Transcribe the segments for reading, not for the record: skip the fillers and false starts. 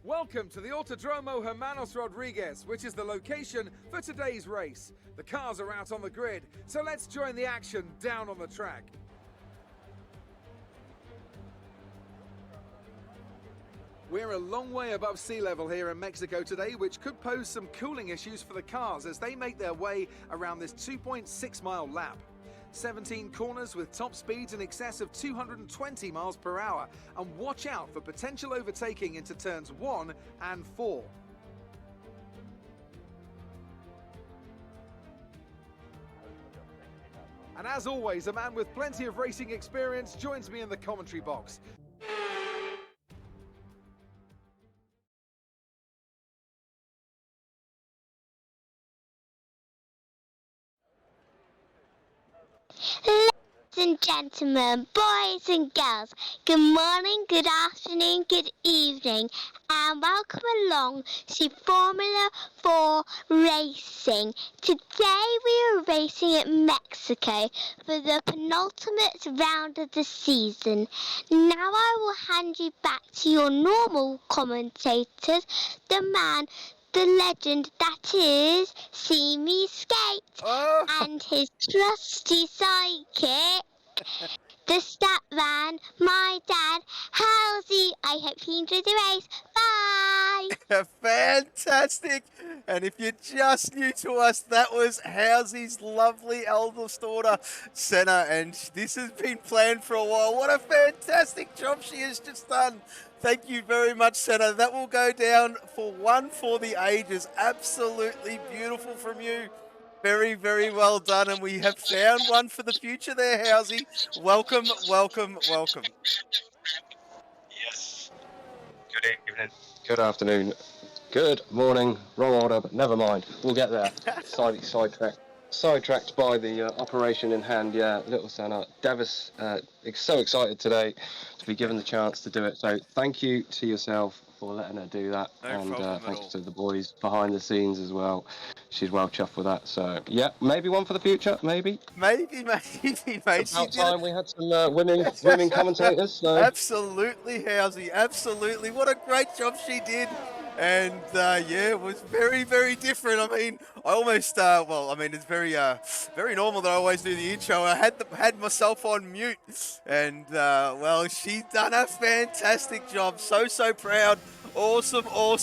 Welcome to the Autodromo Hermanos Rodriguez, which is the location for today's race. The cars are out on the grid, so let's join the action down on the track. We're a long way above sea level here in Mexico today, which could pose some cooling issues for the cars as they make their way around this 2.6 mile lap. 17 corners with top speeds in excess of 220 miles per hour, and watch out for potential overtaking into turns 1 and 4. And as always, a man with plenty of racing experience joins me in the commentary box. Ladies and gentlemen, boys and girls, good morning, good afternoon, good evening, and welcome along to Formula 4 Racing. Today we are racing at Mexico for the penultimate round of the season. Now I will hand you back to your normal commentators, the man, the legend that is See Me Skate, and his trusty sidekick, the stat van, my dad, Halsey. I hope you enjoy the race. Bye! Fantastic! And if you're just new to us, that was Halsey's lovely eldest daughter, Senna, and this has been planned for a while. What a fantastic job she has just done. Thank you very much, Senna. That will go down for one for the ages. Absolutely beautiful from you. Very, very well done. And we have found one for the future there, Halsey. Welcome, welcome, welcome. Yes. Good evening. Good afternoon. Good morning. Wrong order, but never mind. We'll get there. Sidetracked by the operation in hand. Yeah, little Senna. Davis so excited today to be given the chance to do it. So thank you to yourself for letting her do that. No and thanks to the boys behind the scenes as well. She's well chuffed with that. So yeah, maybe one for the future. Maybe, mate. About time we had some women commentators. So. Absolutely, Halsey. Absolutely. What a great job she did. And yeah, it was very, very different. I mean, I almost, it's very normal that I always do the intro. I had myself on mute, and she done a fantastic job. So proud. Awesome. I'll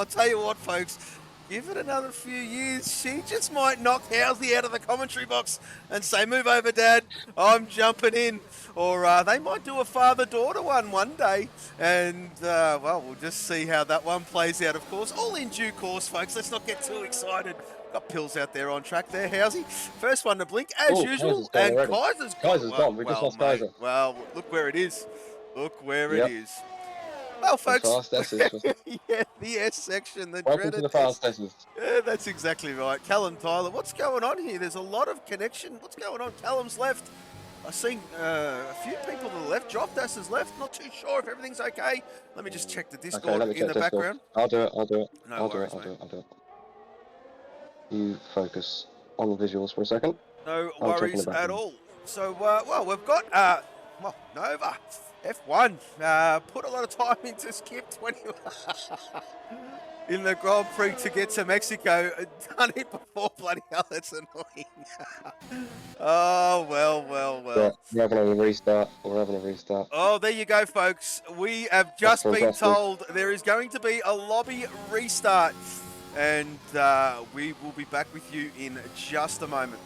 tell you what, folks. Give it another few years, she just might knock Halsey out of the commentary box and say, "Move over, Dad, I'm jumping in." Or they might do a father-daughter one day. And, we'll just see how that one plays out, of course. All in due course, folks. Let's not get too excited. Got pills out there on track there, Halsey. First one to blink, as usual. And Kaiser's gone. We just lost Kaiser. Well, look where it is. It is. Well, folks, yeah, the S section, the welcome to the fast S's. Yeah, that's exactly right. Callum Tyler, what's going on here? There's a lot of connection. What's going on? Callum's left. I've seen a few people to the left. Joftas is left. Not too sure if everything's okay. Let me just check the Discord in the background. I'll do it. I'll do it. You focus on the visuals for a second. No worries at all. So, we've got Nova. F1, put a lot of time into skip 21 in the Grand Prix to get to Mexico. Done it before, bloody hell, that's annoying. Oh, well. Yeah, we're having a restart. Oh, there you go, folks. We have just been told there is going to be a lobby restart. And we will be back with you in just a moment.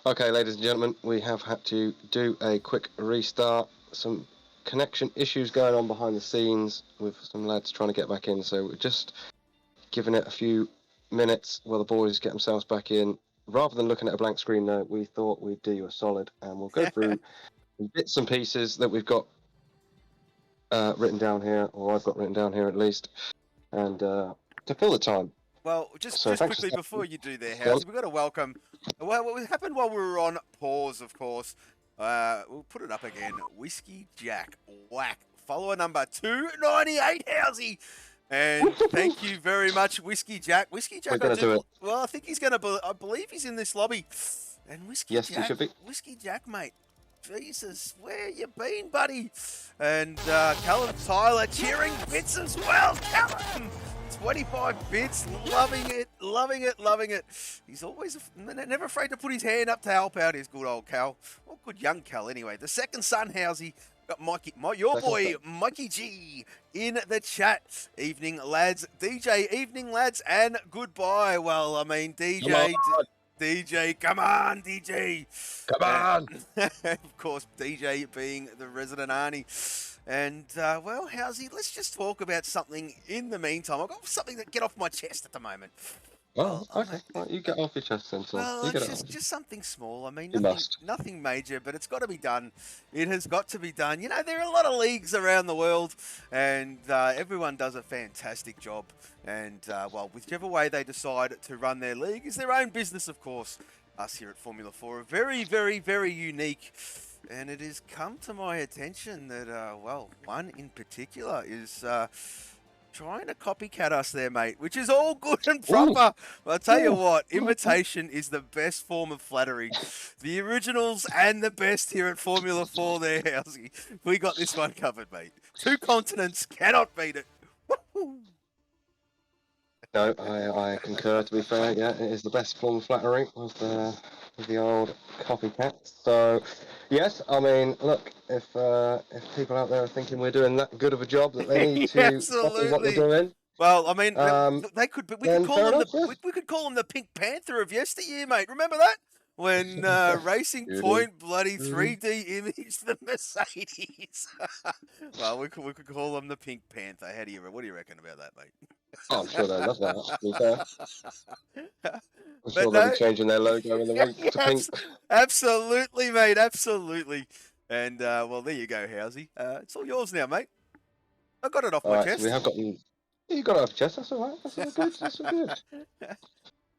Okay, ladies and gentlemen, we have had to do a quick restart. Some connection issues going on behind the scenes with some lads trying to get back in, so we're just giving it a few minutes while the boys get themselves back in. Rather than looking at a blank screen, though, we thought we'd do you a solid, and we'll go through bits and pieces that we've got written down here, or I've got written down here at least, and to fill the time. Well, just quickly before you do there, Housey, we've got to welcome. Well, what happened while we were on pause, of course. We'll put it up again. Whiskey Jack Whack, follower number 298, Housey. And thank you very much, Whiskey Jack. Whiskey Jack, well, I think he's going to. I believe he's in this lobby. And Whiskey Jack, he should be. Whiskey Jack, mate. Jesus, where you been, buddy? And Callum Tyler cheering bits as well. Callum, 25 bits, loving it, loving it, loving it. He's always never afraid to put his hand up to help out his good old Cal. Well, good young Cal anyway. The second son, Housey, got your boy, Mikey G, in the chat. Evening, lads. DJ, evening, lads, and goodbye. Well, I mean, DJ, come on, DJ. Come on. Of course, DJ being the resident Arnie. And, well, Housey, let's just talk about something in the meantime. I've got something to get off my chest at the moment. Well, okay. Well, you get off your chest then, so well, it's just something small. I mean, nothing major, but it's got to be done. It has got to be done. You know, there are a lot of leagues around the world, and everyone does a fantastic job. And, well, whichever way they decide to run their league is their own business, of course. Us here at Formula 4 are very, very, very unique. And it has come to my attention that, well, one in particular is trying to copycat us there, mate, which is all good and proper. But I'll tell you what, imitation is the best form of flattery. The originals and the best here at Formula 4 there, Housey. We got this one covered, mate. 2 continents cannot beat it. No, I concur, to be fair. Yeah, it is the best form of flattery with the old copycat. So, yes, I mean, look, if people out there are thinking we're doing that good of a job that they need to copy what we're doing. Well, I mean, they could, but we could call them the Pink Panther of yesteryear, mate. Remember that? When Racing Point bloody 3D imaged the Mercedes. Well, we could call them the Pink Panther. What do you reckon about that, mate? Oh, I'm sure they love that, to be fair. I'm sure they'll be changing their logo in the week to pink. Absolutely, mate, absolutely. And, well, there you go, Housey. It's all yours now, mate. I got it off my chest. So we have gotten... You got it off your chest, that's all right. That's all good, that's all good.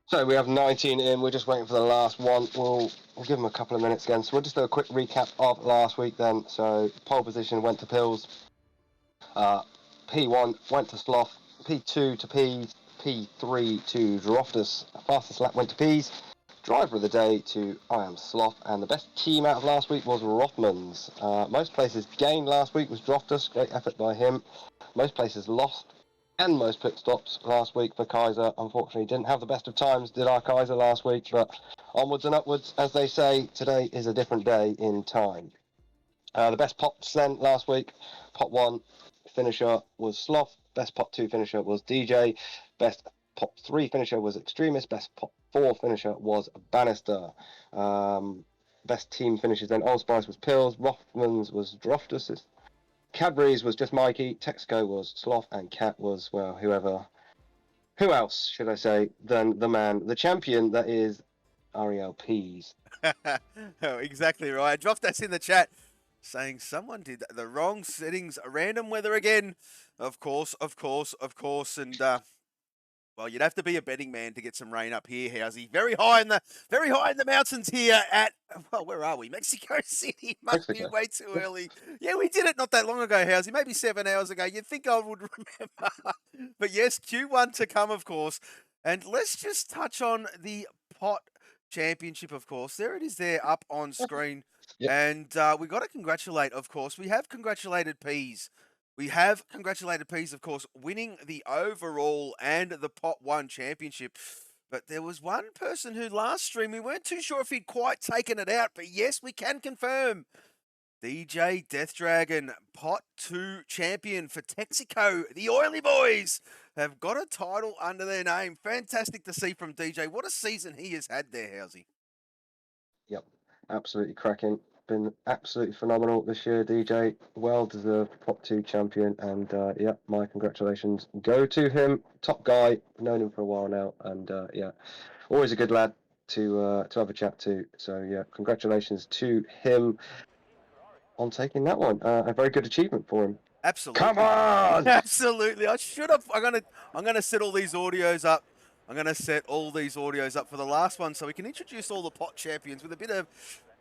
So we have 19 in, we're just waiting for the last one. We'll give them a couple of minutes again. So we'll just do a quick recap of last week then. So pole position went to Pills. P1 went to Sloth. P2 to Peas. P3 to Droftus. Fastest lap went to Peas. Driver of the day to I Am Sloth. And the best team out of last week was Rothmans. Most places gained last week was Droftus. Great effort by him. Most places lost. And most pit stops last week for Kaiser. Unfortunately, didn't have the best of times, did our Kaiser last week, but onwards and upwards, as they say, today is a different day in time. The best pots then last week, pot 1 finisher was Sloth, best pot 2 finisher was DJ, best pot 3 finisher was Extremist, best pot 4 finisher was Bannister. Best team finishers then, Old Spice was Pills, Rothmans was Droftus, Cadbury's was just Mikey, Texaco was Sloth, and Cat was, well, who else should I say than the man, the champion that is Ariel Pease. Oh, exactly right. Dropped us in the chat saying someone did the wrong settings, random weather again. Of course. And, well, you'd have to be a betting man to get some rain up here, Housey. Very high in the mountains here at, well, where are we? Mexico City. Must be way too early. Yeah, we did it not that long ago, Housey. Maybe 7 hours ago. You'd think I would remember. But yes, Q1 to come, of course. And let's just touch on the pot championship, of course. There it is there up on screen. Yep. And we got to congratulate, of course. We have congratulated Peas. of course, winning the overall and the pot 1 championship. But there was one person who last stream, we weren't too sure if he'd quite taken it out, but yes, we can confirm. DJ Death Dragon, Pot 2 champion for Texaco. The Oily Boys have got a title under their name. Fantastic to see from DJ. What a season he has had there, Housey. Yep, absolutely cracking. Been absolutely phenomenal this year, DJ. Well deserved Pot 2 champion, and yeah, my congratulations go to him. Top guy, known him for a while now, and yeah, always a good lad to have a chat to. So yeah, congratulations to him on taking that one. A very good achievement for him. Absolutely. Come on! Absolutely. I should have. I'm gonna set all these audios up. I'm gonna set all these audios up for the last one, so we can introduce all the pot champions with a bit of.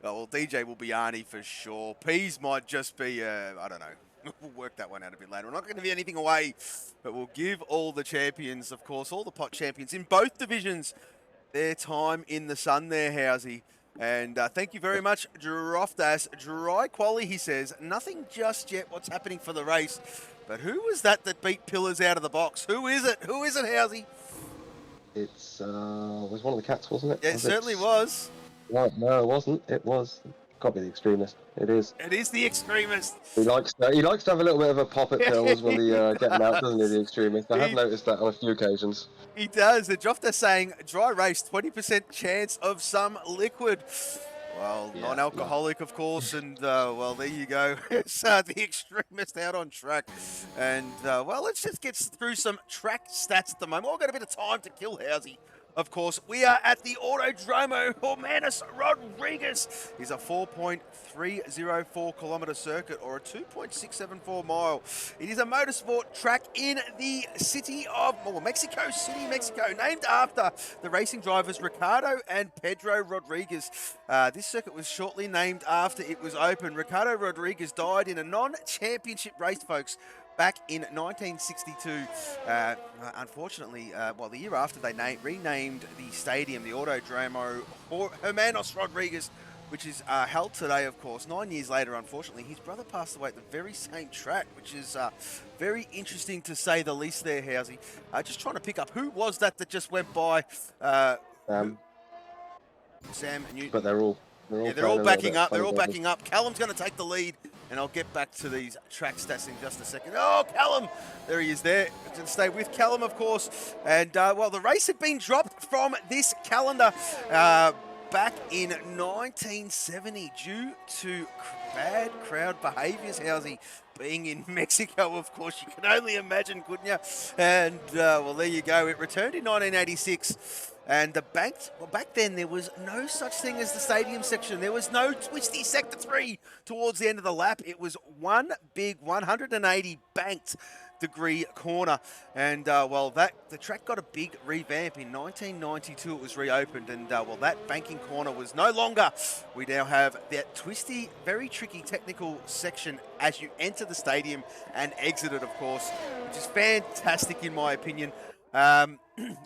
Well, DJ will be Arnie for sure. Peas might just be. I don't know. We'll work that one out a bit later. We're not going to give anything away, but we'll give all the champions, of course, all the pot champions in both divisions, their time in the sun there, Housey. And thank you very much, Droftas. Dry quali, he says. Nothing just yet. What's happening for the race? But who was that beat Pillars out of the box? Who is it? Who is it, Housey? It's was one of the cats, wasn't it? Yeah, it certainly was. No, it wasn't. It was. Can't be the extremist. It is. It is the extremist. He likes to have a little bit of a pop at Pills when the getting out, doesn't he? The extremist. I have noticed that on a few occasions. He does. The Drofter saying dry race, 20% chance of some liquid. Well, Yeah, non-alcoholic, of course, and well, there you go. It's the extremist out on track, and well, let's just get through some track stats at the moment. We've got a bit of time to kill, Housey. Of course, we are at the Autodromo Hermanos Rodriguez. He's a 4.304 kilometre circuit or a 2.674 mile. It is a motorsport track in the city of Mexico City, Mexico, named after the racing drivers Ricardo and Pedro Rodriguez. This circuit was shortly named after it was opened. Ricardo Rodriguez died in a non-championship race, folks, back in 1962. Unfortunately, well, the year after, they renamed the stadium the Autodromo Hermanos Rodriguez, which is held today, of course. 9 years later, unfortunately, his brother passed away at the very same track, which is very interesting to say the least there, Housey. Just trying to pick up, who was that just went by? Sam Newton. But they're all backing up. They're all backing up. Callum's going to take the lead, and I'll get back to these track stats in just a second. Oh, Callum! There he is there. Going to stay with Callum, of course. And, well, the race had been dropped from this calendar back in 1970 due to bad crowd behaviours, Housey. Being in Mexico, of course, you can only imagine, couldn't you? And, well, there you go. It returned in 1986. And back then, there was no such thing as the stadium section. There was no twisty Sector 3 towards the end of the lap. It was one big 180 banked degree corner. And, well, the track got a big revamp. In 1992, it was reopened. And, well, that banking corner was no longer. We now have that twisty, very tricky technical section as you enter the stadium and exit it, of course, which is fantastic in my opinion.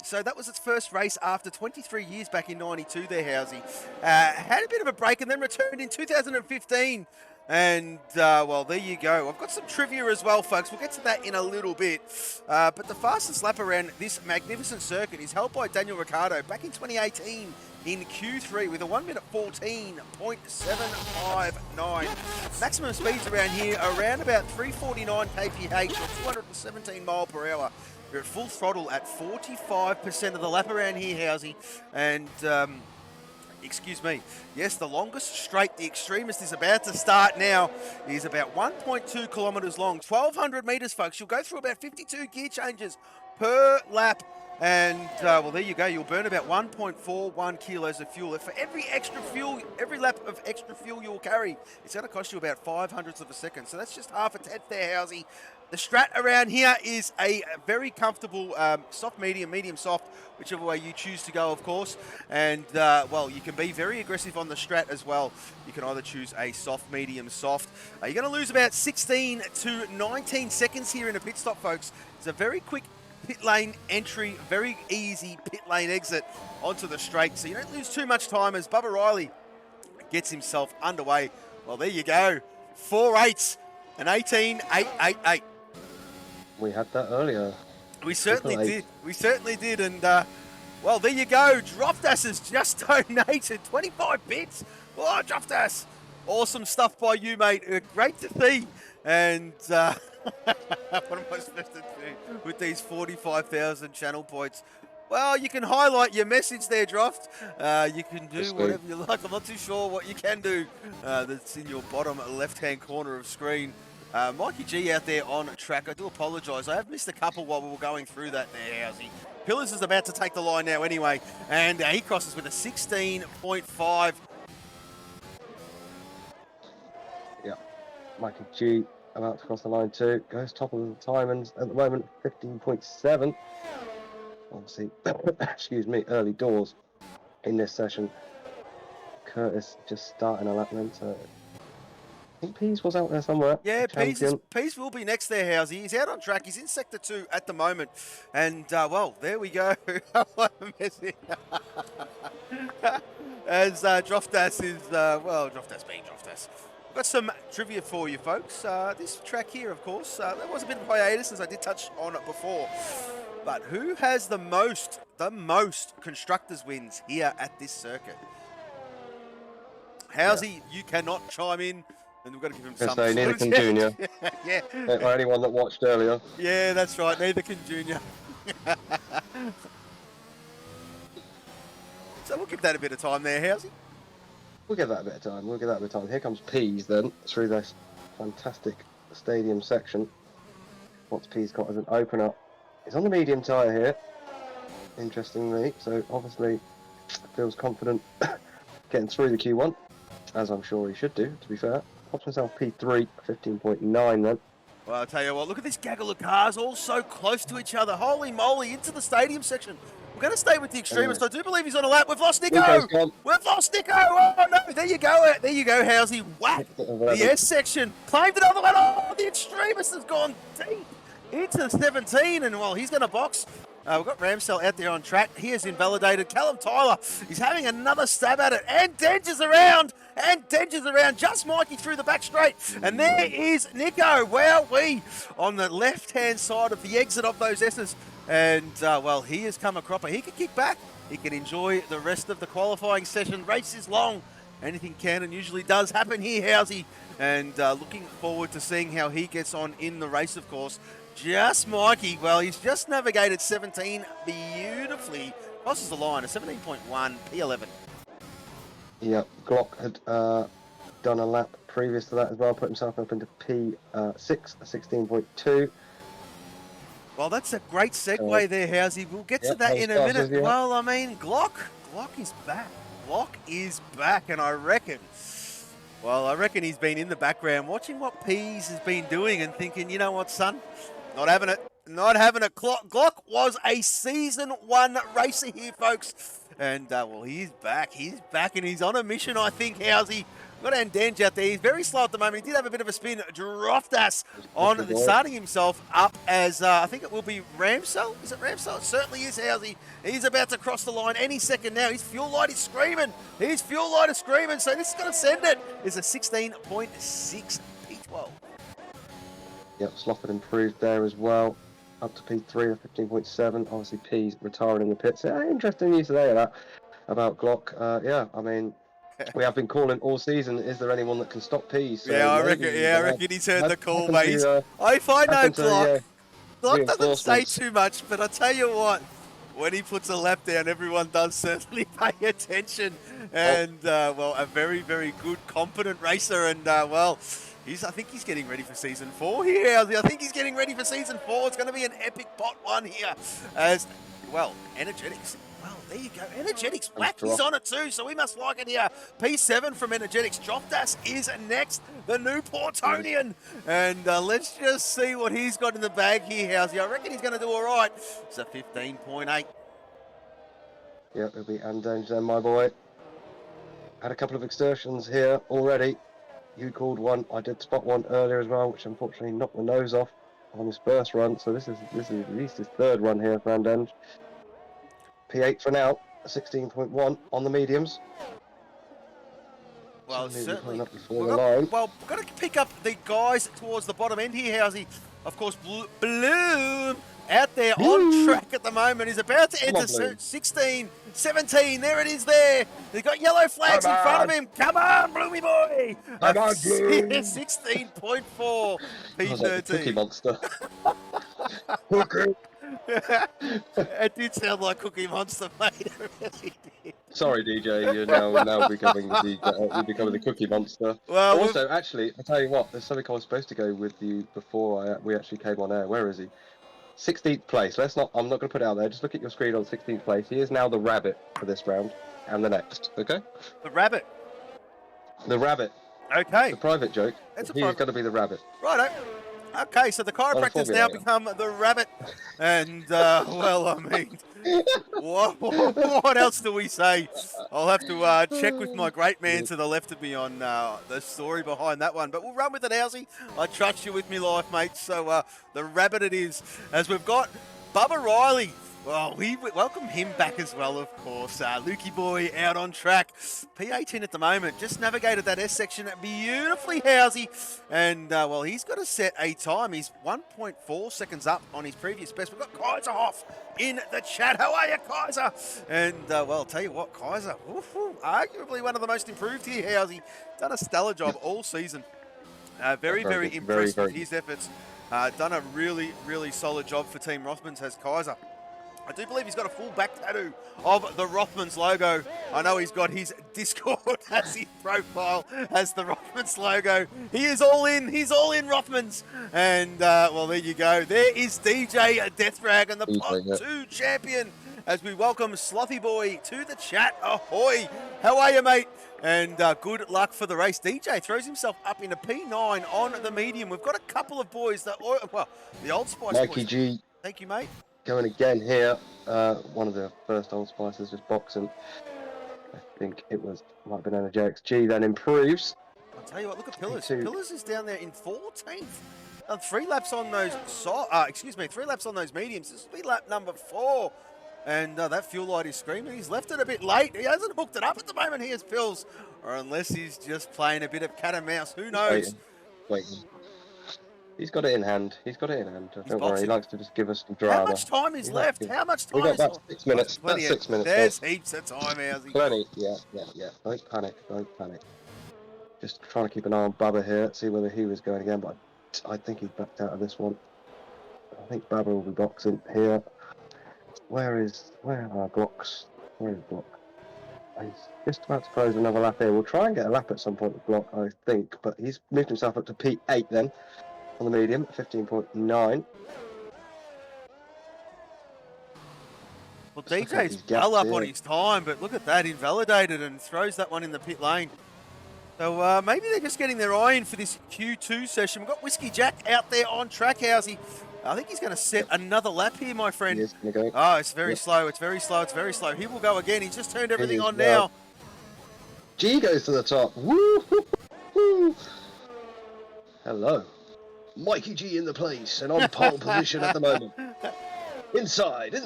So that was its first race after 23 years back in 92 there, Housey. Had a bit of a break and then returned in 2015. And, well, there you go. I've got some trivia as well, folks. We'll get to that in a little bit. But the fastest lap around this magnificent circuit is held by Daniel Ricciardo back in 2018 in Q3 with a 1 minute 14.759. Maximum speeds around here around about 349 kph or 217 mile per hour. We're at full throttle at 45% of the lap around here, Housey. And, excuse me, yes, the longest straight, the extremist, is about to start now. It is about 1.2 kilometres long, 1,200 metres, folks. You'll go through about 52 gear changes per lap. And, well, there you go. You'll burn about 1.41 kilos of fuel. For every extra fuel, every lap of extra fuel you'll carry, it's going to cost you about 0.05 of a second. So that's just half a tenth there, Housey. The strat around here is a very comfortable soft, medium soft, whichever way you choose to go, of course. And, well, you can be very aggressive on the strat as well. You can either choose a soft, medium, soft. You're going to lose about 16 to 19 seconds here in a pit stop, folks. It's a very quick pit lane entry, very easy pit lane exit onto the straight. So you don't lose too much time as Bubba Riley gets himself underway. Well, there you go. 4.8 and 18.888. We had that earlier. We certainly did. We certainly did. And, Well, there you go. Droftas has just donated 25 bits. Oh, Droftas. Awesome stuff by you, mate. Great to see. And what am I supposed to do with these 45,000 channel points? Well, you can highlight your message there, Droft. You can do whatever you like. I'm not too sure what you can do. That's in your bottom left-hand corner of screen. Mikey G out there on track. I do apologise. I have missed a couple while we were going through that there, Housey. Pillars is about to take the line now anyway. And he crosses with a 16.5. Yeah, Mikey G about to cross the line too. Goes top of the Timons at the moment, 15.7. Obviously, excuse me, early doors in this session. Curtis just starting a lap then, so I think Pease was out there somewhere. Yeah, Pease will be next there, Housey. He's out on track. He's in Sector 2 at the moment. And, well, there we go. As Droftas is, well, Droftas being Droftas. I've got some trivia for you, folks. This track here, of course, there was a bit of hiatus, as I did touch on it before. But who has the most constructors wins here at this circuit? Housey, you cannot chime in, and we've got to give him some. Neither can Junior. Yeah. Or anyone that watched earlier. Yeah, that's right. Neither can Junior. So we'll give that a bit of time there, Housey. We'll give that a bit of time. Here comes Pease then through this fantastic stadium section. What's Pease got as an opener? He's on the medium tyre here, interestingly, so obviously feels confident getting through the Q1, as I'm sure he should do, to be fair. Pops himself P3, 15.9 then. Well, I'll tell you what, look at this gaggle of cars all so close to each other. Holy moly, into the stadium section. We're going to stay with the extremist. I do believe he's on a lap. We've lost Nico. We've lost Nico. Oh, no. There you go. There you go, Housey. Whack. The S section. Claimed another one. Oh, the extremist has gone deep into 17. And, well, he's going to box. We've got Ramsell out there on track. He is invalidated. Callum Tyler is having another stab at it. And Denger's around. Just Mikey through the back straight. And there is Nico. Wowee. On the left-hand side of the exit of those S's. And, well, he has come a cropper. He can kick back. He can enjoy the rest of the qualifying session. Race is long. Anything can and usually does happen here, Housey. And looking forward to seeing how he gets on in the race, of course. Just Mikey, well, he's just navigated 17 beautifully. Crosses the line, a 17.1, P11. Yeah, Glock had done a lap previous to that as well, put himself up into P6, a 16.2. Well, that's a great segue there, Housey. We'll get to that in a minute. Well, I mean, Glock is back. Glock is back, and I reckon he's been in the background watching what Pease has been doing and thinking, you know what, son? Not having it. Glock was a Season 1 racer here, folks. And, well, he's back, and he's on a mission, I think, Housey. We've got Andange out there. He's very slow at the moment. He did have a bit of a spin. Droftas on starting himself up as, I think it will be Ramsell. Is it Ramsell? It certainly is, Housey. He's about to cross the line any second now. His fuel light is screaming. So this is going to send it. It's a 16.6 P12. Yep, Slofford improved there as well. Up to P3 of 15.7. Obviously, P's retiring in the pits. Yeah, interesting news today of that about Glock. Yeah, I mean, we have been calling all season. Is there anyone that can stop P's? So I reckon he's heard the call, mate. If I know Glock, Glock doesn't say too much, but I tell you what, when he puts a lap down, everyone does certainly pay attention. And well, a very, very good, competent racer, and well. I think he's getting ready for Season 4 here. I think he's getting ready for Season 4. It's going to be an epic pot one here. As, well, Energetics. Well, there you go. Energetics. Whack, he's on it too, so we must like it here. P7 from Energetics. Droftas is next. The new Portonian. And let's just see what he's got in the bag here, Housey. I reckon he's going to do all right. It's a 15.8. Yeah, it'll be Andange then, my boy. Had a couple of excursions here already. You called one. I did spot one earlier as well, which unfortunately knocked the nose off on his first run. So this is at least his third run here for Andange. P8 for now, 16.1 on the mediums. Well, certainly. We've got to pick up the guys towards the bottom end here, Housey. Of course, Bloom out there on track at the moment. He's about to enter Blue. 16, 17. There it is there. He's got yellow flags in front of him. Come on, Bloomy boy. Come on, Blue. 16.4 I was like the Cookie P13. Monster. Cookie. It did sound like Cookie Monster, mate. It really did. Sorry, DJ. You're now becoming the DJ. You're becoming the Cookie Monster. Well, Also, actually, I tell you what. There's something I was supposed to go with you before we actually came on air. Where is he? 16th place. I'm not going to put it out there. Just look at your screen on 16th place. He is now the rabbit for this round and the next. Okay. the rabbit. The rabbit. Okay. It's a private joke. It's a He's private- going to be the rabbit. Righto. Okay, so the chiropractor's now become the rabbit. And, well, I mean, what else do we say? I'll have to check with my great man to the left of me on the story behind that one. But we'll run with it, Housey. I trust you with me life, mate. So the rabbit it is. As we've got Bubba Riley. Well, we welcome him back as well, of course. Lukey boy out on track. P18 at the moment. Just navigated that S section beautifully, Housey. And, well, he's got to set a time. He's 1.4 seconds up on his previous best. We've got Kaiser Hoff in the chat. How are you, Kaiser? And, well, I'll tell you what, Kaiser, arguably one of the most improved here, Housey. Done a stellar job all season. Very impressed with his efforts. Done a really, really solid job for Team Rothmans, has Kaiser. I do believe he's got a full back tattoo of the Rothmans logo. I know he's got his Discord as his profile as the Rothmans logo. He is all in. He's all in Rothmans. And, well, there you go. There is DJ Deathrag and the Pod 2 champion as we welcome Slothy Boy to the chat. Ahoy. How are you, mate? And good luck for the race. DJ throws himself up in a P9 on the medium. We've got a couple of boys that, well, the Old Spice Mikey boys. G. Thank you, mate. Going again here. One of the first Old Spices just boxing. I think it might have been Energetics G, then improves. I'll tell you what, look at Pillars. P2. Pillars is down there in 14th. 3 laps on those 3 laps on those mediums. This will be lap number 4. And that fuel light is screaming. He's left it a bit late. He hasn't hooked it up at the moment. He has Pills. Or unless he's just playing a bit of cat and mouse. Who knows? Waiting. He's got it in hand. Don't worry. boxing. He likes to just give us some drama. How much time is left? How much time We've got is about 6 minutes. Plenty That's of- 6 minutes. There's heaps of time, Housey. Plenty. Yeah. Don't panic. Just trying to keep an eye on Bubba here, see whether he was going again, but I think he's backed out of this one. I think Bubba will be boxing here. Where are Glocks? Where is Glock? He's just about to close another lap here. We'll try and get a lap at some point with Glock, I think, but he's moved himself up to P8 then on the medium, 15.9. Well, Just look at DJ's these gaps well up here. on his time, but look at that, invalidated and throws that one in the pit lane. So maybe they're just getting their eye in for this Q2 session. We've got Whiskey Jack out there on track, Housey. I think he's going to set another lap here, my friend. He is going to go. Oh, it's very Yep. slow. It's very slow. He will go again. He's just turned everything is on well. now. G goes to the top. Woo! Hello. Mikey G in the place and on pole position at the moment. Inside.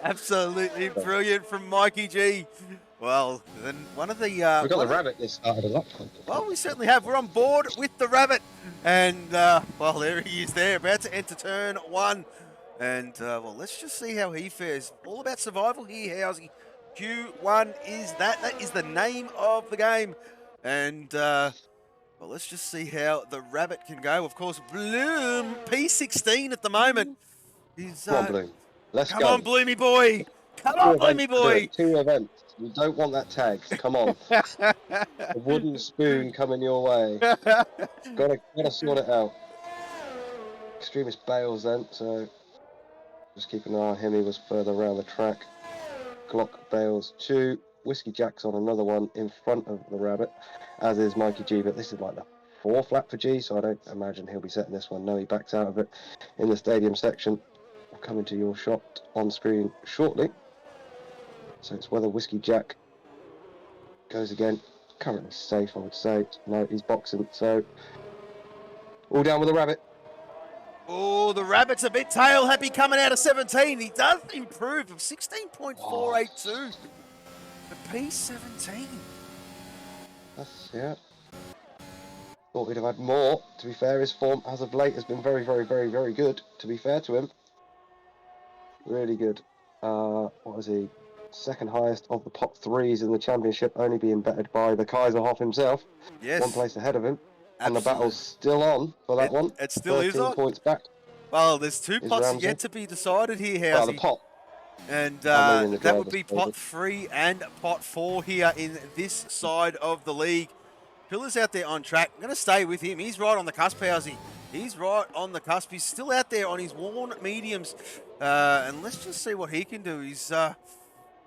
Absolutely brilliant from Mikey G. Well, then one of the... We've got the rabbit this started a lap. Well, we certainly have. We're on board with the rabbit. And, well, there he is there, about to enter turn 1. And, well, let's just see how he fares. All about survival here, Housey. Q1 is that. That is the name of the game. And, well, let's just see how the rabbit can go. Of course, Bloom, P16 at the moment. He's, Come on, Bloom. Let's come go. on, Bloomy boy. Come on, Bloomy boy. 2 events. You don't want that tag. Come on. A wooden spoon coming your way. Gotta sort it out. Extremist bails then, so just keep an eye on him. He was further around the track. Glock bails 2. Whiskey Jack's on another one in front of the rabbit, as is Mikey G, but this is like the 4th lap for G, so I don't imagine he'll be setting this one. No, he backs out of it in the stadium section. I'll come into your shot on screen shortly. So it's whether Whiskey Jack goes again. Currently safe, I would say. No, he's boxing, so all down with the rabbit. Oh, the rabbit's a bit tail happy coming out of 17. He does improve of 16.482 to P17. Yeah. Thought we'd have had more. To be fair, his form as of late has been very, very, very, very good. To be fair to him. Really good. What was he? Second highest of the top threes in the championship, only being bettered by the Kaiserhoff himself. Yes. One place ahead of him. And the Absolutely. battle's still on for that one. It still is 13 on. points back. Well, there's 2 Is pots Ramsey. yet to be decided here, Well, Housey. the pot. And I mean, the that would drivers, be maybe. pot 3 and pot 4 here in this side of the league. Pillar's out there on track. I'm going to stay with him. He's right on the cusp, Housey. He's right on the cusp. He's still out there on his worn mediums. And let's just see what he can do. He's... well,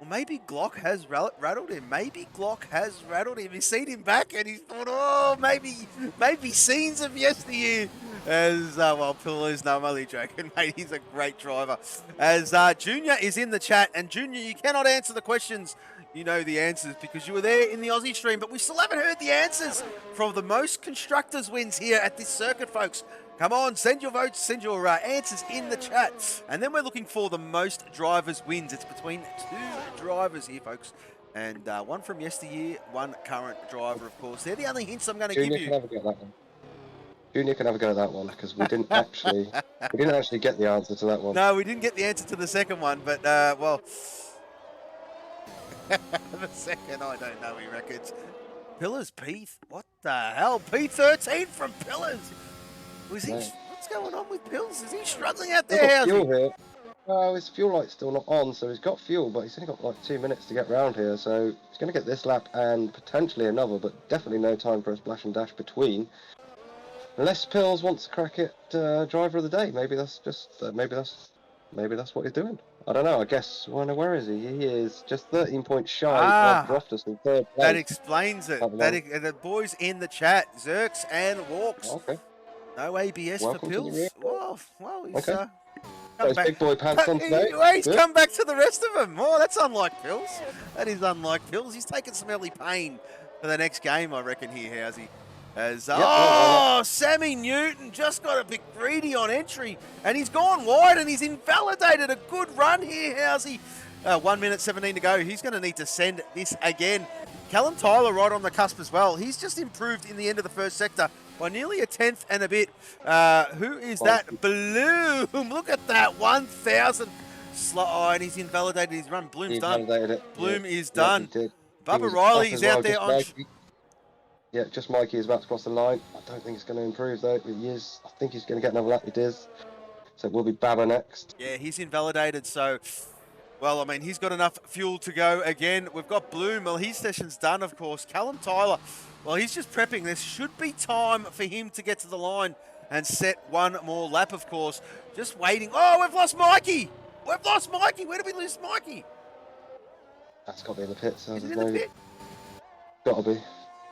maybe Glock has rattled him. Maybe Glock has rattled him. He's seen him back and he's thought, oh, maybe scenes of yesteryear. As, well, Pillar's no, I'm only joking, mate. He's a great driver. As Junior is in the chat. And Junior, you cannot answer the questions. You know the answers because you were there in the Aussie stream. But we still haven't heard the answers from the most constructors wins here at this circuit, folks. Come on, send your votes, send your answers in the chat. And then we're looking for the most drivers wins. It's between 2 drivers here, folks. And one from yesteryear, one current driver, of course. They're the only hints I'm going to give you. Junior can have a go at that one. Junior can have a go at that one because we didn't actually get the answer to that one. No, we didn't get the answer to the second one, but, well... the second, I don't know, he reckons. Pillars, P... What the hell? P13 from Pillars! Was he... No. What's going on with Pills? Is he struggling out He's there, got Housey? fuel here. Well, his fuel light's still not on, so he's got fuel, but he's only got like 2 minutes to get round here, so he's going to get this lap and potentially another, but definitely no time for a splash and dash between. Unless Pills wants to crack it driver of the day. Maybe that's just maybe that's what he's doing. I don't know. I guess. Well, no, where is he? He is just 13 points shy of Droftus in third place. That explains it. The boys in the chat, Zerks and Walks. Okay. No ABS Welcome for to the Pills. rear. Well, he's Okay. come Got his big boy pants on today. He's Good. come back to the rest of them. Oh, that's unlike Pills. That is unlike Pills. He's taking some early pain for the next game, I reckon, here, Housey. As, Sammy Newton just got a bit greedy on entry, and he's gone wide, and he's invalidated a good run here, Housey. 1 minute 17 to go. He's going to need to send this again. Callum Tyler right on the cusp as well. He's just improved in the end of the first sector by nearly a tenth and a bit. Who is that? Bloom. Look at that. 1,000. Oh, and he's invalidated his run. Bloom's done. Bloom is done. Bubba Riley's out there on... Yeah, just Mikey is about to cross the line. I don't think it's going to improve though. He is. I think he's going to get another lap. It is. So it will be Baba next. Yeah, he's invalidated. So, well, I mean, he's got enough fuel to go again. We've got Bloom. Well, his session's done, of course. Callum Tyler, well, he's just prepping. There should be time for him to get to the line and set one more lap, of course. Just waiting. Oh, we've lost Mikey. We've lost Mikey. Where did we lose Mikey? That's got to be in the pit. So Is it in the pit? Got to be.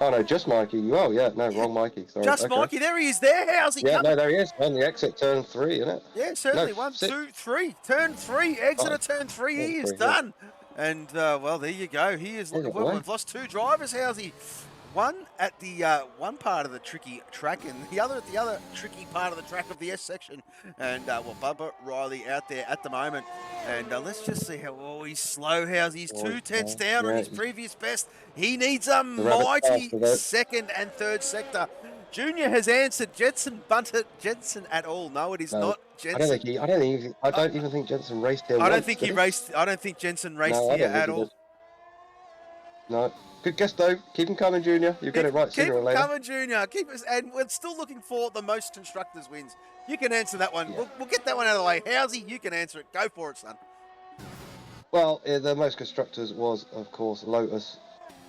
Oh no, just Mikey. Oh yeah, no, wrong Mikey. Sorry. Just okay. Mikey. There he is. There, how's he? Yeah, no, there he is. On the exit, turn 3, isn't it? Yeah, certainly. No, 1, 6. 2, 3. Turn 3. Exit of turn 3. He is done. And well, there you go. He is. Well, we've lost 2 drivers. How's he? One at the one part of the tricky track, and the other at the other tricky part of the track of the S section. And well, Bubba Riley out there at the moment. And let's just see how he's slow. How's he's 2 tenths down on his previous best. He needs a mighty second and third sector. Junior has answered Jensen bunted Jensen at all. No, it is not Jensen. I don't even think Jensen raced here. I don't think Jensen raced here at all. No. Good guess though. Keep him coming, Junior. You get it right sooner or later. Keep him coming, Junior. Keep us, and we're still looking for the most constructors wins. You can answer that one. Yeah. We'll get that one out of the way. Housey, you can answer it. Go for it, son. Well, the most constructors was, of course, Lotus.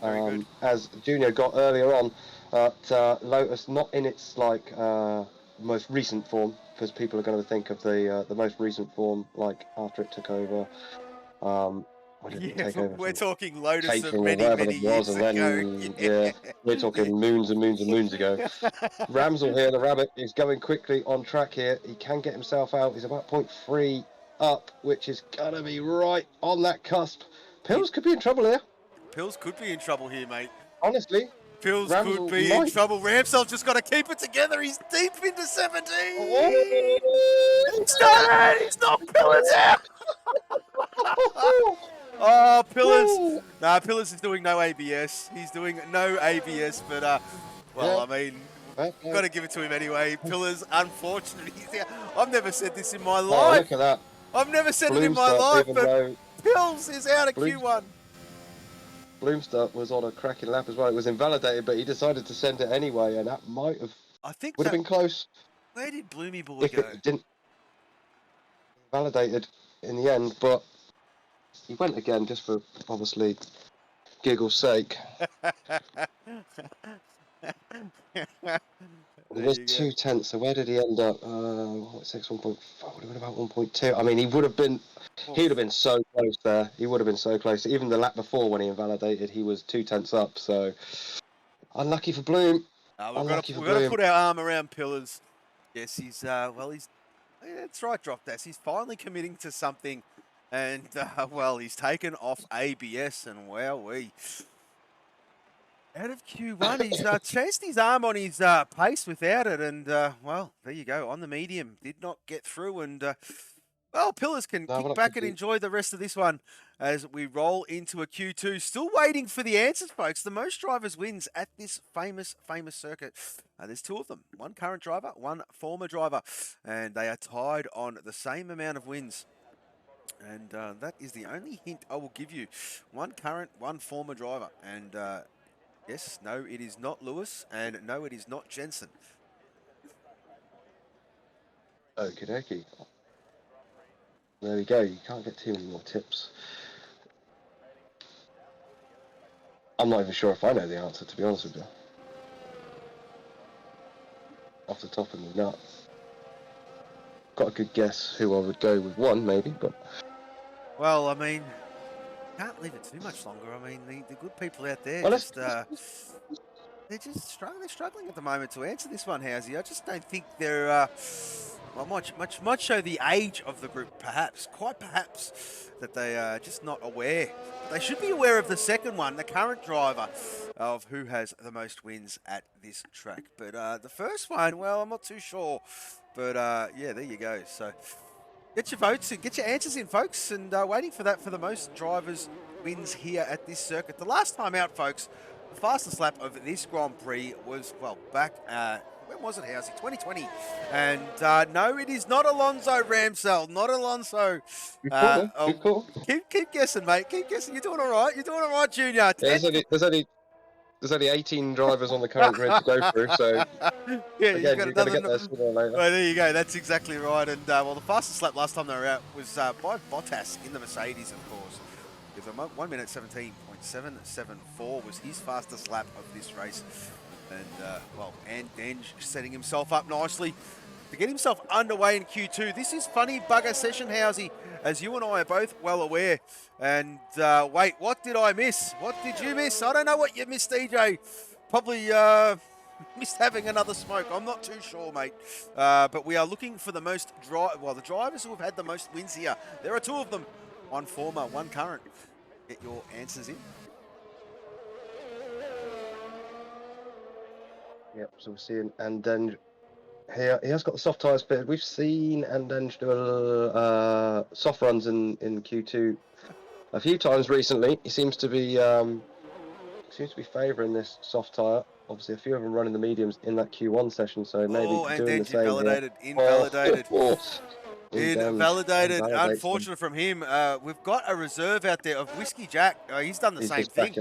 As Junior got earlier on, Lotus not in its most recent form, because people are going to think of the most recent form like after it took over. We're talking Lotus of many years ago. Yeah, we're talking moons and moons and moons ago. Ramsel here, the rabbit, is going quickly on track here. He can get himself out. He's about 0.3 up, which is going to be right on that cusp. Pills could be in trouble here. Pills could be in trouble here, mate. Honestly. Pills could be in trouble. Ramsel just got to keep it together. He's deep into 17. Oh. He's done it. He's knocked Pillars out. Oh, Pillars. Nah, Pillars is doing no ABS. He's doing no ABS, but, I mean, got to give it to him anyway. Pillars, unfortunately, I've never said this in my life. Look at that. I've never said it in my Bloomstar, life, even but though Pills is out of Bloom- Q1. Bloomstar was on a cracking lap as well. It was invalidated, but he decided to send it anyway, and that would have been close Where did Bloomy Boy if go? it didn't validated in the end. But he went again just for obviously giggle's sake. He was 2/10, so where did he end up? 1.6, 1.5, would have been about 1.2. I mean, he would have been so close there. He would have been so close. Even the lap before when he invalidated, he was 2/10 up, so unlucky for Bloom. We've got to put our arm around Pillars. Yes, he's, that's right, Drop Dash. He's finally committing to something, and, he's taken off ABS, and wowee. Out of Q1, he's chased his arm on his pace without it, and, there you go, on the medium. Did not get through, and, Pillars can kick back and enjoy the rest of this one as we roll into a Q2. Still waiting for the answers, folks. The most drivers wins at this famous circuit. There's two of them. One current driver, one former driver, and they are tied on the same amount of wins. And that is the only hint I will give you. One current, one former driver, and... yes, no, it is not Lewis, and no, it is not Jensen. Okie dokie. There we go. You can't get too many more tips. I'm not even sure if I know the answer, to be honest with you. Off the top of the nut. Got a good guess who I would go with one, maybe, but... Well, I mean... can't leave it too much longer. I mean, the good people out there they're just struggling at the moment to answer this one, Housey. I just don't think they're might show the age of the group, quite perhaps, that they are just not aware. They should be aware of the second one, the current driver, of who has the most wins at this track. But the first one, well, I'm not too sure. But yeah, there you go. So. Get your votes and get your answers in, folks, and waiting for that for the most drivers wins here at this circuit. The last time out, folks, the fastest lap of this Grand Prix was, back, when was it, Housey? 2020. And no, it is not Alonso Ramsell, not Alonso. Cool. Keep guessing, mate. Keep guessing. You're doing all right. You're doing all right, Junior. Yeah, there's only 18 drivers on the current grid to go through, so yeah, again, you've got to get there sooner or later. Well, there you go. That's exactly right. And the fastest lap last time they were out was by Bottas in the Mercedes, of course. With a 1 minute 17.774 was his fastest lap of this race. And Denge setting himself up nicely to get himself underway in Q2. This is funny bugger session, Housey, as you and I are both well aware. And wait, what did I miss? What did you miss? I don't know what you missed, DJ. Probably missed having another smoke. I'm not too sure, mate. But we are looking for the most the drivers who have had the most wins here. There are two of them. One former, one current. Get your answers in. Yep, so we're seeing and then he has got the soft tyres fitted. We've seen and then do soft runs in Q2 a few times recently. He seems to be favouring this soft tyre. Obviously, a few of them running the mediums in that Q1 session, so maybe doing the same. Invalidated. Unfortunate from him. We've got a reserve out there of Whiskey Jack. He's done the same thing.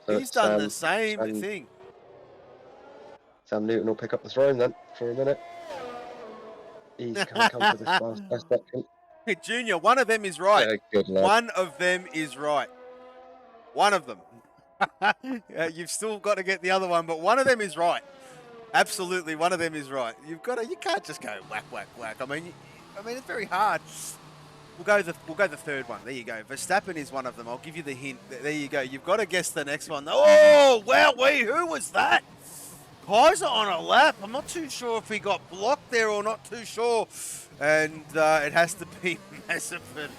He's done the same thing. Sam Newton will pick up the throne then for a minute. He's can't come to this last section. Hey, Junior, one of them is right. Yeah, good lad. One of them is right. One of them. You've still got to get the other one, but one of them is right. Absolutely, one of them is right. You can't just go whack, whack, whack. I mean, it's very hard. We'll go the third one. There you go. Verstappen is one of them. I'll give you the hint. There you go. You've got to guess the next one. Oh, wowee, who was that? Kaiser on a lap. I'm not too sure if he got blocked there or not too sure. And it has to be Mazepin.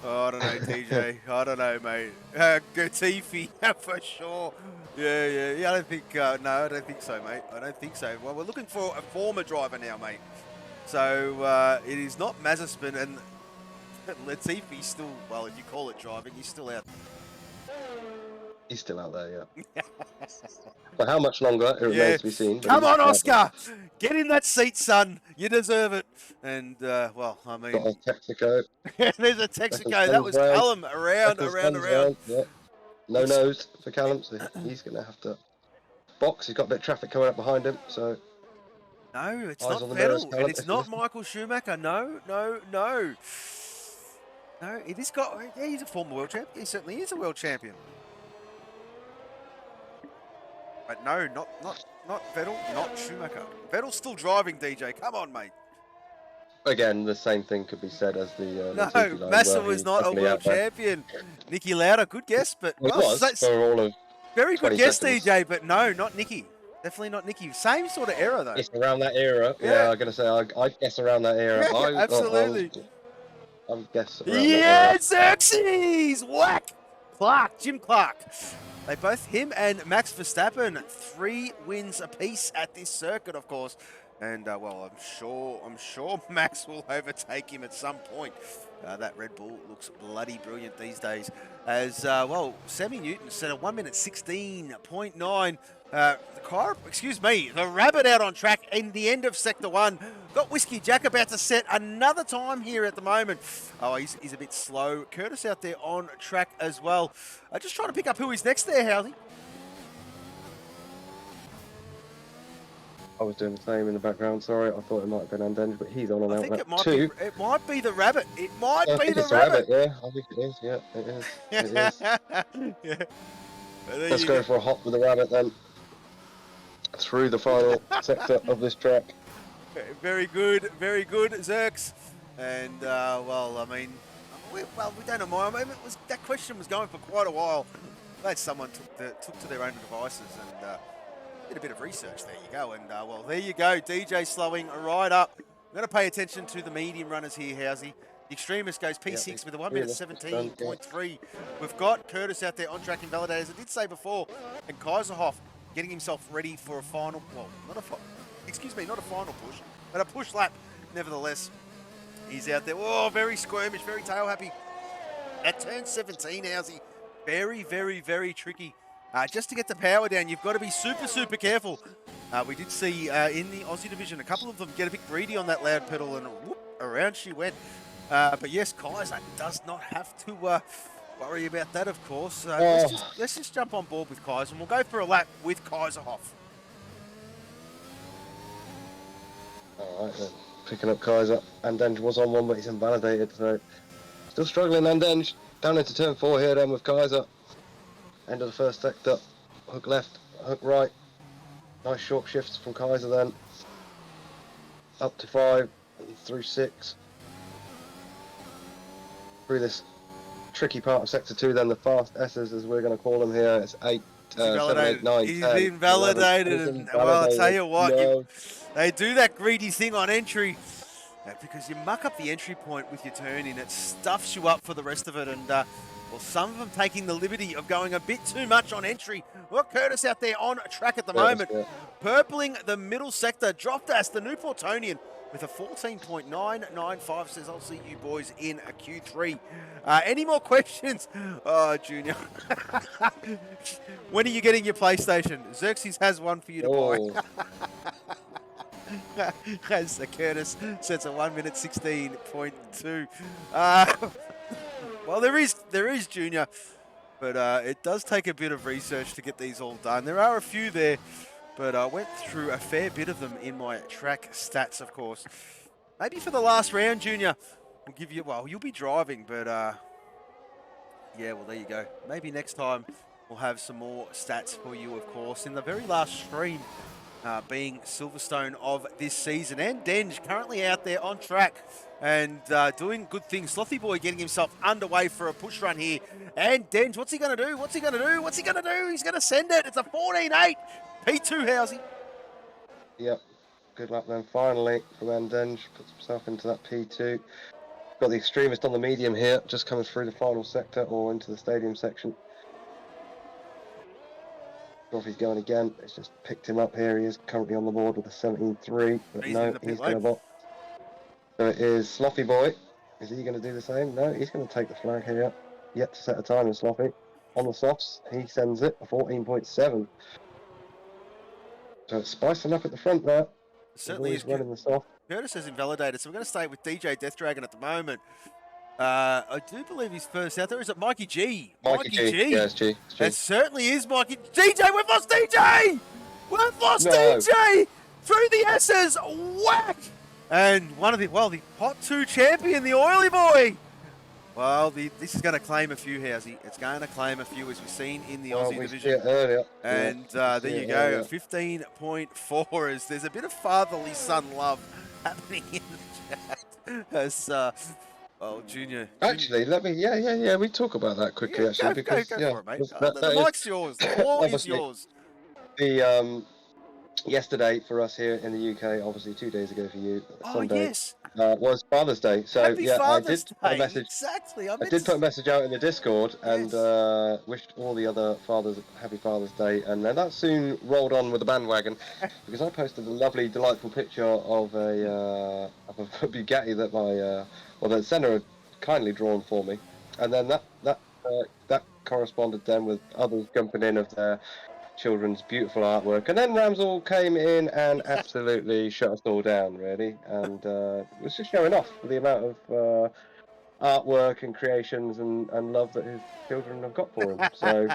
Oh, I don't know, TJ. I don't know, mate. Gatifi, for sure. Yeah. I don't think, no, I don't think so, mate. I don't think so. Well, we're looking for a former driver now, mate. So it is not Mazepin, and Latifi's still, well, if you call it driving, he's still out. He's still out there, yeah. For how much longer, it Yeah. remains to be seen. but Come he's on, still out there. Oscar. Get in that seat, son. You deserve it. And, well, I Got a mean, Texaco. there's a Texaco. That was round. Callum around. Yeah. No nose for Callum, so he's going to have to box. He's got a bit of traffic coming up behind him, so No, it's eyes not on the mirrors, Vettel, Callum, and it's if not you- Michael Schumacher. No. No, it is got. Yeah, he's a former world champion. He certainly is a world champion. But no, not Vettel, not Schumacher. Vettel's still driving, DJ. Come on, mate. Again, the same thing could be said as the No, Latifi line. Massa where was he's not a definitely world out there. champion. Nicky Lauda, good guess, but Well, it was for all of very good 20 guess, seconds. DJ. But no, not Nicky. Definitely not Nicky. Same sort of era though. It's around that era. Yeah. Yeah, I'm going to say, I guess around that era. Yeah, absolutely. I guess around that Yeah, era. Xerxes! Whack! Jim Clark. They both, him and Max Verstappen, 3 wins apiece at this circuit, of course. And, well, I'm sure Max will overtake him at some point. That Red Bull looks bloody brilliant these days. As, well, Sammy Newton set a 1 minute 16.9. The rabbit out on track in the end of Sector 1. Got Whiskey Jack about to set another time here at the moment. Oh, he's a bit slow. Curtis out there on track as well. Just trying to pick up who is next there, Howley. I was doing the same in the background. Sorry, I thought it might have been Andenge, but he's on and I out think that it too. might be the rabbit. It might I be think the it's a rabbit. Yeah, I think it is. Yeah, it is. It is. Yeah. But there Let's you go for a hop with the rabbit then. Through the final sector of this track. Very good, Zerx. And, well, I mean, we don't know more. I mean, that question was going for quite a while. Glad someone took to their own devices and did a bit of research. There you go. And, well, there you go. DJ slowing right up. We're going to pay attention to the medium runners here, Housey. The extremist goes P6 with a 1 minute 17.3. We've got Curtis out there on track invalidated, as I did say before, and Kaiserhoff getting himself ready for a final, well, not a final push, but a push lap nevertheless. He's out there, oh, very squirmish, very tail happy. At turn 17, Housey, very tricky. Just to get the power down, you've got to be super careful. We did see in the Aussie division, a couple of them get a bit greedy on that loud pedal, and whoop, around she went. But yes, Kaiser does not have to worry about that, of course. Let's just jump on board with Kaiser, and we'll go for a lap with Kaiserhoff. All right then, picking up Kaiser. Andenge was on one, but he's invalidated, so still struggling. Andenge down into turn 4 here then with Kaiser. End of the first sector. Hook left, hook right. Nice short shifts from Kaiser then. Up to 5 and through 6. Through this tricky part of sector 2, then the fast S's, as we're going to call them here. It's 8, 7, 8, 9, He's 10, invalidated. 11. And, well, I'll tell you what, No. they do that greedy thing on entry because you muck up the entry point with your turn in. It stuffs you up for the rest of it. And, well, some of them taking the liberty of going a bit too much on entry. Well, Curtis out there on track at the moment. Yeah. Purpling the middle sector. Dropdas, the new Portonian, with a 14.995, says, I'll see you boys in a Q3. Any more questions? Oh, Junior. When are you getting your PlayStation? Xerxes has one for you to buy. As Curtis sets a 1 minute 16.2. Well, there is Junior, but it does take a bit of research to get these all done. There are a few there, but I went through a fair bit of them in my track stats, of course. Maybe for the last round, Junior, we'll give you, well, you'll be driving, but yeah, well, there you go. Maybe next time we'll have some more stats for you, of course, in the very last stream, being Silverstone of this season. And Denge currently out there on track and doing good things. Slothy Boy getting himself underway for a push run here. And Denge, what's he going to do? He's going to send it. It's a 14.8. P2, Housey. Yep. Good luck then. Finally, from Andenge, puts himself into that P2. Got the extremist on the medium here, just coming through the final sector or into the stadium section. If he's going again, it's just picked him up here. He is currently on the board with a 17.3, but He's no, in the pit he's going to lane. box. So it is Sloppy Boy. Is he going to do the same? No, he's going to take the flag here. Yet to set a time in Sloppy. on the softs. He sends it a 14.7. So it's spicing up at the front there. Certainly is. Running the soft. Curtis has invalidated, so we're going to stay with DJ Death Dragon at the moment. I do believe he's first out there. Is it Mikey G? Mikey G. Yeah, it's G. It's G. It certainly is Mikey. DJ, we've lost DJ! We've lost No. DJ! Through the S's, whack! And the Hot 2 champion, the Oily Boy. Well, this is going to claim a few, Housey. It's going to claim a few, as we've seen in the Aussie division. Earlier. And there you go, 15.4. As there's a bit of fatherly son love happening in the chat. As Junior. Actually, let me. Yeah. We talk about that quickly. Actually, because go for it, mate. The mic's yours. The floor is yours. The yesterday for us here in the UK, obviously 2 days ago for you, Sunday, yes. Was Father's Day. So Happy Father's I did put a message. Exactly. I did put a message out in the Discord and wished all the other fathers happy Father's Day, and then that soon rolled on with the bandwagon because I posted a lovely, delightful picture of a Bugatti that the sender had kindly drawn for me, and then that corresponded then with others jumping in of their children's beautiful artwork, and then Ramsell came in and absolutely shut us all down, really, and was just showing off for the amount of artwork and creations and love that his children have got for him. So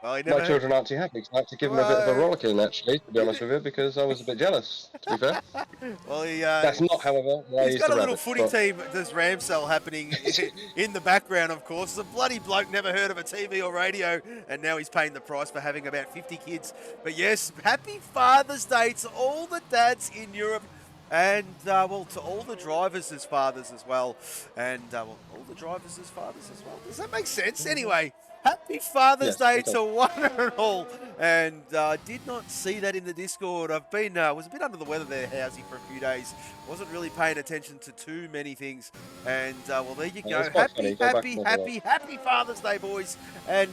my children aren't too happy. I had to give him a bit of a rollicking, actually, to be honest with you, because I was a bit jealous, to be fair. Well, that's not, however, why he's got a little footy team, there's Ramsell happening in the background, of course. The bloody bloke never heard of a TV or radio, and now he's paying the price for having about 50 kids. But yes, happy Father's Day to all the dads in Europe, and to all the drivers as fathers as well, and all the drivers as fathers as well. Does that make sense? Anyway, happy Father's Day to one and all. And I did not see that in the Discord. I've been was a bit under the weather there, Housey, for a few days. Wasn't really paying attention to too many things. And there you go. Happy Father's Day, boys. And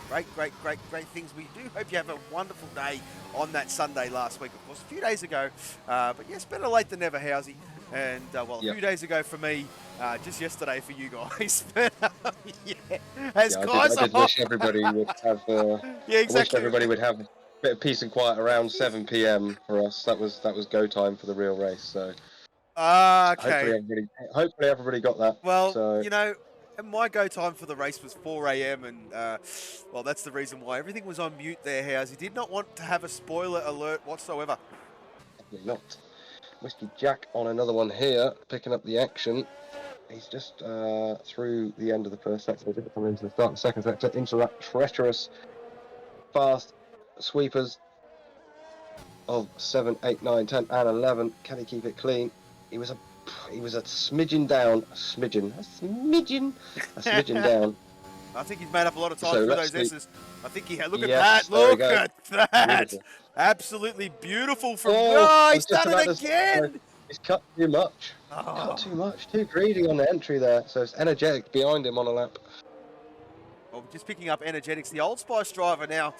great things. We do hope you have a wonderful day on that Sunday last week, of course, a few days ago. But yes, better late than never, Housey. And a few days ago for me, just yesterday for you guys. But I did wish everybody would have. I wish everybody would have a bit of peace and quiet around 7 p.m. for us. That was go time for the real race. So. Okay. Hopefully everybody got that. Well, so. My go time for the race was 4 a.m. and that's the reason why everything was on mute there, House. He did not want to have a spoiler alert whatsoever. Definitely not. Whiskey Jack on another one here, picking up the action. He's just through the end of the first sector. Didn't come into the start of the second sector. Into that treacherous, fast sweepers of 7, 8, 9, 10, and 11. Can he keep it clean? He was a smidgen down. A smidgen down. I think he's made up a lot of time through those S's. I think he had. Look at that. Look at that. Beautiful. Absolutely beautiful from. He's done it again. He's cut too much. Cut too much. Too greedy on the entry there. So it's energetic behind him on a lap. Well, just picking up Energetics, the Old Spice driver now.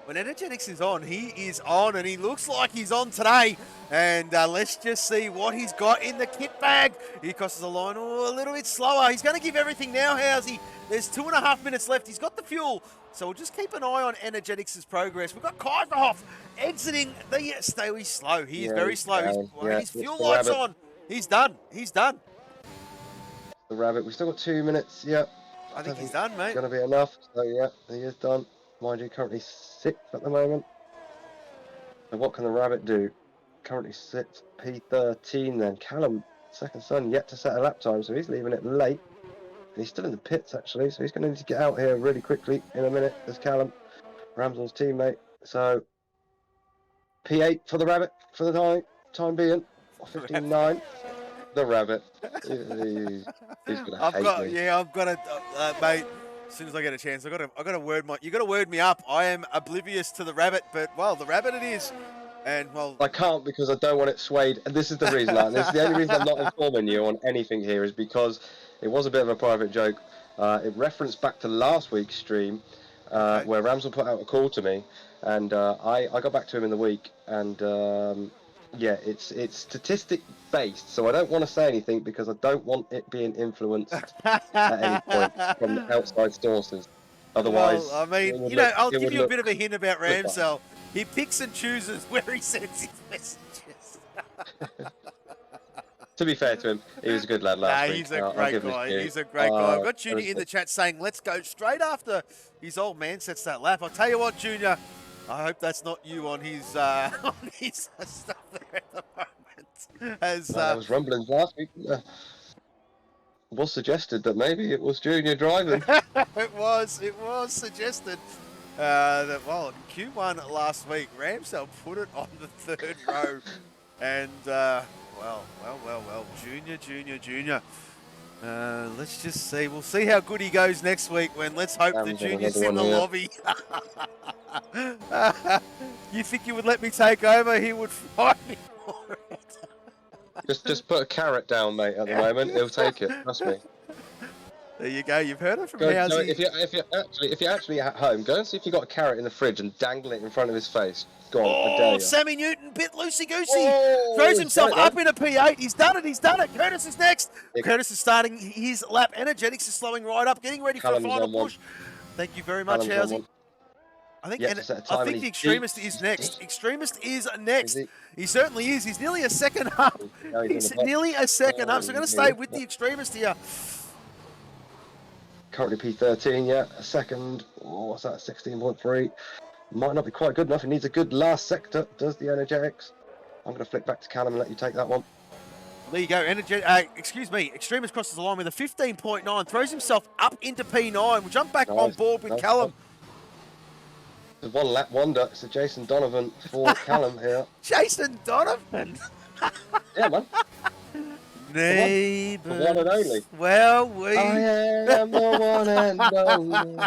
When Energetics is on, he is on, and he looks like he's on today. And let's just see what he's got in the kit bag. He crosses the line a little bit slower. He's going to give everything now, Housey. There's 2.5 minutes left. He's got the fuel. So we'll just keep an eye on Energetics' progress. We've got Kaiserhoff exiting the He's slow. He is very slow. His fuel light's on. He's done. The Rabbit. We've still got 2 minutes. Yeah. I think he's done, mate. It's going to be enough. So, yeah, he is done. Mind you, currently 6th at the moment. So what can the Rabbit do? Currently 6th, P13 then. Callum, second son, yet to set a lap time, so he's leaving it late. And he's still in the pits, actually, so he's going to need to get out here really quickly in a minute. There's Callum, Ramsell's teammate. So P8 for the Rabbit for the time being. 15.9. The Rabbit. He's going to hate me. Yeah, I've got to, mate. As soon as I get a chance, I got to word you got to word me up. I am oblivious to the Rabbit, but the Rabbit it is. And I can't because I don't want it swayed. And this is the reason. This is the only reason I'm not informing you on anything here is because it was a bit of a private joke. It referenced back to last week's stream where Ramsell put out a call to me, and I got back to him in the week, and Yeah, it's statistic based, so I don't want to say anything because I don't want it being influenced at any point from outside sources. Otherwise, Well, I mean, it would you know, look, I'll it give would you a look bit of a hint about look bad. Ramsell. He picks and chooses where he sends his messages. To be fair to him, he was a good lad last Nah, week. he's a I'll great give him his guy. due. He's a great guy. I've got It Junior was in the good. chat saying, let's go straight after his old man sets that lap. I'll tell you what, Junior, I hope that's not you on his, on his stuff there at the moment. As, There was rumblings last week. It was suggested that maybe it was Junior driving. it was suggested that, well, in Q1 last week, Ramsell put it on the third row. And, well, Junior. Let's just see. We'll see how good he goes next week when let's hope the Junior's in the lobby. You think you would let me take over? He would fight me for it. Just put a carrot down, mate. At the moment, he'll take it. Trust me. There you go. You've heard it from Go, Housey. if you're actually at home, go and see if you got a carrot in the fridge and dangle it in front of his face. Go on, I dare you. Sammy Newton, bit loosey-goosey. Oh, Throws himself right up in a P8. He's done it. Curtis is next. Yeah. Curtis is starting his lap. Energetics is slowing right up, getting ready for Callum's a final on one. push. Thank you very much, Callum's on Housey. one. I think, Yes, it's at a time I think and the he's Extremist deep. is next. Deep. Extremist is next. Is He certainly is. He's nearly a second up. No, He's in the nearly a second up. So we're going to stay with the Extremist here. Currently P13, yeah. A second. Oh, what's that? 16.3. Might not be quite good enough. He needs a good last sector. Does the energetics. I'm going to flick back to Callum and let you take that one. There you go. Extremist crosses the line with a 15.9. Throws himself up into P9. We'll jump back on board with Callum. The one lap wonder. It's a Jason Donovan for Callum here. Jason Donovan. Yeah, man. Neighbours. The one and only. Well, I am the one and only.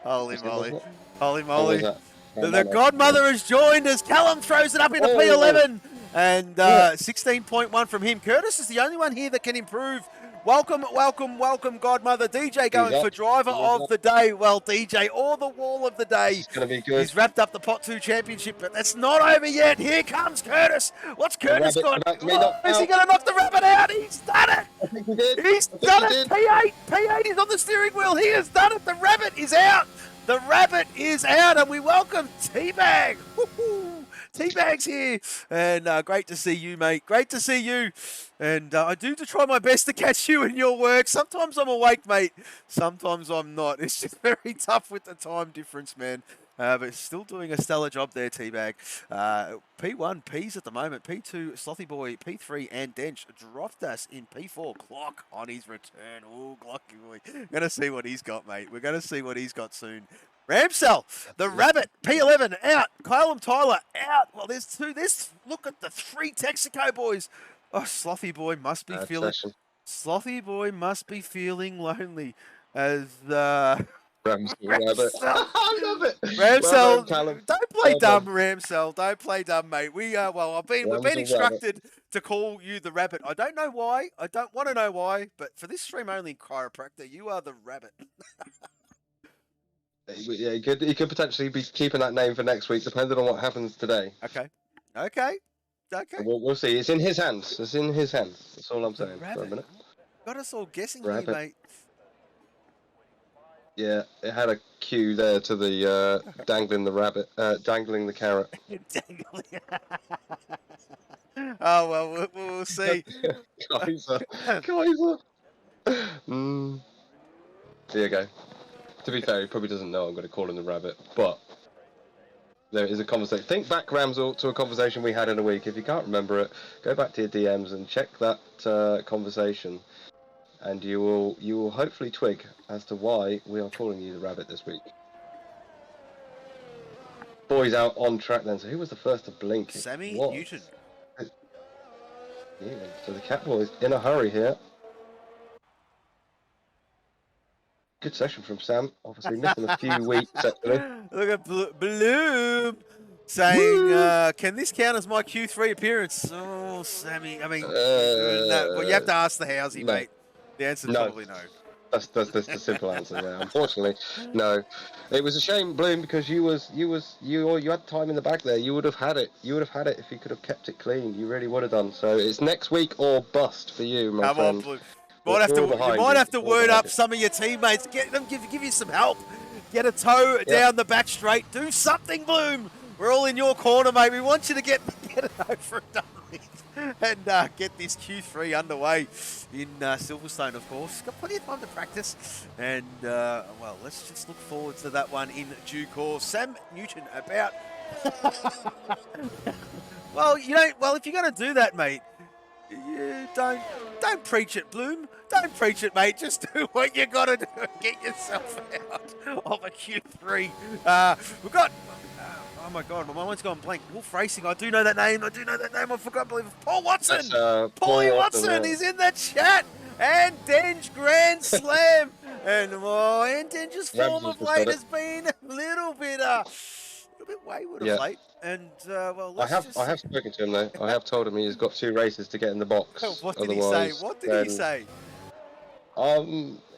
Holy moly. What Holy was moly. that? The godmother has joined as Callum throws it up into P11. And 16.1 from him. Curtis is the only one here that can improve. Welcome, godmother. DJ going for driver of the day. Well, DJ, or the wall of the day. It's going to be good. He's wrapped up the Pot 2 championship, but that's not over yet. Here comes Curtis. What's Curtis got? Is he going to knock the rabbit out? He's done it. I think he did. He's done it. P8 is on the steering wheel. He has done it. The rabbit is out. The rabbit is out, and we welcome T-Bag. T-Bag's here, and great to see you, mate. Great to see you. And I do to try my best to catch you in your work. Sometimes I'm awake, mate. Sometimes I'm not. It's just very tough with the time difference, man. But still doing a stellar job there, T-Bag. P1, P's at the moment. P2, Slothy Boy. P3, and Dench dropped us in P4. Clock on his return. Oh, Glocky Boy. Going to see what he's got, mate. We're going to see what he's got soon. Ramsell, the rabbit, P11 out. Callum Tyler out. Well, there's two. Look at the three Texaco boys. Oh, Slothy Boy must be feeling. Slothy Boy must be feeling lonely as Ramsell. I love it. Ramsell, well, don't play dumb, Ramsell. Don't play dumb, mate. We've been instructed to call you the rabbit. I don't know why. I don't want to know why. But for this stream only chiropractor, you are the rabbit. Yeah, he could potentially be keeping that name for next week, depending on what happens today. Okay. We'll see. It's in his hands. That's all I'm saying. For a minute. Got us all guessing here, mate. Yeah, it had a cue there to the dangling the rabbit, dangling the carrot. Oh well, we'll see. Kaiser. There you go. To be fair, he probably doesn't know I'm going to call him the rabbit, but there is a conversation. Think back, Ramsell, to a conversation we had in a week. If you can't remember it, go back to your DMs and check that conversation, and you will hopefully twig as to why we are calling you the rabbit this week. Boys out on track then. So who was the first to blink? Sammy Newton. Yeah, so the Catboys in a hurry here. Good session from Sam. Obviously missing a few weeks actually. Look at Bloom saying, "Can this count as my Q3 appearance?" Oh, Sammy. I mean, well, you have to ask the Housey, mate. The answer is probably no. That's the simple answer there. Unfortunately, no. It was a shame, Bloom, because you had time in the back there. You would have had it. You would have had it if you could have kept it clean. You really would have done. So it's next week or bust for you, my Come friend. on, Blue. We're all You might have to We're all word behind up some of your teammates. Get them, give you some help. Get a toe down the back straight. Do something, Bloom. We're all in your corner, mate. We want you to get it over and done with and get this Q3 underway in Silverstone, of course. Got plenty of time to practice. And, well, let's just look forward to that one in due course. Sam Newton about... well, you know, well, if you're going to do that, mate, you don't preach it, Bloom. Don't preach it, mate. Just do what you got to do and get yourself out of a Q3. We've got... oh my God, my mind's gone blank. 4MULA4Racing, I do know that name. I forgot, I believe. Paul Watson! Paulie Watson is in the chat! And Denj Grand Slam! And Denj's form of late has been a little bit wayward of late. And, well, I have spoken to him, though. I have told him he's got 2 races to get in the box. What did he say? What did he say?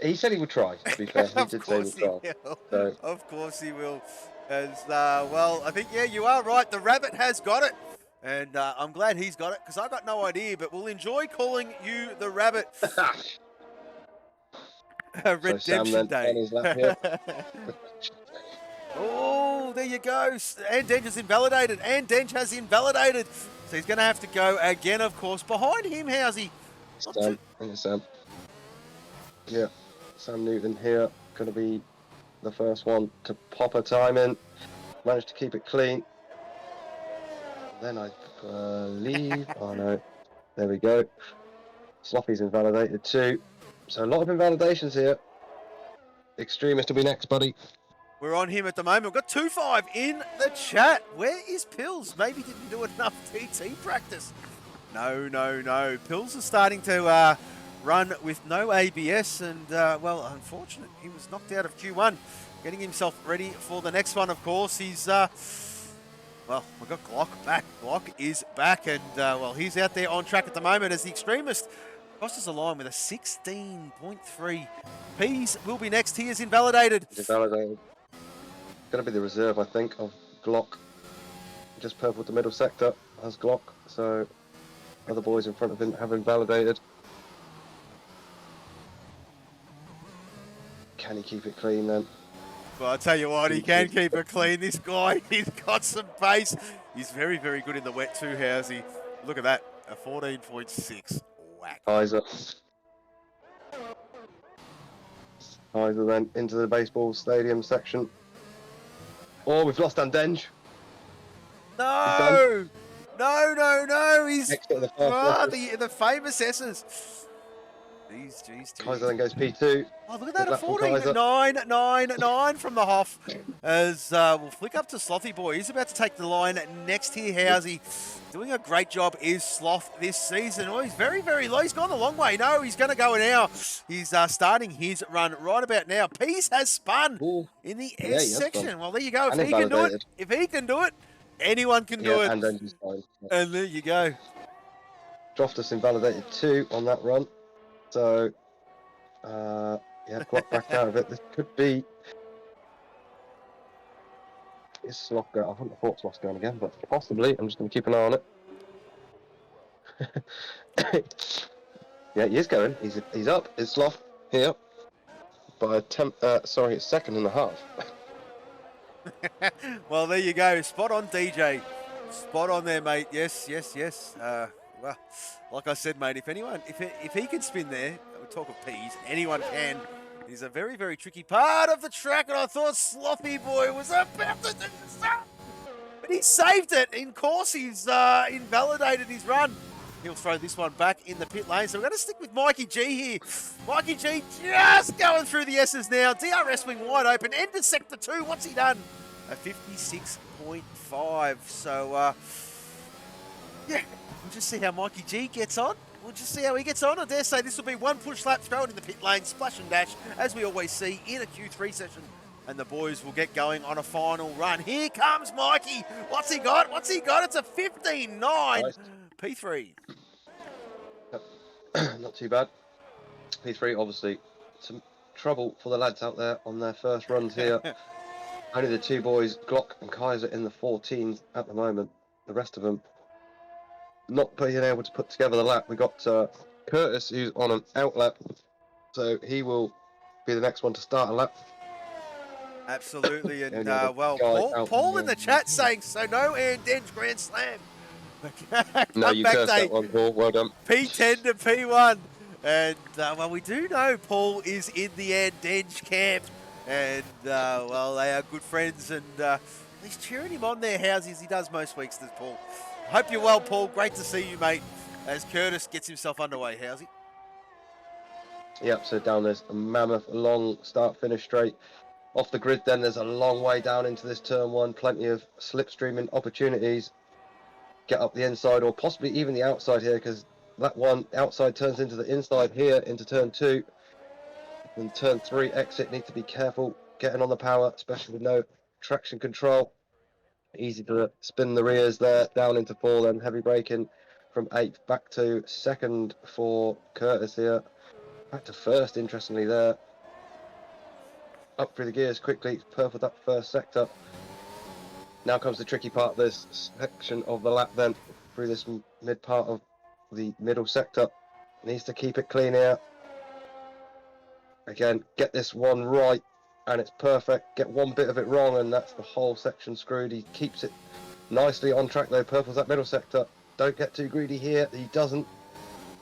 He said he would try, to be fair. He did say he would try. So. Of course he will. As well, I think, yeah, you are right. The rabbit has got it. And I'm glad he's got it, because I got no idea, but we'll enjoy calling you the rabbit. Redemption Day. Oh, there you go. And Denj has invalidated. So he's going to have to go again, of course. Behind him, how's he? Sam. Yeah, Sam Newton here. Going to be the first one to pop a time in. Managed to keep it clean. Then I believe... oh no. There we go. Sloppy's invalidated too. So a lot of invalidations here. Extremist will be next, buddy. We're on him at the moment. We've got 2-5 in the chat. Where is Pills? Maybe didn't do enough TT practice. No. Pills is starting to run with no ABS, and, well, unfortunate. He was knocked out of Q1, getting himself ready for the next one, of course. He's, well, we've got Glock back. Glock is back, and, well, he's out there on track at the moment as the Extremist crosses the line with a 16.3. Peas will be next. He is invalidated. Invalidated. Going to be the reserve, I think, of Glock. Just purple the middle sector as Glock, so other boys in front of him have invalidated. Can he keep it clean then? Well, I'll tell you what, he can keep it clean. This guy, he's got some pace. He's very, very good in the wet too, how's he? Look at that, a 14.6. Whack. Kaiser then into the baseball stadium section. Oh, we've lost Denj. No! He's the famous S's. Jeez. Kaiser then goes P2. Oh, look at that, a 14.999 from the Hoff. As we'll flick up to Slothy Boy. He's about to take the line next here. How's he? Doing a great job is Sloth this season. Oh, he's very, very low. He's gone a long way. No, he's going to go now. He's starting his run right about now. Peace has spun in the S section. Well, there you go. If he can do it, anyone can do it. And then he's fine. And there you go. Droftus invalidated 2 on that run. So, yeah, Glock back out of it. This could be... Is Sloth going? I haven't thought Sloth's going again, but possibly. I'm just going to keep an eye on it. Yeah, he is going. He's up. It's Sloth here. By it's second and a half. Well, there you go. Spot on, DJ. Spot on there, mate. Yes. Well, like I said, mate, if he can spin there, we talk of P's, anyone can. He's a very, very tricky part of the track, and I thought Slothy Boy was about to do something. But he saved it. In course, he's invalidated his run. He'll throw this one back in the pit lane. So we're going to stick with Mikey G here. Mikey G just going through the S's now. DRS wing wide open. Into sector 2. What's he done? A 56.5. So, yeah, we'll just see how Mikey G gets on. I dare say this will be one push lap, throw it in the pit lane, splash and dash, as we always see in a Q3 session. And the boys will get going on a final run. Here comes Mikey. What's he got? It's a 15.9 nice. P3. Not too bad. P3, obviously, to trouble for the lads out there on their first runs here. Only the two boys, Glock and Kaiser, in the 14s at the moment. The rest of them not being able to put together the lap. We got Curtis, who's on an out lap, so he will be the next one to start a lap. Absolutely, and Yeah, well, Paul in the chat saying, so no Aaron Denge Grand Slam. No, you cursed that one, Paul. Well done. P10 to P1. And, well, we do know Paul is in the Aaron Denge camp. And, well, they are good friends. And he's cheering him on there, Housey, as he does most weeks, does Paul. Hope you're well, Paul. Great to see you, mate, as Curtis gets himself underway, Housey. Yep, so down there's a mammoth long start-finish straight. Off the grid then, there's a long way down into this turn one. Plenty of slipstreaming opportunities. Get up the inside or possibly even the outside here, because that one outside turns into the inside here into turn two. And turn three exit, need to be careful getting on the power, especially with no traction control. Easy to spin the rears there, down into four, then heavy braking from eighth back to second for Curtis here. Back to first, interestingly, there. Up through the gears quickly, purpled that first sector. Now comes the tricky part of this section of the lap then, through this mid part of the middle sector. Needs to keep it clean here. Again, get this one right, and it's perfect. Get one bit of it wrong, and that's the whole section screwed. He keeps it nicely on track though, purples that middle sector. Don't get too greedy here, he doesn't.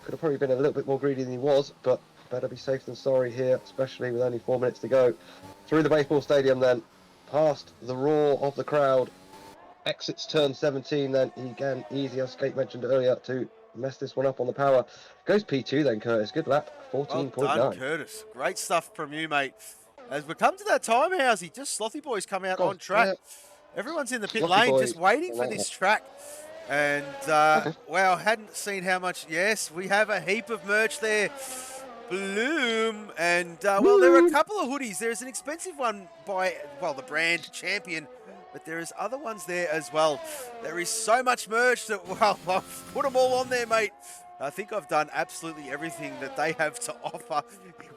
Could have probably been a little bit more greedy than he was, but better be safe than sorry here, especially with only 4 minutes to go. Through the baseball stadium then, past the roar of the crowd. Exits turn 17 then, again, easy as Skate mentioned earlier to mess this one up on the power. Goes P2 then, Curtis, good lap, 14.9. Well done, Curtis. Great stuff from you, mate. As we come to that time, Housey, just Slothy Boys come out on track. Yeah. Everyone's in the pit lane just waiting for this track. And, wow, hadn't seen how much. Yes, we have a heap of merch there. Bloom. And, well, there are a couple of hoodies. There's an expensive one by, well, the brand Champion. But there is other ones there as well. There is so much merch that, well, I've put them all on there, mate. I think I've done absolutely everything that they have to offer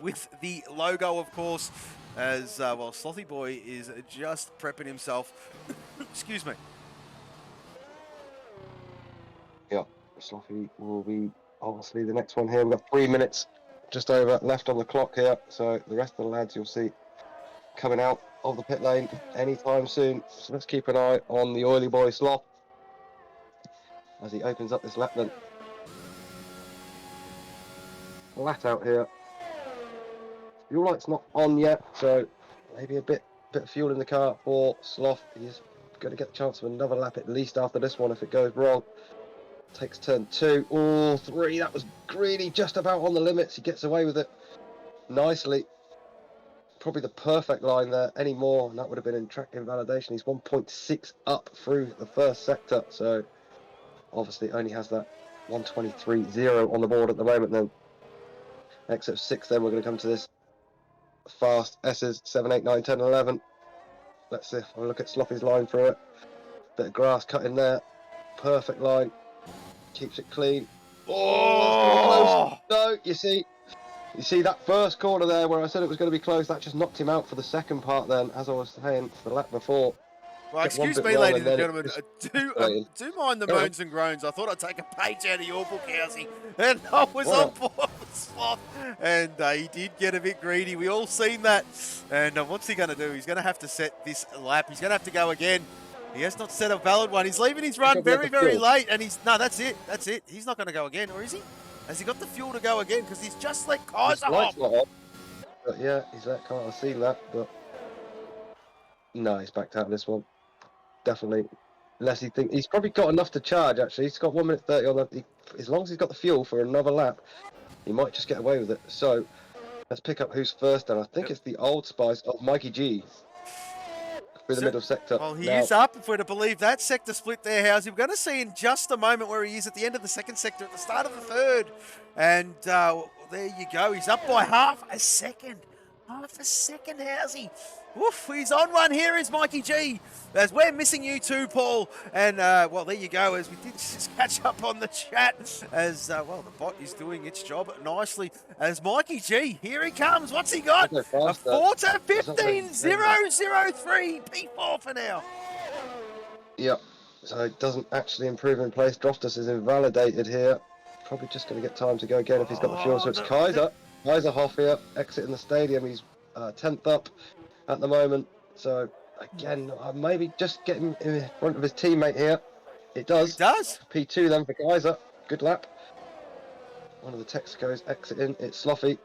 with the logo, of course, as, well, Slothy Boy is just prepping himself. Excuse me. Yeah, Slothy will be obviously the next one here. We've got 3 minutes just over left on the clock here. So the rest of the lads you'll see coming out of the pit lane anytime soon. So let's keep an eye on the oily boy Sloth as he opens up this lap then. Flat out here. Fuel light's not on yet, so maybe a bit of fuel in the car for Sloth. He's going to get the chance of another lap at least after this one if it goes wrong. Takes turn two. Oh, three. That was greedy, just about on the limits. He gets away with it nicely. Probably the perfect line there. Any more, and that would have been in track invalidation. He's 1.6 up through the first sector, so obviously only has that 123.0 on the board at the moment then. Exit 6 then, we're going to come to this fast S's, 7, 8, 9, 10, 11. Let's see if I look at Slothy's line through it. Bit of grass cut in there. Perfect line. Keeps it clean. Oh, close. No, you see that first corner there where I said it was going to be close, that just knocked him out for the second part then, as I was saying, the lap before. Well, excuse me, ladies and gentlemen, do mind the moans and groans. I thought I'd take a page out of your book, Housey, and I was on board with Sloth, and he did get a bit greedy. We all seen that, and what's he going to do? He's going to have to set this lap. He's going to have to go again. He has not set a valid one. He's leaving his run very, very late, and that's it. He's not going to go again, or is he? Has he got the fuel to go again? Because he's just let Kaiser off. But yeah, he's let Kaiser. I've seen that, but no, he's backed out of this one. Definitely. Unless he thinks he's probably got enough to charge, actually. He's got 1 minute 30 on that. As long as he's got the fuel for another lap, he might just get away with it. So let's pick up who's first, and I think it's the Old Spice of Mikey G. Through the middle sector. Well, he is up, if we're to believe that sector split there, Housey. We're going to see in just a moment where he is at the end of the second sector, at the start of the third. And there you go. He's up by half a second. half a second, Housey. Oof, he's on one here is Mikey G. As we're missing you too, Paul. And, well, there you go, as we did just catch up on the chat. As, well, the bot is doing its job nicely. As Mikey G, here he comes. What's he got? A 4:15.003 P4 for now. Yep. So it doesn't actually improve in place. Droftus is invalidated here. Probably just going to get time to go again if he's got the fuel. So it's Kaiser. Kaiser Hoff here, exiting the stadium. He's 10th up at the moment. So again, maybe just getting in front of his teammate here. It does. It does. P2 then for Kaiser. Good lap. One of the Texacos exiting. It's Sloffy.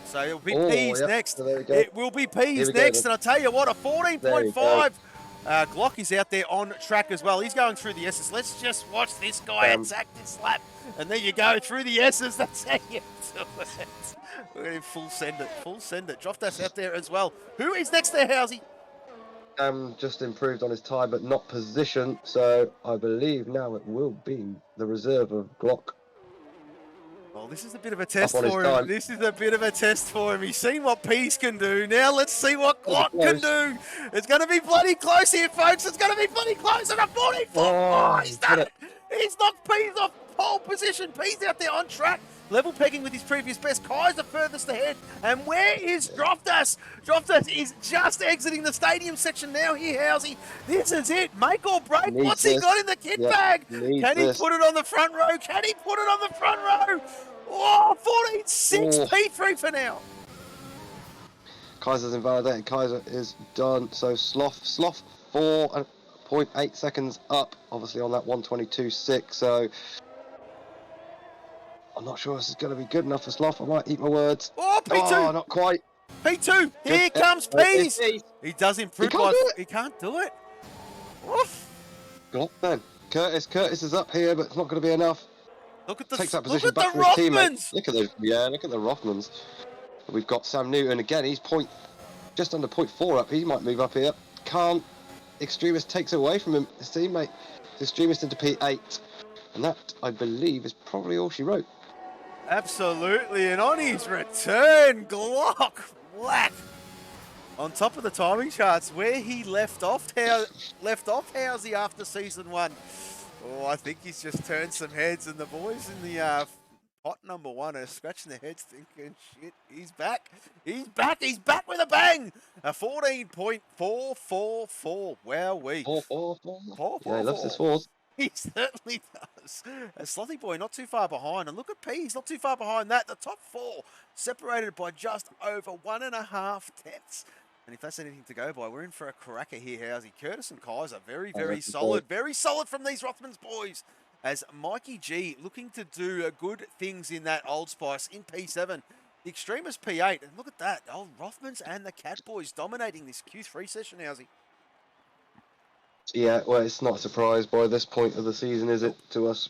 So it'll be Peas next. So there we go. It will be Peas next. And I'll tell you what, a 14.5. Glock is out there on track as well. He's going through the S's. Let's just watch this guy attack this lap. And there you go, through the S's. That's how you do it. We're going to full send it. Full send it. Droftus out there as well. Who is next there, Housey? Just improved on his time, but not position. So I believe now it will be the reserve of Glock. Well, this is a bit of a test for him. This is a bit of a test for him. He's seen what Peas can do. Now let's see what Glock can do. It's going to be bloody close here, folks. It's going to be bloody close at a 44. Oh, he's done it. He's knocked Peas off pole position. Peas out there on track. Level pegging with his previous best. Kai's the furthest ahead. And where is Droftus? Droftus is just exiting the stadium section now here, Housey. This is it. Make or break. What's he got in the kit bag? Can he put it on the front row? Can he put it on the front row? Oh, 14.6 P3 for now. Kaiser's invalidated. Kaiser is done. So Sloth 4.8 seconds up, obviously on that 122.6. So I'm not sure this is going to be good enough for Sloth. I might eat my words. Oh, P2. Oh, not quite. P2. Here comes Peas. He does improve. He can't do it. Oof. Glock then. Curtis is up here, but it's not going to be enough. Look at the Rothmans. Look at the Rothmans. We've got Sam Newton again. He's just under 0.4 up. He might move up here. Can't. Extremist takes away from him. His teammate. Extremist into P8. And that, I believe, is probably all she wrote. Absolutely. And on his return, Glock whack on top of the timing charts where he left off Housey after season 1. Oh, I think he's just turned some heads, and the boys in the pot number 1 are scratching their heads thinking, shit, he's back. He's back with a bang. A 14.444. Wowee. 444. Yeah, he loves his fours. He certainly does. A Slothy boy not too far behind. And look at P, he's not too far behind that. The top 4 separated by just over 1.5 tenths. And if that's anything to go by, we're in for a cracker here, Housey. Curtis and Kaiser, very, very solid. Very solid from these Rothmans boys. As Mikey G looking to do good things in that Old Spice in P7. The Extremist P8. And look at that. Old Rothmans and the Cat boys dominating this Q3 session, Housey. Yeah, well, it's not a surprise by this point of the season, is it, to us?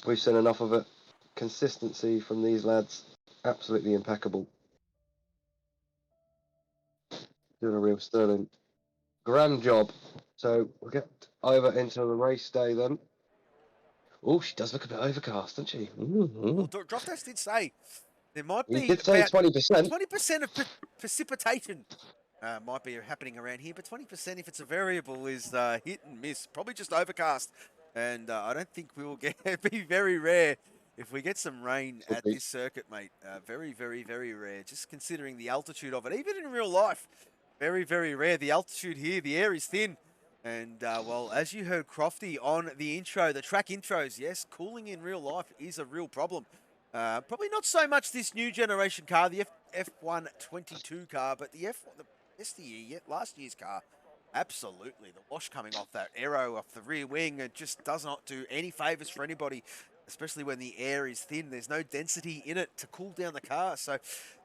We've seen enough of it. Consistency from these lads, absolutely impeccable. Doing a real sterling. Grand job. So we'll get over into the race day then. Oh, she does look a bit overcast, doesn't she? Mm-hmm. Well, Droftus did say there might be he did say 20%. 20% of precipitation. Might be happening around here, but 20% if it's a variable is hit and miss. Probably just overcast. And I don't think we will get it'd be very rare if we get some rain at this circuit, mate. Very, very, very rare. Just considering the altitude of it. Even in real life, very, very rare. The altitude here, the air is thin. And, well, as you heard Crofty on the intro, the track intros, yes, cooling in real life is a real problem. Probably not so much this new generation car, the F122 car, but the last year's car, absolutely. The wash coming off that aero, off the rear wing, it just does not do any favours for anybody, especially when the air is thin. There's no density in it to cool down the car. So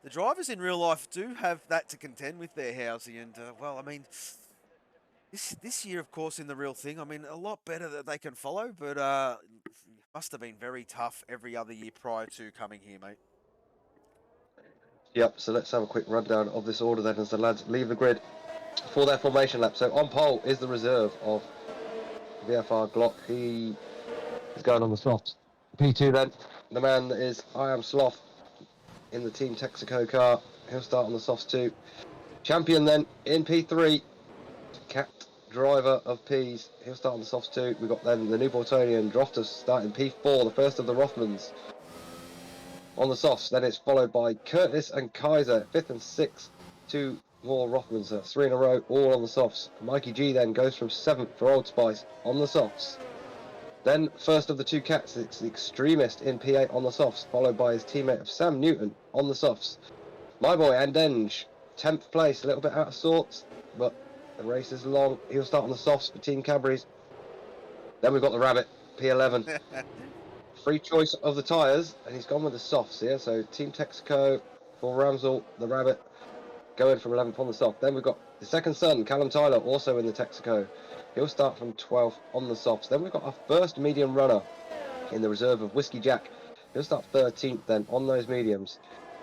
the drivers in real life do have that to contend with their Housey. And, well, I mean, this year, of course, in the real thing, I mean, a lot better that they can follow, but must have been very tough every other year prior to coming here, mate. Yep, so let's have a quick rundown of this order then as the lads leave the grid for their formation lap. So on pole is the reserve of VFR Glock. He is going on the sloth. P2 then, the man that is I Am Sloth in the Team Texaco car. He'll start on the softs too. Champion then in P3. Cat driver of P's. He'll start on the softs too. We've got then the new Bortonian Droftus starting P4, the first of the Rothmans. On the softs, then it's followed by Curtis and Kaiser, 5th and 6th. 2 more Rothmans, 3 in a row, all on the softs. Mikey G then goes from 7th for Old Spice on the softs. Then, first of the 2 cats, it's the Extremist in P8 on the softs, followed by his teammate of Sam Newton on the softs. My boy, Andenge, 10th place, a little bit out of sorts, but the race is long. He'll start on the softs for Team Cadbury's. Then we've got the Rabbit, P11. Free choice of the tyres, and he's gone with the softs here. So Team Texaco for Ramsell, the Rabbit, going from 11th on the soft. Then we've got the second son, Callum Tyler, also in the Texaco. He'll start from 12th on the softs. Then we've got our first medium runner in the reserve of Whiskey Jack. He'll start 13th then on those mediums.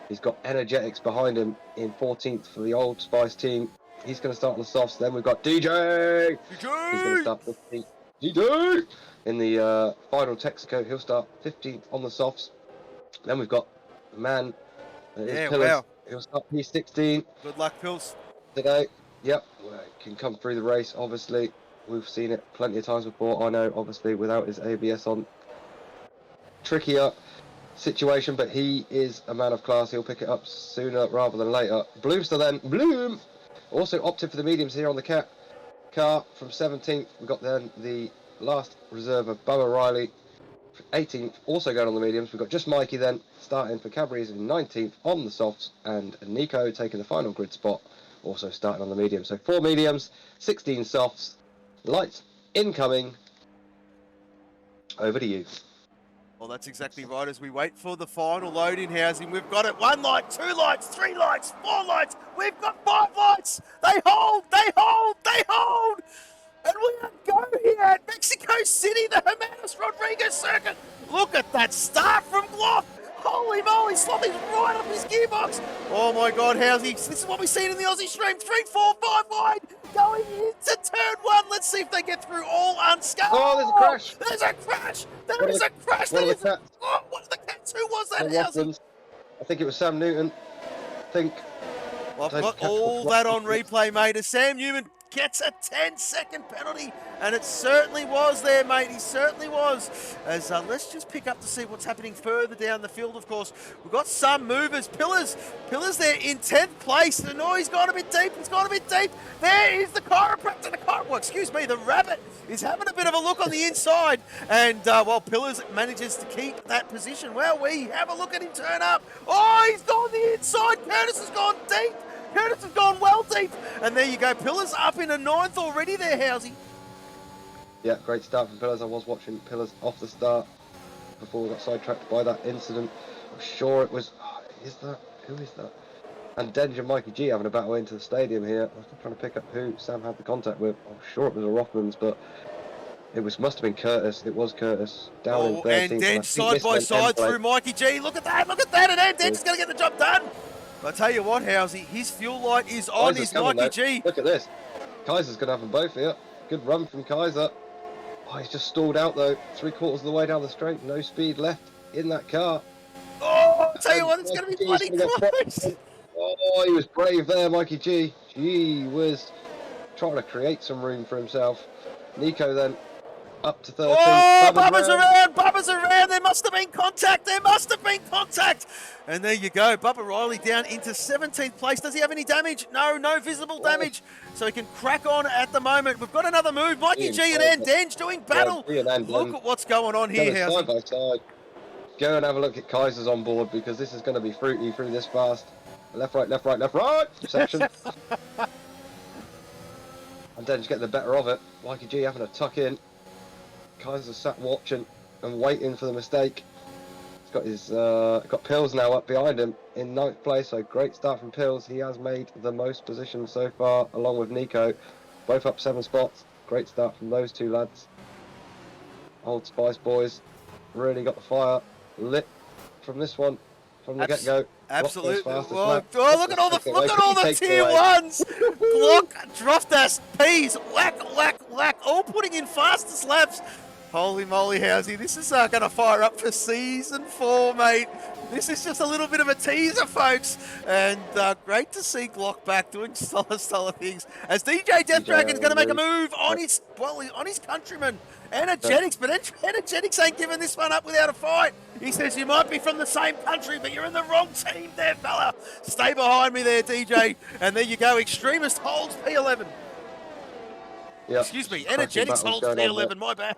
He's got Energetics behind him in 14th for the Old Spice team. He's going to start on the softs. Then we've got DJ! He's going to start 15th. DJ! In the final Texaco, he'll start 15th on the softs. Then we've got the man, Pillars. Wow. He'll start P16 Good luck, Pills. today. Yep, can come through the race, obviously. We've seen it plenty of times before. I know, obviously, without his ABS on. Trickier situation, but he is a man of class. He'll pick it up sooner rather than later. Bloomster then, Bloom! Also opted for the mediums here on the car from 17th. We've got then the last reserve of Bubba Riley, 18th, also going on the mediums. We've got just Mikey then, starting for Cadbury's in 19th on the softs, and Nico taking the final grid spot, also starting on the mediums. So 4 mediums, 16 softs, lights incoming. Over to you. Well, that's exactly right. As we wait for the final load-in housing, we've got it. 1 light, 2 lights, 3 lights, 4 lights. We've got 5 lights. They hold, they hold, they hold. And we are go here at Mexico City, the Jimenez Rodriguez circuit. Look at that start from Gloff. Holy moly, Sloppy's right up his gearbox. Oh my God, how's he? This is what we've seen in the Aussie stream. 3, 4, 5 wide, going into turn 1. Let's see if they get through all unscathed. Oh, there's a crash. There's a crash. There is a crash. One of the cats. Oh, one of the cats. Who was that? The Rothmans. I think it was Sam Newton. I think. Well, I've got all that on replay, mate. As Sam Newman gets a 10-second penalty, and it certainly was there, mate. He certainly was. As let's just pick up to see what's happening further down the field. Of course, we've got some movers. Pillars there in 10th place. The noise gone a bit deep. It's gone a bit deep. There is the chiropractor. The Rabbit is having a bit of a look on the inside, and while Pillars manages to keep that position. Well, we have a look at him turn up. Oh, he's gone the inside. Curtis has gone deep. Curtis has gone well deep. And there you go. Pillars up in a 9th already there, Housey. Yeah, great start from Pillars. I was watching Pillars off the start before we got sidetracked by that incident. I'm sure it was... Oh, who is that? And Denge and Mikey G having a battle into the stadium here. I was trying to pick up who Sam had the contact with. I'm sure it was a Rothmans, but must have been Curtis. It was Curtis. Down in 13th. And Denge side by side through Mikey G. Look at that. And Denge is going to get the job done. I tell you what, Housey, his fuel light is on. His Mikey G. Look at this. Kaiser's going to have them both here. Good run from Kaiser. Oh, he's just stalled out though. 3/4 of the way down the straight. No speed left in that car. Oh, I tell you what, it's going to be bloody close. Oh, he was brave there, Mikey G. Gee whiz. Trying to create some room for himself. Nico then up to 13th. Oh, Bubba's around. There must have been contact. And there you go. Bubba Riley down into 17th place. Does he have any damage? No visible damage. So he can crack on at the moment. We've got another move. Mikey G and Denge doing battle. Look at what's going on here, Housey. Side by side. Go and have a look at Kaiser's on board because this is going to be fruity through this fast. Left, right section. And Denge getting the better of it. Mikey G having a tuck in. Kaiser sat watching and waiting for the mistake. He's got Pills now up behind him in 9th place, so great start from Pills. He has made the most positions so far, along with Nico. Both up 7 spots. Great start from those 2 lads. Old Spice boys really got the fire lit from this one, from the get-go. Absolutely. Well, look at all the tier 1s. Glock, Droftas, Peas, Lack, all putting in fastest laps. Holy moly, Housey, this is going to fire up for Season 4, mate. This is just a little bit of a teaser, folks. And great to see Glock back doing solid things. As DJ Death Dragon's going to make a move on his countryman, Energetics. But Energetics ain't giving this one up without a fight. He says, you might be from the same country, but you're in the wrong team there, fella. Stay behind me there, DJ. And there you go. Extremist holds P11. Yep. Excuse me, Energetics holds P11, my bad.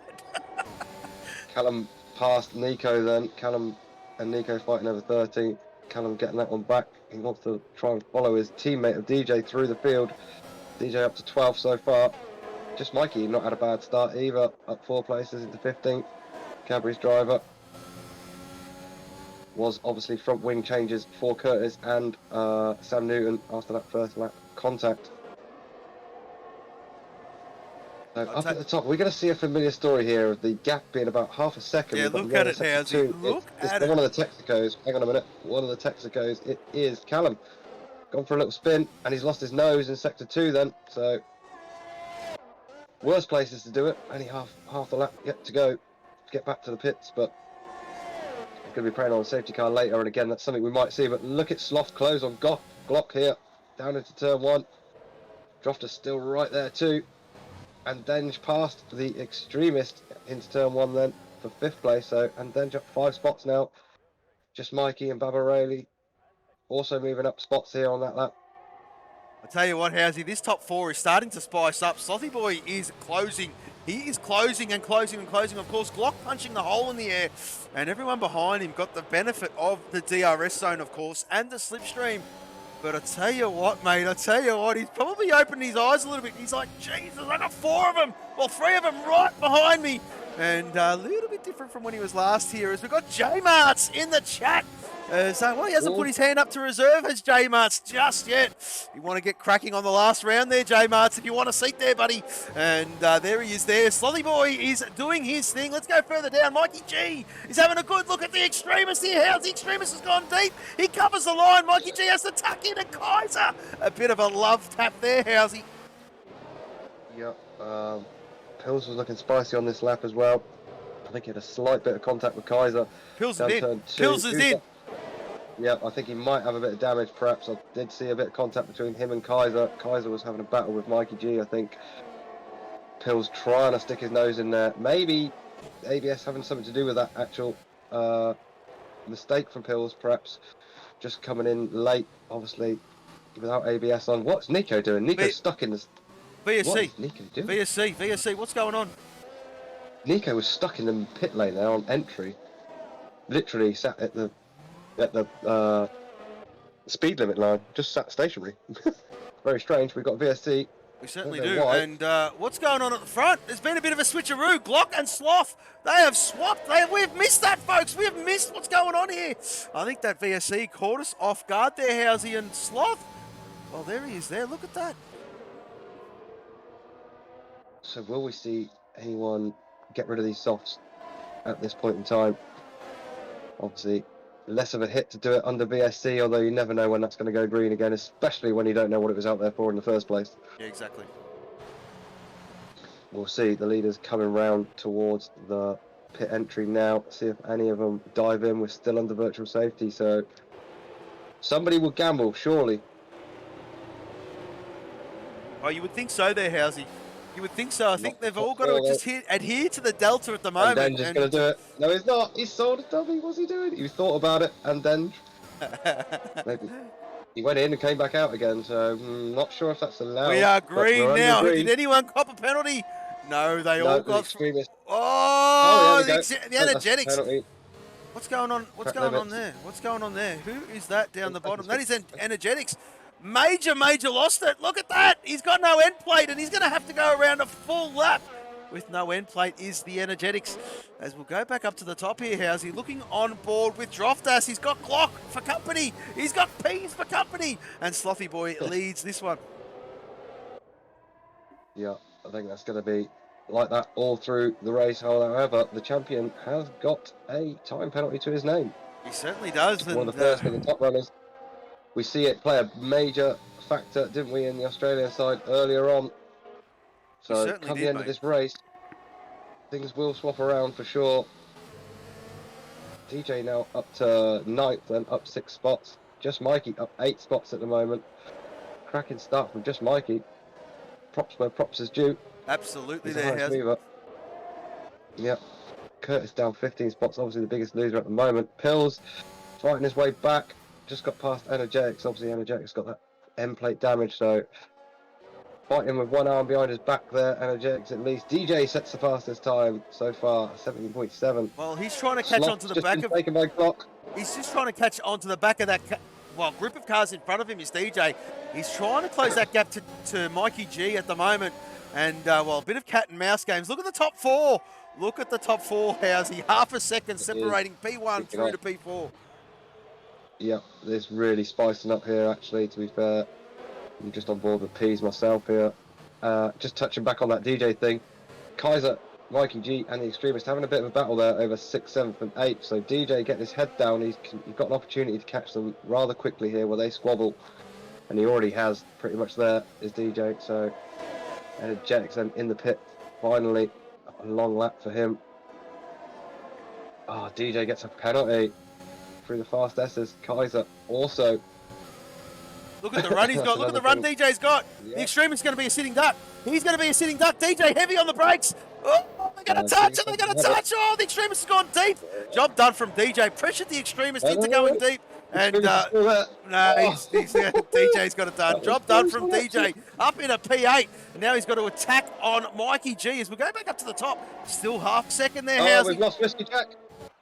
Callum passed Nico then. Callum and Nico fighting over 13. Callum getting that one back. He wants to try and follow his teammate of DJ through the field. DJ up to 12 so far. Just Mikey not had a bad start either. Up 4 places into 15th. Cadbury's driver was obviously front wing changes for Curtis and Sam Newton after that first lap contact. So up at the top, we're going to see a familiar story here of the gap being about half a second. Yeah, look at it now. It's one of the Texacos. Hang on a minute. One of the Texacos. It is Callum. Gone for a little spin, and he's lost his nose in sector 2 then. So, worst places to do it. Only half the lap yet to go. Get back to the pits, but he's going to be preying on a safety car later. And again, that's something we might see. But look at Sloth close on Glock here. Down into turn 1. Drofter's still right there too. And Denge passed the Extremist into turn 1 then for 5th place. So, and Denge up 5 spots now. Just Mikey and Baba Rayleigh also moving up spots here on that lap. I tell you what, Housey, this top 4 is starting to spice up. Slothy Boy is closing. He is closing and closing and closing. Of course, Glock punching the hole in the air. And everyone behind him got the benefit of the DRS zone, of course, and the slipstream. But I tell you what, mate, he's probably opened his eyes a little bit. He's like, Jesus, I got 4 of them. Well, 3 of them right behind me. And a little bit different from when he was last here, as we've got J-Marts in the chat. Well, he hasn't put his hand up to reserve as J-Marts just yet. You want to get cracking on the last round there, J-Marts, if you want a seat there, buddy. And there he is there. Slothy Boy is doing his thing. Let's go further down. Mikey G is having a good look at the Extremist here. How's the Extremist has gone deep? He covers the line. Mikey G has to tuck in, and Kaiser. A bit of a love tap there, Housey. Yep. Pills was looking spicy on this lap as well. I think he had a slight bit of contact with Kaiser. Pills is in. Pills is in. Yeah, I think he might have a bit of damage, perhaps. I did see a bit of contact between him and Kaiser. Kaiser was having a battle with Mikey G, I think. Pills trying to stick his nose in there. Maybe ABS having something to do with that actual mistake from Pills, perhaps. Just coming in late, obviously, without ABS on. What's Nico doing? Nico's stuck in this... VSC. What is Nico doing? VSC, what's going on? Nico was stuck in the pit lane there on entry. Literally sat at the speed limit line, just sat stationary. Very strange. We've got VSC. We certainly do. Why. And what's going on at the front? There's been a bit of a switcheroo. Glock and Sloth, they have swapped. We've missed that, folks. We have missed what's going on here. I think that VSC caught us off guard there, Housey, and Sloth. Well, there he is there. Look at that. So will we see anyone get rid of these softs at this point in time? Obviously, less of a hit to do it under VSC, although you never know when that's going to go green again, especially when you don't know what it was out there for in the first place. Yeah, exactly. We'll see the leaders coming round towards the pit entry now, see if any of them dive in. We're still under virtual safety, so somebody will gamble, surely. Oh, you would think so there, Housey. You would think so. I think they've all got to just adhere to the delta at the moment. And then just going to do it. No, he's not. He's sold a dummy. What's he doing? He thought about it and then... maybe. He went in and came back out again, so not sure if that's allowed. We are green now. Green. Did anyone cop a penalty? No, they all got... Oh, the Energetics. What's going on? What's going on there? What's going on there? Who is that down the bottom? That is Energetics. Major lost it. Look at that. He's got no end plate, and he's going to have to go around a full lap with no end plate is the Energetics. As we'll go back up to the top here, Housey looking on board with Droftas. He's got Glock for company. He's got Peas for company. And Slothy Boy leads this one. Yeah, I think that's going to be like that all through the race. However, the champion has got a time penalty to his name. He certainly does. One of the first of the top runners. We see it play a major factor, didn't we, in the Australian side earlier on. So come the end of this race, things will swap around for sure. DJ now up to 9th and up 6 spots. Just Mikey up 8 spots at the moment. Cracking start from Just Mikey. Props where props is due. Absolutely He's a there, nice Housey. mover. Yep. Curtis down 15 spots, obviously the biggest loser at the moment. Pills fighting his way back. Just got past Energetics. Obviously Energetics got that end plate damage, so fighting with one arm behind his back there. Energetics at least. DJ sets the fastest time so far, 17.7. Well, he's trying to catch onto the back of... taken by Glock. He's just trying to catch onto the back of that group of cars in front of him is DJ. He's trying to close that gap to Mikey G at the moment. And, well, a bit of cat and mouse games. Look at the top 4. Look at the top 4, Housey. Half a second separating P1 through to P4. Yep, this really spicing up here, actually, to be fair. I'm just on board with P's myself here. Just touching back on that DJ thing. Kaiser, Mikey G and the Extremist having a bit of a battle there over 6th, 7th and 8th. So DJ getting his head down. He's got an opportunity to catch them rather quickly here where they squabble. And he already has pretty much there, is DJ. So Energetics then in the pit. Finally, a long lap for him. Oh, DJ gets a penalty through the fast S's. Kaiser also. Look at the run he's got. Look at the run DJ's got. Yeah. The Extremist's going to be a sitting duck. He's going to be a sitting duck. DJ heavy on the brakes. Oh, they're going to touch it. They're going to touch. Oh, the Extremist has gone deep. Job done from DJ. Pressured the Extremist into going deep. And DJ's got it done. Job done from DJ. Up in a P8. And now he's got to attack on Mikey G as we go back up to the top. Still half second there, Housey. We've lost Whiskey Jack.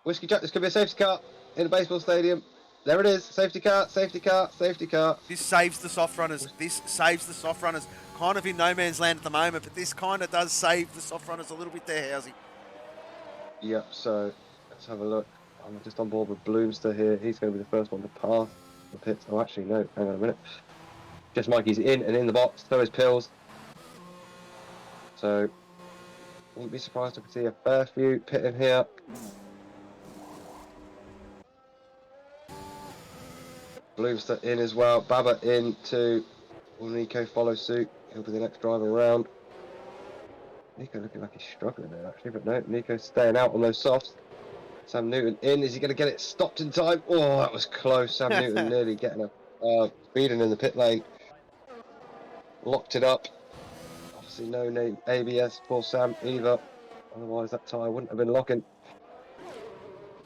Whiskey Jack, this could be a safety car in a baseball stadium. There it is. Safety car, safety car, safety car. This saves the soft runners. This saves the soft runners. Kind of in no man's land at the moment, but this kind of does save the soft runners a little bit there, Housey. Yep, so let's have a look. I'm just on board with Bloomster here. He's going to be the first one to pass the pits. Oh, actually, no. Hang on a minute. Just Mikey's in and in the box. So is Pills. So, wouldn't be surprised if we see a fair few pitting here. Bloomster in as well. Baba in too. Will Nico follow suit? He'll be the next driver around. Nico looking like he's struggling there actually, but no, Nico's staying out on those softs. Sam Newton in. Is he going to get it stopped in time? Oh, that was close. Sam Newton nearly getting a speeding in the pit lane. Locked it up. Obviously no name ABS for Sam either. Otherwise that tyre wouldn't have been locking.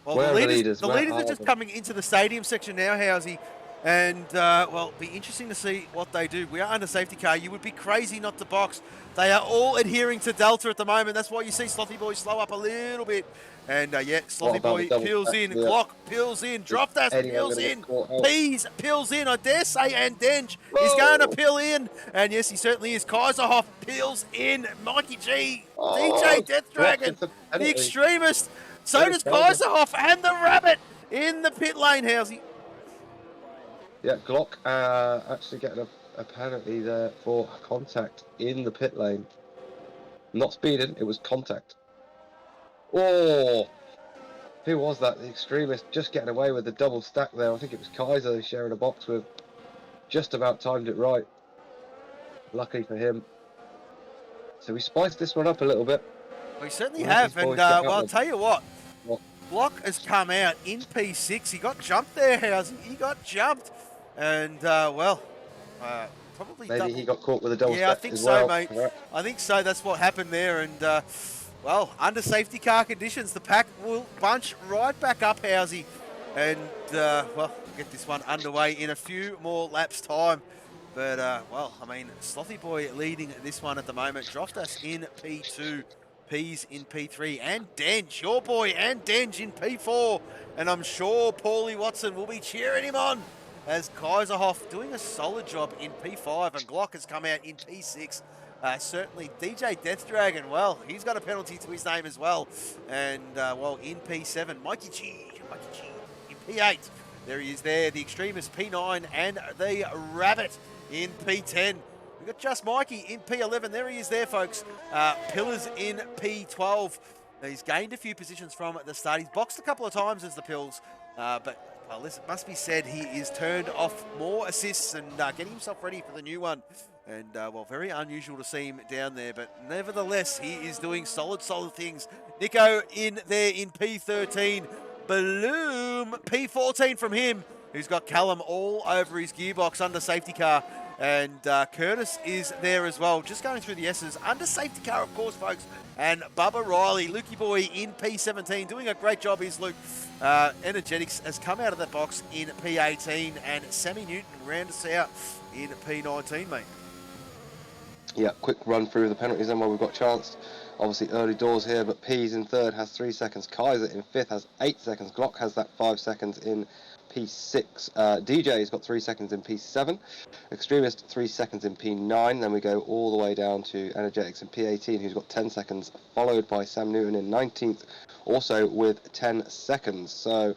Well, the leaders are just coming into the stadium section now, Housey. And, well, be interesting to see what they do. We are under safety car. You would be crazy not to box. They are all adhering to Delta at the moment. That's why you see Slothy Boy slow up a little bit. And, yeah, Slothy Boy peels in. Yeah. Glock peels in. Drop-Dash peels in. Peas peels in, I dare say. And Dench is going to peel in. And, yes, he certainly is. Kaiserhoff peels in. Mikey G. DJ Death Dragon. The Extremist. So does Kaiserhoff and the Rabbit in the pit lane, Housey. Yeah, Glock actually getting a penalty there for contact in the pit lane. Not speeding, it was contact. Oh, who was that? The Extremist just getting away with the double stack there. I think it was Kaiser sharing a box with. Just about timed it right. Lucky for him. So we spiced this one up a little bit. We certainly have, and well, I'll tell you what. Glock has come out in P6. He got jumped there, Housey. He got jumped. And, well, probably... Maybe he got caught with a double stack. Yeah, I think so, mate. Yeah. I think so. That's what happened there. And, well, under safety car conditions, the pack will bunch right back up, Housey. And, well, we'll get this one underway in a few more laps' time. But, well, I mean, Slothy Boy leading this one at the moment. Dropped us in P2. P's in P3, and Dench, your boy, and Dench in P4. And I'm sure Paulie Watson will be cheering him on as Kaiserhoff doing a solid job in P5, and Glock has come out in P6. Certainly DJ Death Dragon, well, he's got a penalty to his name as well. And, well, in P7, Mikey G in P8. There he is there, the Extremist P9 and the Rabbit in P10. We've got Just Mikey in P11. There he is there, folks. Pillars in P12. He's gained a few positions from the start. He's boxed a couple of times as the Pills, but well, listen, it must be said, he is turned off more assists and getting himself ready for the new one. And, well, very unusual to see him down there, but nevertheless, he is doing solid things. Nico in there in P13. Bloom, P14 from him, who's got Callum all over his gearbox under safety car. And Curtis is there as well, just going through the S's. Under safety car, of course, folks. And Bubba Riley, Lukey Boy in P17, doing a great job, is Luke. Energetics has come out of that box in P18, and Sammy Newton round us out in P19, mate. Yeah, quick run through the penalties then while we've got a chance. Obviously early doors here, but Pease in third has 3 seconds. Kaiser in fifth has 8 seconds. Glock has that 5 seconds in P6. DJ's got 3 seconds in P7. Extremist 3 seconds in P9. Then we go all the way down to Energetics in P18, who's got 10 seconds, followed by Sam Newton in 19th, also with 10 seconds. So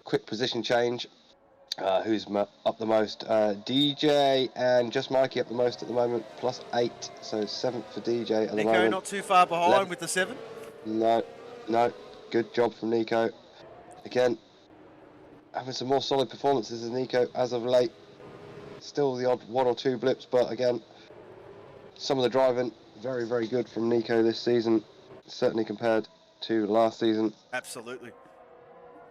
quick position change. Who's up the most? DJ and just Mikey up the most at the moment, plus 8. So 7th for DJ at the moment. Nico not too far behind with the 7. No. Good job from Nico. Again, having some more solid performances than Nico as of late. Still the odd 1 or 2 blips, but again, some of the driving very, very good from Nico this season, certainly compared to last season. Absolutely.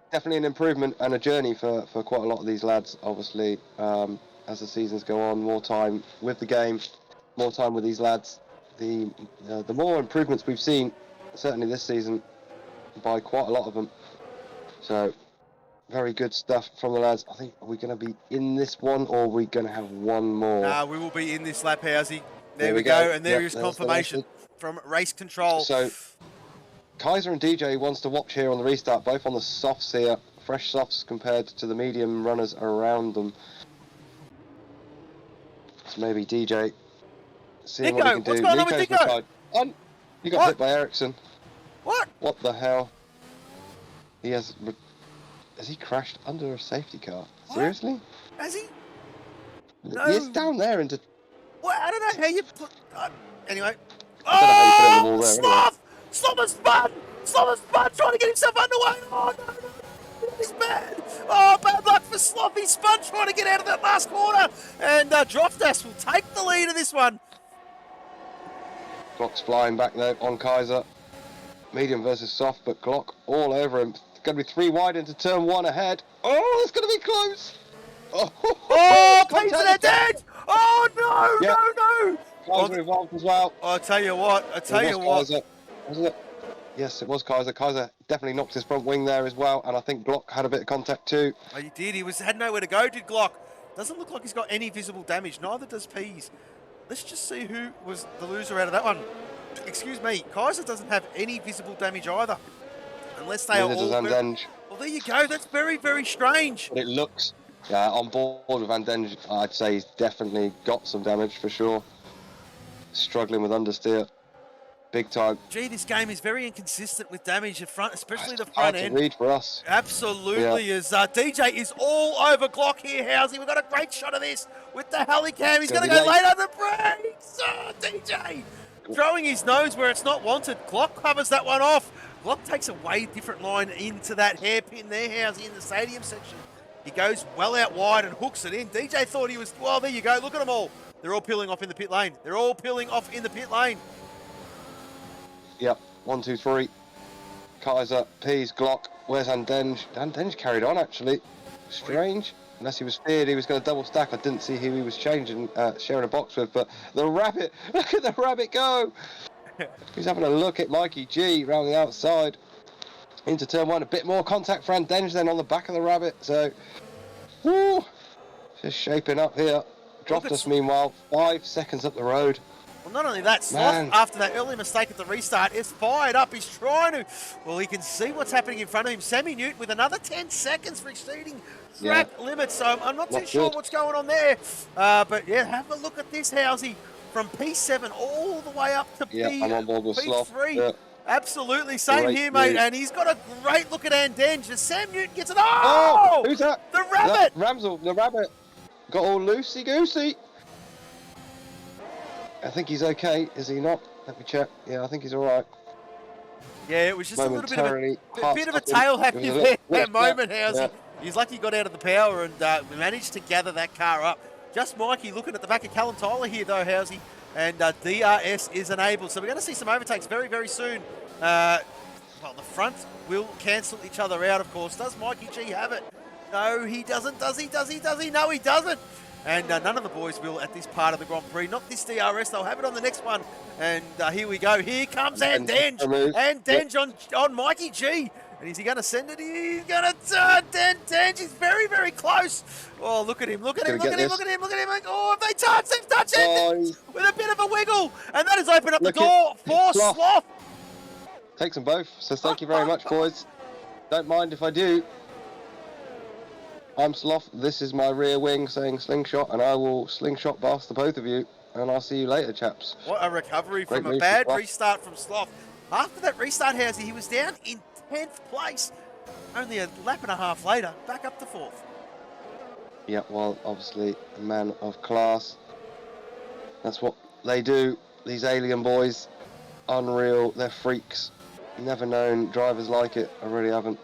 Definitely an improvement and a journey for quite a lot of these lads, obviously, as the seasons go on. More time with the game, more time with these lads. The more improvements we've seen, certainly this season, by quite a lot of them. So, very good stuff from the lads. I think, are we going to be in this one, or are we going to have one more? We will be in this lap, Housey. There we go, and there is confirmation from Race Control. So, Kaiser and DJ wants to watch here on the restart, both on the softs here, fresh softs compared to the medium runners around them. So maybe DJ seeing what he can do. What's going on with Nico? You got hit by Ericsson. What? What the hell? Has he crashed under a safety car? What? Seriously? Has he? No. He's down there into... What? I don't know how you put... anyway. I don't know how you put it in the wall there. Sloth! Sloth has spun! Sloth has spun, trying to get himself underway. Oh, no. That is bad. Oh, bad luck for Sloth. He spun trying to get out of that last corner. And Droftas will take the lead of this one. Glock's flying back though on Kaiser. Medium versus soft, but Glock all over him. It's going to be 3 wide into turn 1 ahead. Oh, it's going to be close. Oh, Pete's in dead. Oh, no, no. Kaiser involved as well. I tell you what. Kaiser, wasn't it? Yes, it was Kaiser. Kaiser definitely knocked his front wing there as well, and I think Glock had a bit of contact too. Oh, he did. He had nowhere to go, did Glock. Doesn't look like he's got any visible damage. Neither does Pease. Let's just see who was the loser out of that one. Excuse me. Kaiser doesn't have any visible damage either. Unless they are all... Vandenge. Well, there you go. That's very, very strange. But it looks... Yeah, on board with Vandenge, I'd say he's definitely got some damage for sure. Struggling with understeer. Big time. Gee, this game is very inconsistent with damage at front, especially the front hard end. To read for us. Absolutely is. DJ is all over Glock here, Housey. We've got a great shot of this with the helicam. He's going to go late on the brakes. Oh, DJ throwing his nose where it's not wanted. Glock covers that one off. Glock takes a way different line into that hairpin there, Housey, in the stadium section. He goes well out wide and hooks it in. DJ thought he was, well, there you go. Look at them all. They're all peeling off in the pit lane. They're all peeling off in the pit lane. Yep, 1, 2, 3. Kaiser, Pease, Glock. Where's Vandenge? Vandenge carried on, actually. Strange. Unless he was feared he was going to double stack. I didn't see who he was sharing a box with. But the rabbit, look at the rabbit go. He's having a look at Mikey G round the outside. Into turn 1. A bit more contact for Vandenge then on the back of the rabbit. So, woo, just shaping up here. Dropped us meanwhile. 5 seconds up the road. Well, not only that, Sloth, after that early mistake at the restart, is fired up. He's trying to... Well, he can see what's happening in front of him. Sammy Newton with another 10 seconds for exceeding track limits. So I'm not too sure what's going on there. But, yeah, have a look at this, Housey. From P7 all the way up to I'm on board with Sloth. P3. Yeah. Absolutely. Same great here, mate. move. And he's got a great look at Andenge. As Sam Newton gets it... Oh! Who's that? The rabbit! Ramsel, the rabbit. Got all loosey-goosey. I think he's okay, is he not? Let me check. Yeah, I think he's all right. Yeah, it was just a little bit of a tail happy there, that moment, Housey. He's lucky he got out of the power and managed to gather that car up. Just Mikey looking at the back of Callum Tyler here, though, Housey. And DRS is enabled. So we're going to see some overtakes very, very soon. Well, the front will cancel each other out, of course. Does Mikey G have it? No, he doesn't. Does he? Does he? Does he? No, he doesn't. And none of the boys will at this part of the Grand Prix. Not this DRS. They'll have it on the next one. And here we go. Here comes Andenge. Andenge on Mikey G. And is he going to send it? He's going to turn. Andenge is very, very close. Oh, look at him. Look at him. Look at him. Look at him. Look at him. Oh, if they touch, they've touched it with a bit of a wiggle. And that has opened up the door for Sloth. Takes them both. So thank you very much, boys. Don't mind if I do. I'm Sloth. This is my rear wing saying slingshot, and I will slingshot past the both of you. And I'll see you later, chaps. What a recovery from a bad restart from Sloth. After that restart, Housey, he was down in 10th place. Only a lap and a half later, back up to 4th. Yeah, well, obviously, a man of class. That's what they do, these alien boys. Unreal, they're freaks. Never known drivers like it, I really haven't.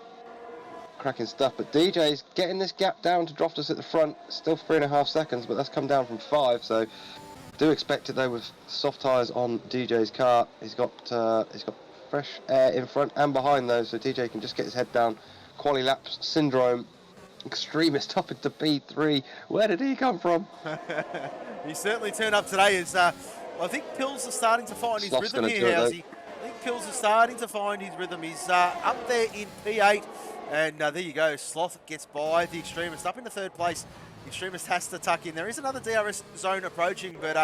Cracking stuff, but DJ's getting this gap down to Droftus at the front. Still 3.5 seconds, but that's come down from 5, so do expect it though with soft tyres on DJ's car. He's got fresh air in front and behind though, so DJ can just get his head down. Quali laps syndrome. Extremist up into P3. Where did he come from? He certainly turned up today. As I think Pills are starting to find his rhythm here, Housey. I think Pills are starting to find his rhythm. He's up there in P8. And there you go, Sloth gets by the Extremist up into 3rd place. The Extremist has to tuck in. There is another DRS zone approaching, but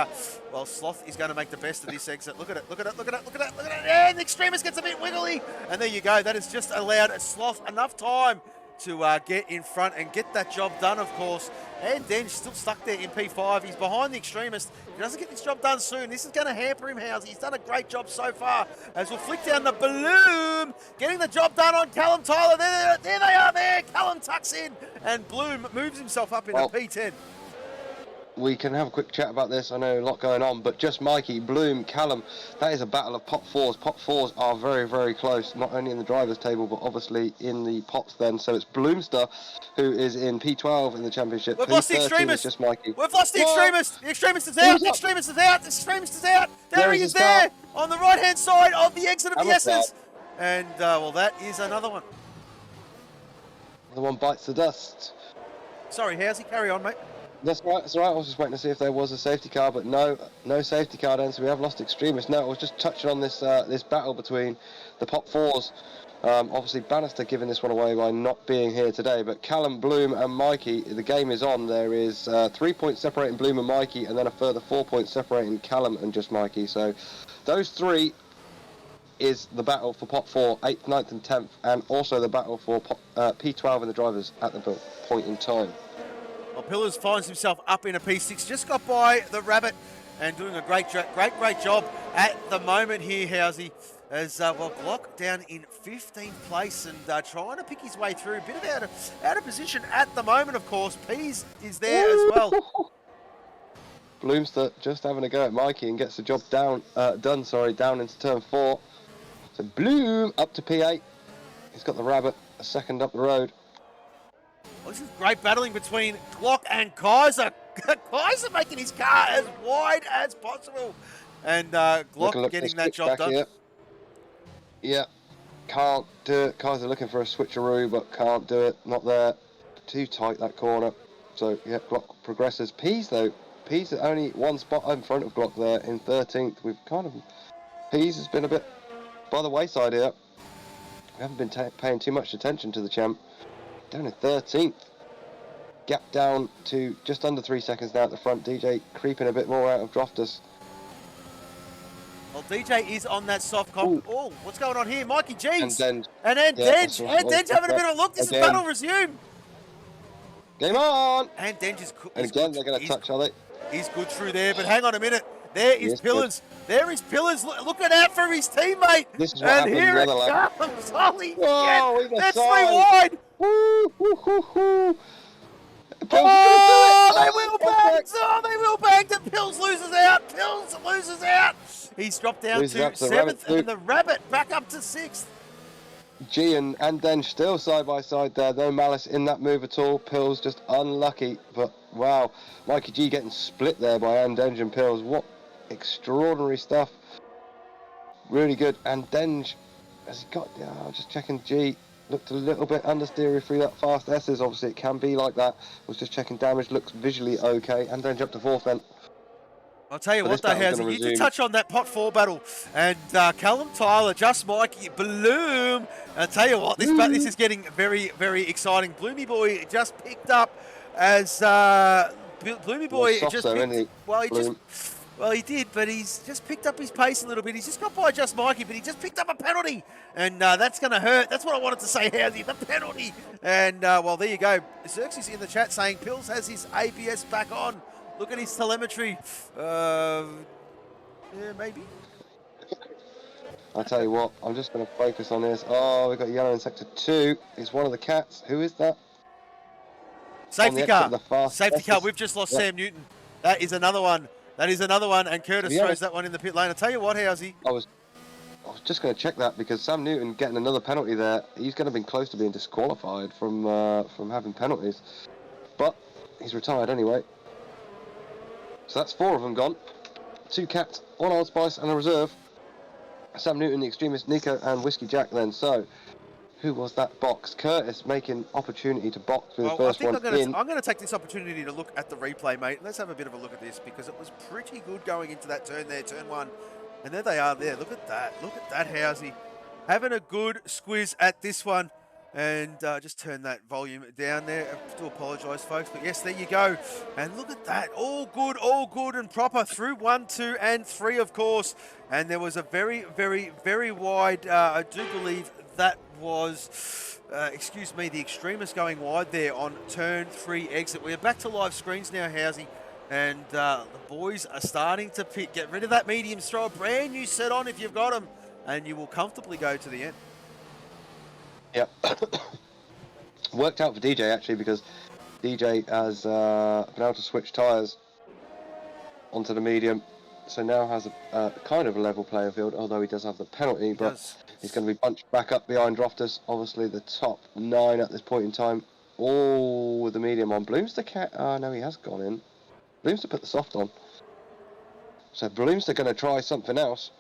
well, Sloth is going to make the best of this exit. Look at it, look at it, look at it, look at it, look at it. And the Extremist gets a bit wiggly. And there you go, that has just allowed Sloth enough time to get in front and get that job done, of course. And then still stuck there in P5. He's behind the Extremist. If he doesn't get this job done soon, this is going to hamper him, House. He's done a great job so far. As we'll flick down the Bloom, getting the job done on Callum Tyler. There they are there. Callum tucks in, and Bloom moves himself up into P10. We can have a quick chat about this. I know a lot going on, but just Mikey, Bloom, Callum, that is a battle of pot fours. Pot fours are very, very close, not only in the drivers' table, but obviously in the pots then. So it's Bloomster, who is in P12 in the championship. We've lost the Extremist. Just Mikey. We've lost the Extremist. The Extremist is out. The Extremist is out. The Extremist is out. There he is there on the right-hand side of the exit of the Essence. And, well, that is another one. The one bites the dust. Sorry, Housey, carry on, mate. That's right, that's right. I was just waiting to see if there was a safety car, but no safety car then, so we have lost Extremist. No, I was just touching on this this battle between the Pop 4s. Obviously, Bannister giving this one away by not being here today, but Callum, Bloom and Mikey, the game is on. There is 3 points separating Bloom and Mikey, and then a further 4 points separating Callum and just Mikey. So those three is the battle for Pop 4, 8th, 9th and 10th, and also the battle for P12 in the drivers at the point in time. Well, Pillars finds himself up in a P6, just got by the Rabbit and doing a great job at the moment here, Housey. As, well, Glock down in 15th place and trying to pick his way through. A bit of out of position at the moment, of course. Pease is there as well. Bloomster just having a go at Mikey and gets the job down into turn 4. So Bloom up to P8. He's got the Rabbit a second up the road. Well, this is great battling between Glock and Kaiser. Kaiser making his car as wide as possible. And Glock getting that job done. Here. Yeah, can't do it. Kaiser looking for a switcheroo, but can't do it. Not there. Too tight, that corner. So, yeah, Glock progresses. Pease, though. Pease is only one spot in front of Glock there in 13th. Pease has been a bit by the wayside here. We haven't been paying too much attention to the champ. Down in 13th. Gap down to just under 3 seconds now at the front. DJ creeping a bit more out of Droftus. Well, DJ is on that soft comp. Oh, what's going on here? Mikey G's. And Denge having a bit of a look. This is battle resume. Game on. And Denge is good. And again, they're going to touch, are they? He's good through there, but hang on a minute. There is Pillars. There is Pillars looking out for his teammate. This is what happens here in it the other lap. comes. Holy Whoa, shit. That's 3 wide. Woo, woo, woo, woo. Oh, they will bang! Oh, they will bang! And Pills loses out! Pills loses out! He's dropped down to 7th, and the Rabbit back up to 6th. G and Denj still side by side there. No malice in that move at all. Pills just unlucky. But wow, Mikey G getting split there by Denj and Pills. What extraordinary stuff. Really good. And Denj has he got, just checking G. Looked a little bit understeery through that fast S's. Obviously it can be like that. Was just checking damage. Looks visually okay. And Denj up to 4th then. I'll tell you what, though, Howsy, you did touch on that pot 4 battle, and Callum Tyler, Just Mikey, Bloom. I'll tell you what, this is getting very, very exciting. Bloomy Boy just picked up as Bloomy Boy just picked, well, he did, but he's just picked up his pace a little bit. He's just got by Just Mikey, but he just picked up a penalty, and that's going to hurt. That's what I wanted to say, Howsy, the penalty. And well, there you go. Xerxes in the chat saying Pills has his ABS back on. Look at his telemetry. Yeah, maybe. I'll tell you what, I'm just going to focus on this. Oh, we've got yellow in sector 2. It's one of the cats. Who is that? Safety car. Safety car. We've just lost Sam Newton. That is another one. And Curtis throws that one in the pit lane. I'll tell you what, Howsy. I was just going to check that because Sam Newton getting another penalty there. He's going to be close to being disqualified from having penalties. But he's retired anyway. So that's 4 of them gone. 2 cats, 1 Old Spice and a reserve. Sam Newton, the extremist, Nico and Whiskey Jack then. So, who was that box? Curtis making opportunity to box with the first one in. I'm going to take this opportunity to look at the replay, mate. Let's have a bit of a look at this because it was pretty good going into that turn there, turn 1. And there they are there. Look at that. Look at that, Howsy. Having a good squiz at this one. And just turn that volume down there. I do apologise, folks, but yes, there you go. And look at that, all good and proper through 1, 2, and 3, of course. And there was a very, very, very wide. I do believe that was, excuse me, the extremist going wide there on turn 3 exit. We're back to live screens now, Howsy. And the boys are starting to get rid of that mediums. Throw a brand new set on if you've got them, and you will comfortably go to the end. Yep. Worked out for DJ actually because DJ has been able to switch tyres onto the medium, so now has a kind of a level playing field, although he does have the penalty, but he's going to be bunched back up behind Roftus. Obviously the top 9 at this point in time, all with the medium on. Bloomster no, he has gone in. Bloomster put the soft on. So Bloomster going to try something else.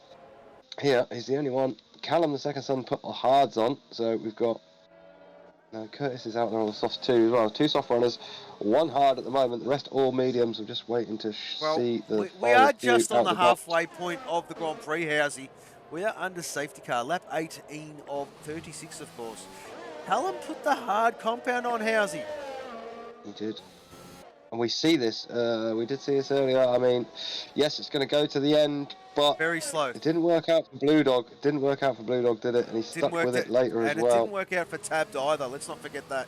Here, he's the only one. Callum, the second son, put the hards on, so we've got Curtis is out there on the softs too as well. 2 soft runners, 1 hard at the moment, the rest all mediums. We're just waiting to see the. We are just on the halfway point of the Grand Prix, Howsy. We are under safety car, lap 18 of 36, of course. Callum put the hard compound on, Howsy. He did. And we see this, we did see this earlier. I mean, yes, it's going to go to the end, but very slow. It didn't work out for Blue Dog. It didn't work out for Blue Dog, did it? And he stuck with it later as well. And it didn't work out for Tabbed either. Let's not forget that.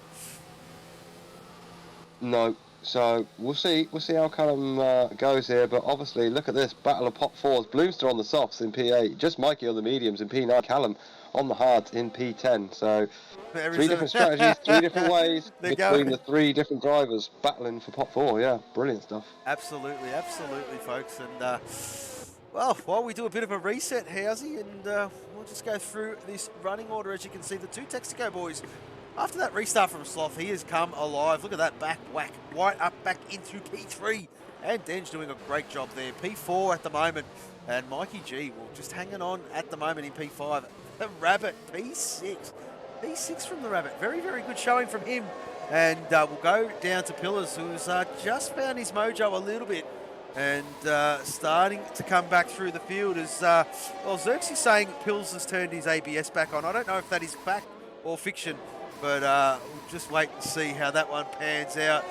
No. So we'll see. We'll see how Callum goes here. But obviously, look at this battle of pot 4s. Bloomster on the softs in P8. Just Mikey on the mediums in P9. Callum on the hards in P10. So 3 different strategies, 3 different ways between the 3 different drivers battling for pot 4. Yeah, brilliant stuff. Absolutely, folks. And well, while we do a bit of a reset, Howsy, and we'll just go through this running order. As you can see, the 2 Texaco boys. After that restart from Sloth, he has come alive. Look at that back whack, right up back into P3. And Denj doing a great job there. P4 at the moment. And Mikey G, well, just hanging on at the moment in P5. The Rabbit, P6. P6 from the Rabbit. Very, very good showing from him. And we'll go down to Pillars, who's just found his mojo a little bit. And starting to come back through the field as, well, Xerxes saying Pills has turned his ABS back on. I don't know if that is fact or fiction. But we'll just wait and see how that one pans out.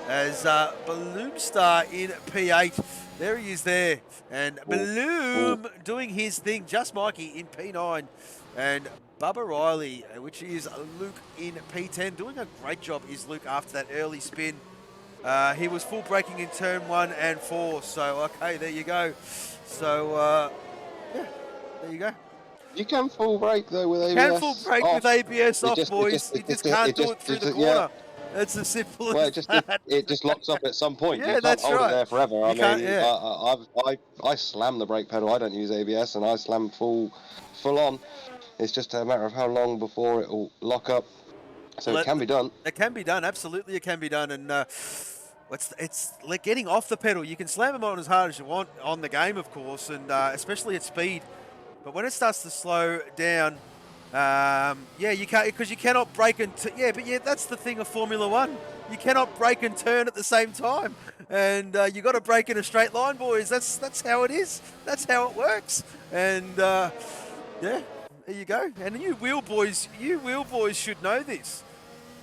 As Bloomstar in P8. There he is there. And Bloom doing his thing. Just Mikey in P9. And Bubba Riley, which is Luke in P10. Doing a great job is Luke after that early spin. He was full braking in turn 1 and 4. So, okay, there you go. So, yeah, there you go. You can full brake though with ABS. Can full brake with ABS off, boys. You just can't do it through the corner. Yeah. It's as simple as that. It just locks up at some point. Yeah, you can't hold it there forever. I mean, yeah. I slam the brake pedal. I don't use ABS, and I slam full on. It's just a matter of how long before it will lock up. So Well, it can be done. It can be done. Absolutely, it can be done. And it's like getting off the pedal. You can slam them on as hard as you want on the game, of course, and especially at speed. But when it starts to slow down, yeah, you can't, because you cannot brake and that's the thing of Formula One. You cannot brake and turn at the same time, and you got to brake in a straight line, boys. That's how it is. That's how it works. And yeah, there you go. And you wheel boys should know this.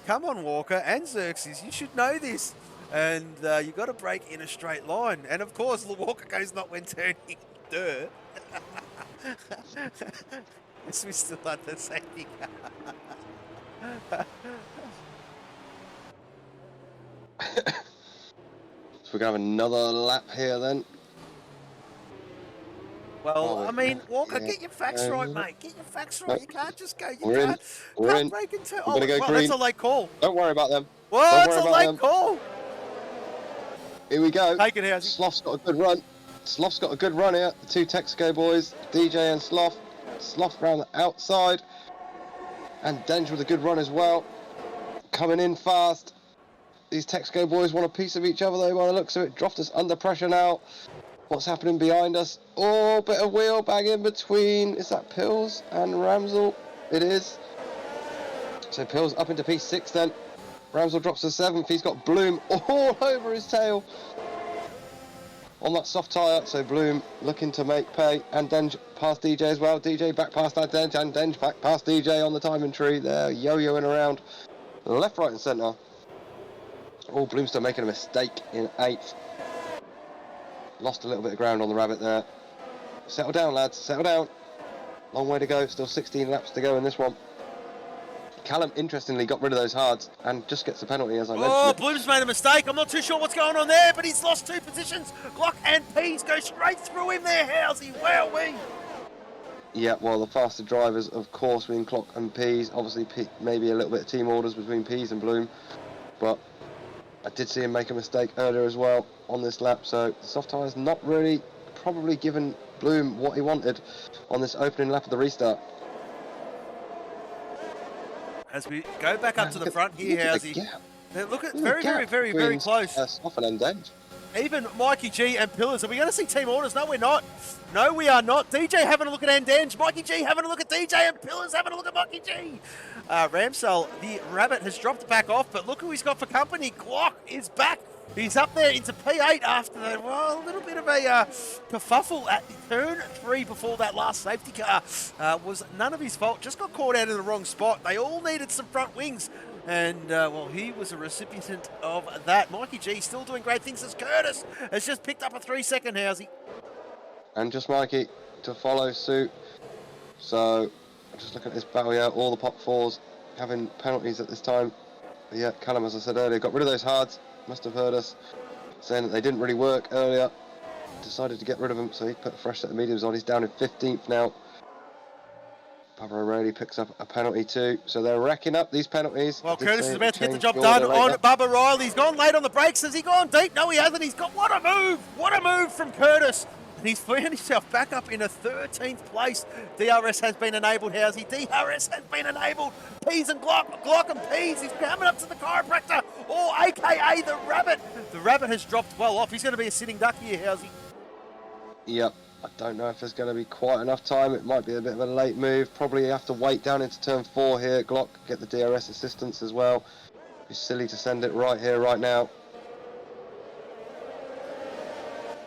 Come on, Walker and Xerxes, you should know this. And you got to brake in a straight line. And of course, Walker goes not when turning dirt. Yes, we still have the safety car. So we're going to have another lap here then. Well, I mean, Walker, get your facts right, mate. Get your facts right. You can't just go. You can't break into. Oh, go well, green. that's a late call. Don't worry about them. Well, that's a late call. Here we go. Take it, Housey. Sloth's got a good run. Sloth's got a good run here. The two Texaco boys, DJ and Sloth. Sloth round the outside. And Denge with a good run as well. Coming in fast. These Texaco boys want a piece of each other though by the looks of it. Droftus under pressure now. What's happening behind us? Oh, bit of wheel bag in between. Is that Pills and Ramsel? It is. So Pills up into P6 then. Ramsel drops to 7th. He's got Bloom all over his tail on that soft tyre. So Bloom looking to make pay. And Denge past DJ as well. DJ back past that Denge. And Denge back past DJ on the timing tree. They're yo-yoing around. Left, right and centre. Oh, Bloom's still making a mistake in 8th. Lost a little bit of ground on the Rabbit there. Settle down, lads. Settle down. Long way to go. Still 16 laps to go in this one. Callum, interestingly, got rid of those hards and just gets the penalty, as I mentioned. Oh, Bloom's made a mistake. I'm not too sure what's going on there, but he's lost 2 positions. Glock and Pease go straight through him there, Housey. Wowee. Yeah, well, the faster drivers, of course, being Clock and Pease. Obviously, maybe a little bit of team orders between Pease and Bloom. But I did see him make a mistake earlier as well on this lap. So the soft tyre's not really probably given Bloom what he wanted on this opening lap of the restart. As we go back up to the front here, Housey. Look at very close. Sloth and Denge. Even Mikey G and Pillars. Are we going to see team orders? No, we're not. No, we are not. DJ having a look at Andenge. Mikey G having a look at DJ, and Pillars having a look at Mikey G. Ramsell, the Rabbit, has dropped back off, but look who he's got for company. Glock is back. He's up there into P8 after a little bit of a kerfuffle at turn 3 before that last safety car. Was none of his fault. Just got caught out in the wrong spot. They all needed some front wings. And, well, he was a recipient of that. Mikey G still doing great things as Curtis has just picked up a 3-second, Housey. And just Mikey to follow suit. So, just looking at this battle, yeah, all the pop 4s having penalties at this time. But yeah, Callum, as I said earlier, got rid of those hards. Must have heard us saying that they didn't really work earlier. Decided to get rid of them, so he put a fresh set of mediums on. He's down in 15th now. Bubba O'Reilly picks up a penalty too, so they're racking up these penalties. Well, Curtis is about to get the job done on Bubba Riley. He's gone late on the brakes. Has he gone deep? No, he hasn't. He's got what a move! What a move from Curtis! And he's found himself back up in a 13th place. DRS has been enabled, Housey. DRS has been enabled. Pease and Glock and Pease. He's coming up to the chiropractor, or AKA the Rabbit. The Rabbit has dropped well off. He's going to be a sitting duck here, Housey. Yep. I don't know if there's going to be quite enough time. It might be a bit of a late move. Probably have to wait down into turn 4 here. Glock, get the DRS assistance as well. It'd be silly to send it right here, right now.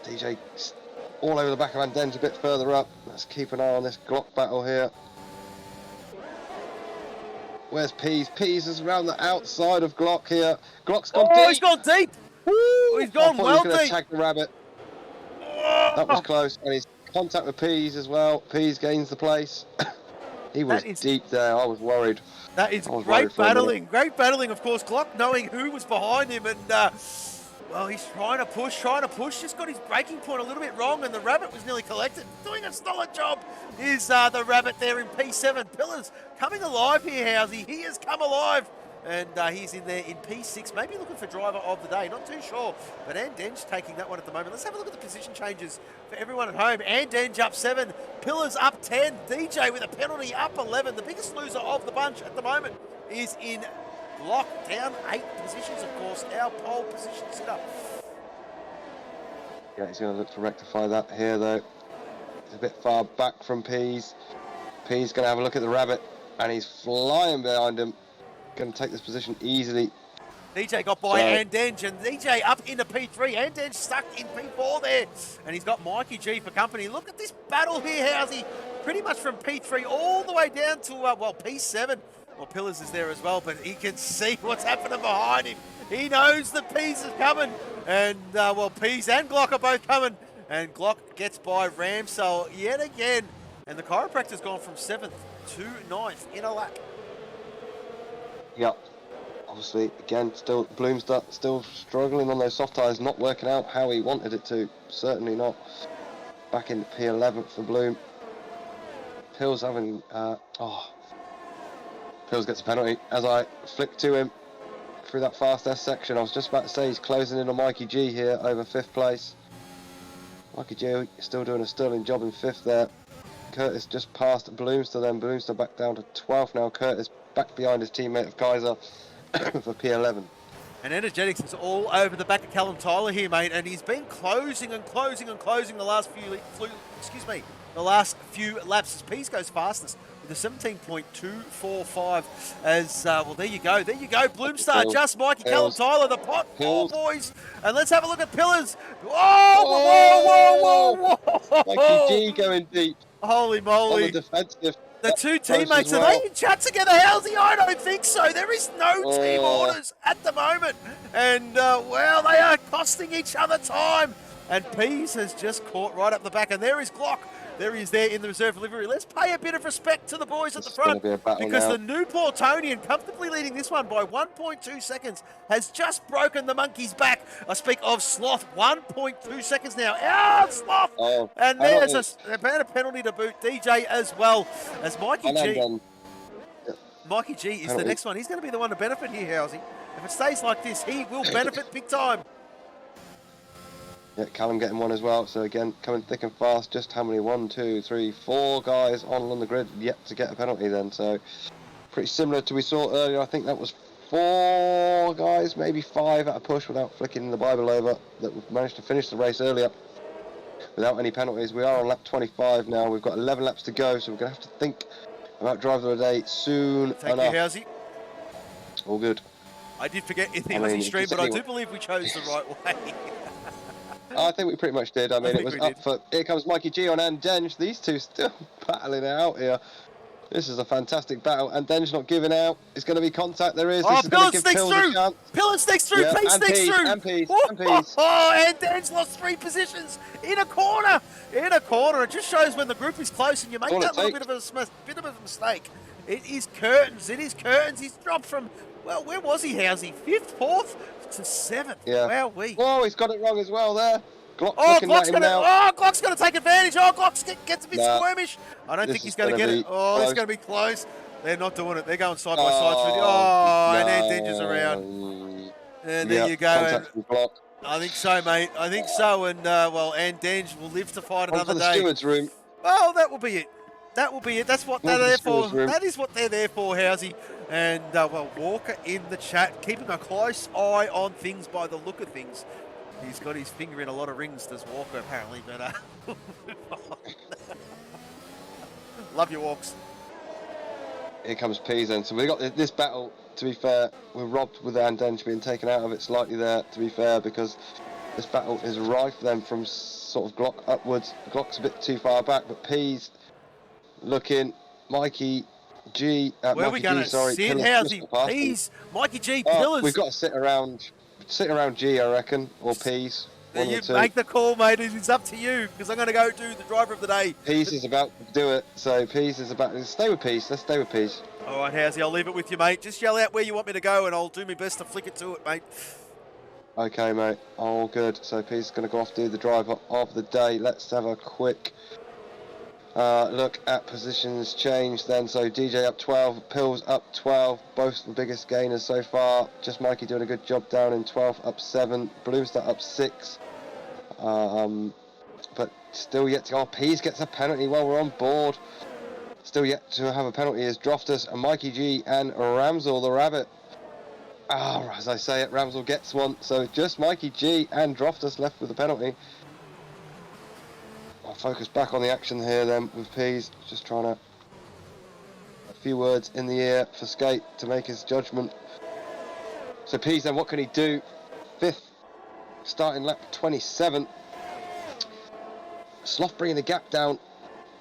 DJ all over the back of Andenge a bit further up. Let's keep an eye on this Glock battle here. Where's Pease? Pease is around the outside of Glock here. Glock's gone deep. He's gone deep. Woo! He's gone well deep. He's going to tag the Rabbit. That was close, and he's contact with Pease as well. Pease gains the place. He was deep there. I was worried. That is great battling. Great battling, of course. Glock knowing who was behind him, and well, he's trying to push. Just got his braking point a little bit wrong, and the Rabbit was nearly collected. Doing a solid job is the Rabbit there in P7. Pillars coming alive here, Housey. He has come alive. and he's in there in P6, maybe looking for driver of the day, not too sure. But Andenge taking that one at the moment. Let's have a look at the position changes for everyone at home. Andenge up 7, Pillars up 10, DJ with a penalty up 11. The biggest loser of the bunch at the moment is in Glock, down 8 positions, of course, our pole position sitter. Yeah, he's going to look to rectify that here, though. He's a bit far back from Pease. Pease going to have a look at the rabbit, and he's flying behind him. Going to take this position easily. DJ got by Andenge, and DJ up into P3. Andenge stuck in P4 there, and he's got Mikey G for company. Look at this battle here, Housey. Pretty much from P3 all the way down to, well, P7. Well, Pillars is there as well, but he can see what's happening behind him. He knows that Pease is coming, and, well, Pease and Glock are both coming, and Glock gets by Ramsell yet again, and the chiropractor's gone from 7th to 9th in a lap. Yep. Obviously, again, still Bloomster still struggling on those soft tyres, not working out how he wanted it to. Certainly not. Back in P11 for Bloom. Pills having, Pills gets a penalty as I flick to him through that fast S section. I was just about to say he's closing in on Mikey G here over 5th place. Mikey G still doing a sterling job in 5th there. Curtis just passed Bloomster, then Bloomster back down to 12th now. Curtis back behind his teammate of Kaiser for P11. And Energetics is all over the back of Callum Tyler here, mate, and he's been closing and closing and closing the last few laps as Pease goes fastest with a 17.245 as, well, there you go, Bloomstar, just Mikey, Callum Tyler, the pot, 4 boys, and let's have a look at Pillars. Whoa! Mikey G going deep. Holy moly. On the defensive. The two teammates, are they in chat together, Halsey? I don't think so. There is no team orders at the moment. And, well, they are costing each other time. And Pease has just caught right up the back. And there is Glock. There he is there in the reserve livery. Let's pay a bit of respect to the boys at the front, because the new Portonian, comfortably leading this one by 1.2 seconds, has just broken the monkey's back. I speak of Sloth, 1.2 seconds now. Sloth! Oh, and there's a penalty to boot. DJ as well as Mikey G. Mikey G is the next one. He's going to be the one to benefit here, Housey. If it stays like this, he will benefit big time. Yeah, Callum getting one as well. So again, coming thick and fast. Just how many? 1, 2, 3, 4 guys on the grid yet to get a penalty then. So pretty similar to we saw earlier. I think that was 4 guys, maybe 5 at a push without flicking the Bible over, that managed to finish the race earlier without any penalties. We are on lap 25 now. We've got 11 laps to go, so we're going to have to think about driver of the day soon enough. Thank you, Housey. All good. I did forget in the Aussie stream, but I do believe we chose the right way. I think we pretty much did. I mean, it was up for... Here comes Mikey G on Andenge. These two still battling it out here. This is a fantastic battle. Andenge not giving out. It's going to be contact. There is. This is going to give Pills a chance. Pills sneaks through. Pease sneaks through. And Pease. Andenge lost 3 positions in a corner. It just shows when the group is close and you make that little bit of a mistake. It is curtains. He's dropped from... Well, where was he, Housey? 5th, 4th to 7th. Yeah. Whoa, he's got it wrong as well there. Glock's going to take advantage. Glock gets a bit squirmish. I don't think he's going to get it. This is going to be close. They're not doing it. They're going side by side. And Andenge's around. And there you go. I think so, mate. I think so. And, well, Andenge will live to fight another day. Steward's room. Oh, that will be it. That's what they're there for. That is what they're there for, Housey. And, well, Walker in the chat, keeping a close eye on things by the look of things. He's got his finger in a lot of rings, does Walker, apparently, but love your walks. Here comes Pease then. So we've got this battle, to be fair, we're robbed with Andenge being taken out of it slightly there, to be fair, because this battle is rife then from sort of Glock upwards. Glock's a bit too far back, but Pease looking, Mikey G, where are we going to sit, Housey? Pease, Mikey G, Pillars. We've got to sit around G, I reckon, or Pease. You make the call, mate. It's up to you, because I'm going to go do the driver of the day. Pease is about to do it, so Pease is about to stay with Pease. Let's stay with Pease. All right, Housey, I'll leave it with you, mate. Just yell out where you want me to go, and I'll do my best to flick it to it, mate. Okay, mate. All good. So Pease is going to go off do the driver of the day. Let's have a quick Look at positions change then. So DJ up 12, Pills up 12, both the biggest gainers so far. Just Mikey doing a good job down in 12th, up 7, Bloomstar up 6. But still yet to go. Pease gets a penalty while we're on board. Still yet to have a penalty is Droftus and Mikey G and Ramsel the Rabbit. As I say it, Ramsel gets one. So just Mikey G and Droftus left with the penalty. I'll focus back on the action here then with Pease. Just trying to... a few words in the ear for Skate to make his judgment. So Pease then, what can he do? 5th, starting lap 27. Sloth bringing the gap down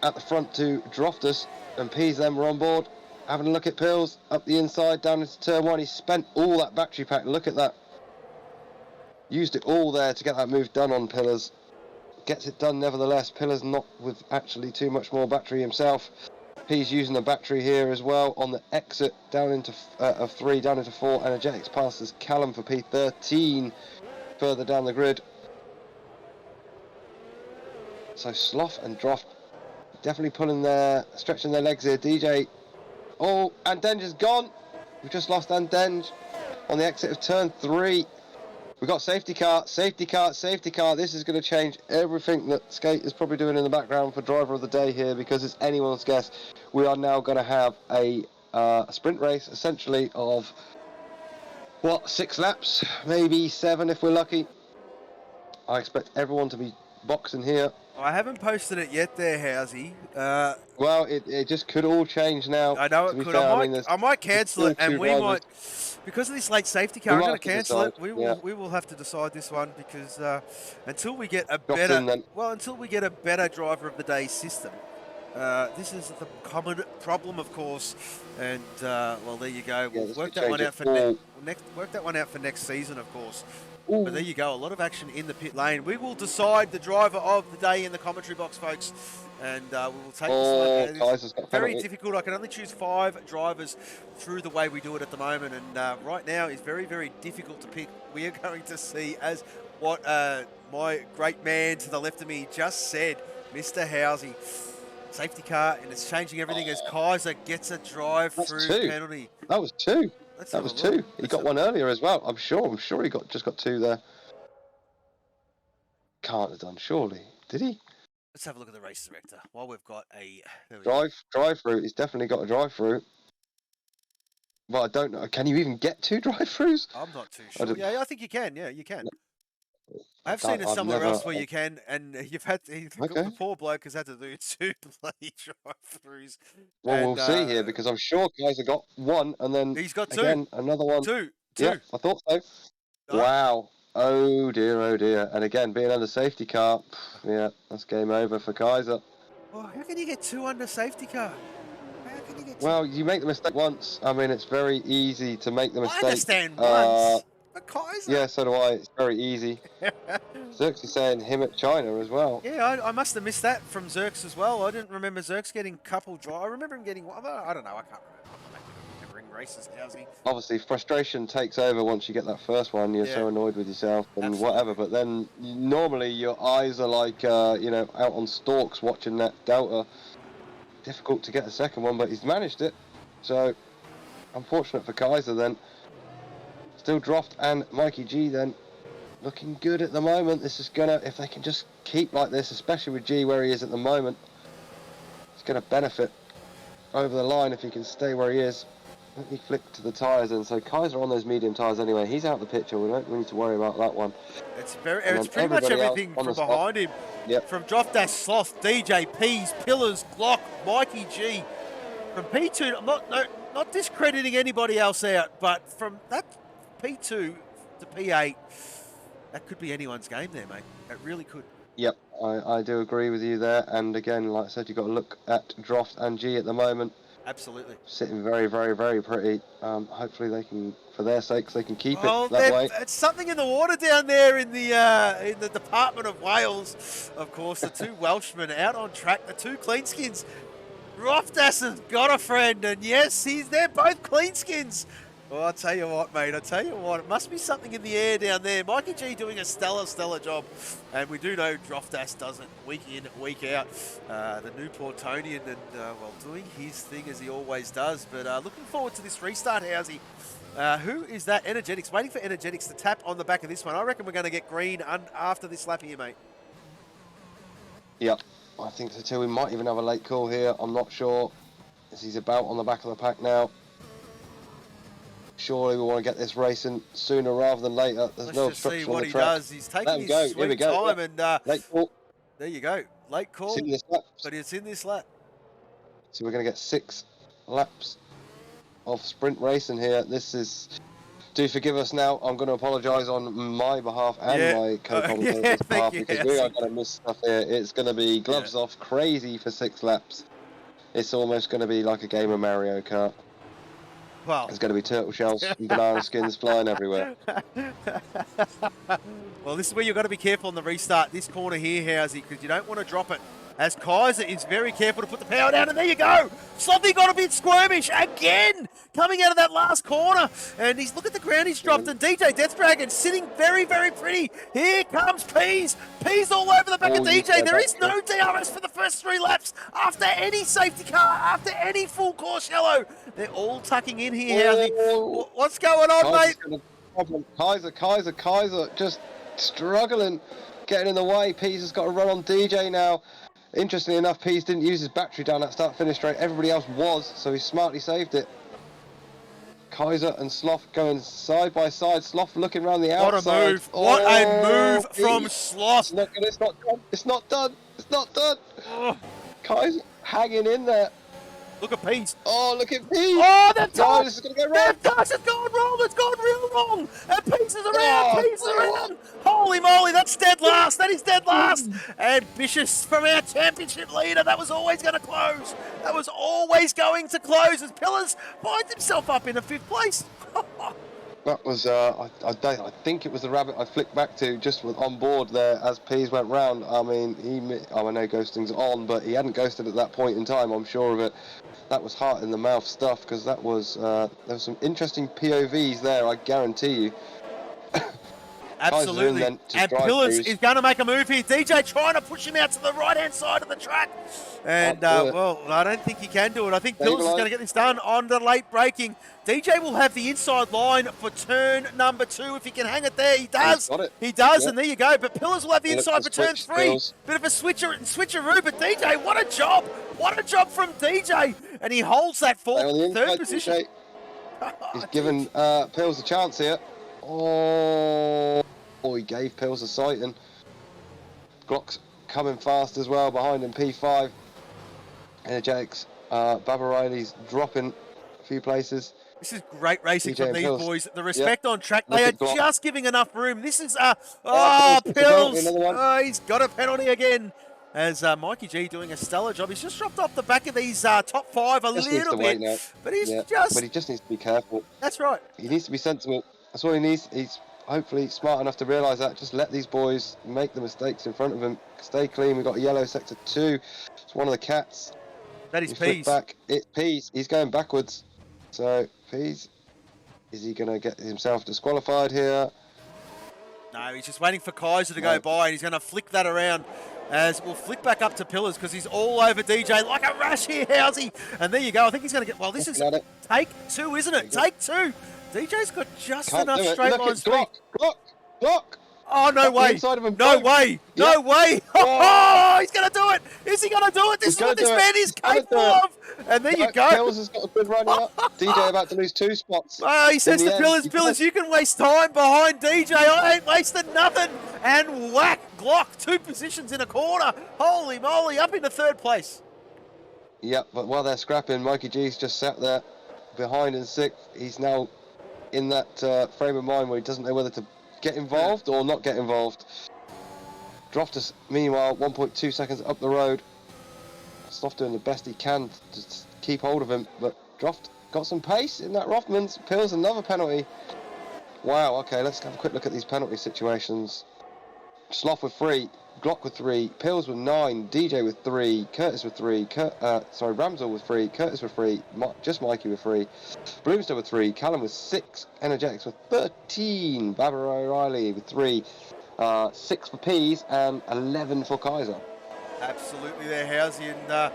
at the front to Droftus, and Pease then were on board. Having a look at Pills, up the inside, down into turn 1. He spent all that battery pack, look at that. Used it all there to get that move done on Pillars. Gets it done nevertheless. Pillars not with actually too much more battery himself. He's using the battery here as well on the exit down into of 3 down into 4. Energetics passes Callum for P13 further down the grid. So Sloth and Droft definitely stretching their legs here. DJ, and Denger's gone. We've just lost Andenge on the exit of turn 3. We've got safety car. This is going to change everything that Skate is probably doing in the background for driver of the day here, because it's anyone's guess. We are now going to have a sprint race, essentially, of, 6 laps? Maybe 7 if we're lucky. I expect everyone to be boxing here. I haven't posted it yet there, Housey. Well, it just could all change now. I know it could. I might cancel it, and we might... Because of this late safety car, I'm going to cancel it. We will have to decide this one, because until we get a better driver of the day system, this is the common problem, of course. And there you go. We'll work that one out for next season, of course. Ooh. But there you go. A lot of action in the pit lane. We will decide the driver of the day in the commentary box, folks. And we will take this one. It's very difficult. I can only choose 5 drivers through the way we do it at the moment. And right now is very, very difficult to pick. We are going to see, as what my great man to the left of me just said, Mr. Housey. Safety car, and it's changing everything as Kaiser gets a drive-through penalty. That was 2. That was 2. He got one earlier as well. I'm sure he just got 2 there. Can't have done, surely. Did he? Let's have a look at the race director. While we've got a drive-through. He's definitely got a drive-through. Well, I don't know. Can you even get 2 drive-throughs? I'm not too sure. Yeah, I think you can. Yeah, you can. I've seen it somewhere else where you can, and the poor bloke has had to do 2 bloody drive-throughs. Well, we'll see here, because I'm sure Kaiser got 1, and then he's got 2. Again, another one. 2. Yeah, I thought so. Oh. Wow. Oh dear. And again, being under safety car, yeah, that's game over for Kaiser. Well, how can you get 2 under safety car? How can you get 2? Well, you make the mistake once. I mean, it's very easy to make the mistake. I understand once. But Kaiser. Yeah, so do I. It's very easy. Zerx is saying him at China as well. Yeah, I must have missed that from Zerx as well. I didn't remember Zerx getting a couple drive. I remember him getting one. I don't know. I can't remember races. Obviously, frustration takes over once you get that first one. You're so annoyed with yourself and Absolutely. Whatever. But then normally your eyes are like, out on stalks watching that Delta. Difficult to get a second one, but he's managed it. So, unfortunate for Kaiser then. Still Droft and Mikey G then. Looking good at the moment. This is gonna, if they can just keep like this, especially with G where he is at the moment, it's gonna benefit over the line if he can stay where he is. Let me flick to the tyres, and so Kaiser on those medium tyres anyway. He's out of the picture. We don't need to worry about that one. It's pretty much everything from behind him. Yep. From Droftus, Sloth, DJ, Pease, Pillars, Glock, Mikey G. From P2, I'm not discrediting anybody else out, but from that P2 to P8, that could be anyone's game there, mate. It really could. Yep, I do agree with you there. And again, like I said, you've got to look at Droft and G at the moment. Absolutely. Sitting very, very, very pretty. Hopefully they can, for their sakes, they can keep it that way. It's something in the water down there in the Department of Wales. Of course, the 2 Welshmen out on track, the 2 cleanskins. Droftus has got a friend, and yes, they're both cleanskins. Well, I'll tell you what, mate. I'll tell you what. It must be something in the air down there. Mikey G doing a stellar job. And we do know Droftas does it week in, week out. The new Portonian and, well, doing his thing as he always does. But looking forward to this restart, Housey. Who is that? Energetics. Waiting for Energetics to tap on the back of this one. I reckon we're going to get green after this lap here, mate. Yep, I think so too. We might even have a late call here. I'm not sure. As he's about on the back of the pack now. Surely we want to get this racing sooner rather than later. There's no Let's just see obstruction on what the he track. does. He's taking his sweet time and late call. there you go. Late call, It's in this lap. but it's in this lap. So we're going to get 6 laps of sprint racing here. This is... Do forgive us now. I'm going to apologise on my behalf and my co-commentator's behalf because we are going to miss stuff here. It's going to be gloves off crazy for 6 laps. It's almost going to be like a game of Mario Kart. Well, There's going to be turtle shells and banana skins flying everywhere. Well, this is where you've got to be careful on the restart. This corner here, Housey, because you don't want to drop it. As Kaiser is very careful to put the power down, and there you go. Sloppy got a bit squirmish again, coming out of that last corner. And he's look at the ground he's dropped, and DJ Death Dragon sitting very pretty. Here comes Peas. Peas all over the back of DJ. There is no DRS for the first 3 laps after any safety car, after any full course yellow. They're all tucking in here, Housey. What's going on, mate? Kaiser just struggling, getting in the way. Peas has got to run on DJ now. Interestingly enough, Peas didn't use his battery down that start-finish straight. Everybody else was, so he smartly saved it. Kaiser and Sloth going side by side. Sloth looking around the outside. What a move. What a move from Sloth. It's not done. It's not done. It's not done. Oh. Kaiser hanging in there. Look at Peas. Oh, look at Peas. Oh, that's no, this is going to go wrong. It's gone wrong. It's gone real wrong. And Peas is around. Peas is around. Holy moly, that's dead last. That is dead last. And Vicious from our championship leader. That was always going to close. That was always going to close as Pillars finds himself up in a 5th place. That was, I think it was the rabbit I flicked back to just on board there as Peas went round. I mean, I know ghosting's on, but he hadn't ghosted at that point in time, I'm sure of it. That was heart in the mouth stuff, because that was, there was some interesting POVs there, I guarantee you. Absolutely. And Pillars is going to make a move here. DJ trying to push him out to the right-hand side of the track. And, well, I don't think he can do it. I think Pillars is going to get this done on the late braking. DJ will have the inside line for turn number 2 if he can hang it there. He does. He does, and there you go. But Pillars will have the inside for turn 3. Bit of a switcheroo, but DJ, what a job. What a job from DJ. And he holds that third position. He's given Pills a chance here. Oh, he gave Pills a sighting. Glock's coming fast as well behind him, P5. Energetics. Baba Riley's dropping a few places. This is great racing from these boys. The respect on track, they are just giving enough room. This is, Pills. He's got a penalty again. As Mikey G doing a stellar job. He's just dropped off the back of these top 5 a little bit. But he's But he just needs to be careful. That's right. He needs to be sensible. That's all he needs. He's hopefully smart enough to realise that. Just let these boys make the mistakes in front of him. Stay clean. We've got a yellow sector 2. It's one of the cats. That is Peas. It's Peas. He's going backwards. So, Peas, is he going to get himself disqualified here? No, he's just waiting for Kaiser to go by, and he's going to flick that around. As we'll flick back up to Pillars because he's all over DJ like a rash here, Housey. And there you go. I think he's going to get... Well, this is take 2, isn't it? Take 2. DJ's got just enough straight line speed. Glock. Oh, no way. No way. No way. Oh, he's going to do it. Is he going to do it? This is what this man is capable of. And there you go. Pills has got a good run up. DJ about to lose 2 spots. He says to Pillars, you can waste time behind DJ. I ain't wasting nothing. And whack, Glock, 2 positions in a corner. Holy moly, up into 3rd place. Yep, but while they're scrapping, Mikey G's just sat there behind in 6th. He's now in that frame of mind where he doesn't know whether to get involved or not get involved. Droftus, meanwhile, 1.2 seconds up the road. Sloth doing the best he can to keep hold of him, but Droft got some pace in that Rothmans. Pills another penalty. Wow, okay, let's have a quick look at these penalty situations. Sloth with 3. Glock with 3, Pills with 9, DJ with 3, Curtis with 3, Ramsel with 3, Curtis with 3, just Mikey with 3, Bloomster with 3, Callum with 6, Energetics with 13, Barbara O'Reilly with 3, 6 for Peas, and 11 for Kaiser. Absolutely there, Housey, and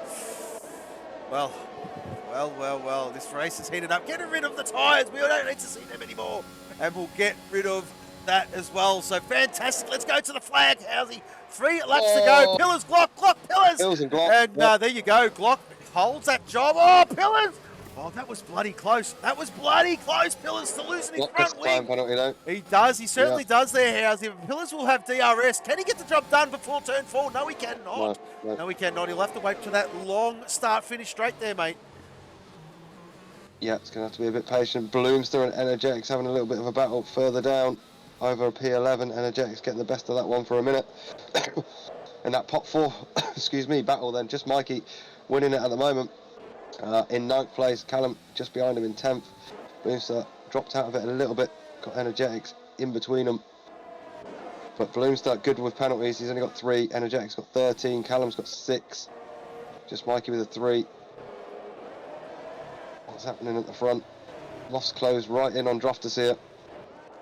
well, this race is heated up. Getting rid of the tyres, we don't need to see them anymore, and we'll get rid of that as well. So fantastic. Let's go to the flag, Housey. 3 laps to go. Pillars, Glock, Pillars. Pillars and Glock. And there you go. Glock holds that job. Oh, Pillars. Oh, that was bloody close. Pillars to losing his front wing. Penalty, though. He does. He certainly does there, Housey. Pillars will have DRS. Can he get the job done before turn 4? No, he cannot. No, he cannot. He'll have to wait for that long start-finish straight there, mate. Yeah, it's going to have to be a bit patient. Bloomster and Energetics having a little bit of a battle further down over a P11. Energetics getting the best of that one for a minute. And that pot 4, battle then. Just Mikey winning it at the moment. In 9th place, Callum just behind him in 10th. Bloomster dropped out of it a little bit. Got Energetics in between them. But Bloomster good with penalties. He's only got 3. Energetics got 13. Callum's got 6. Just Mikey with a 3. What's happening at the front? Loft's closed right in on Droftus here.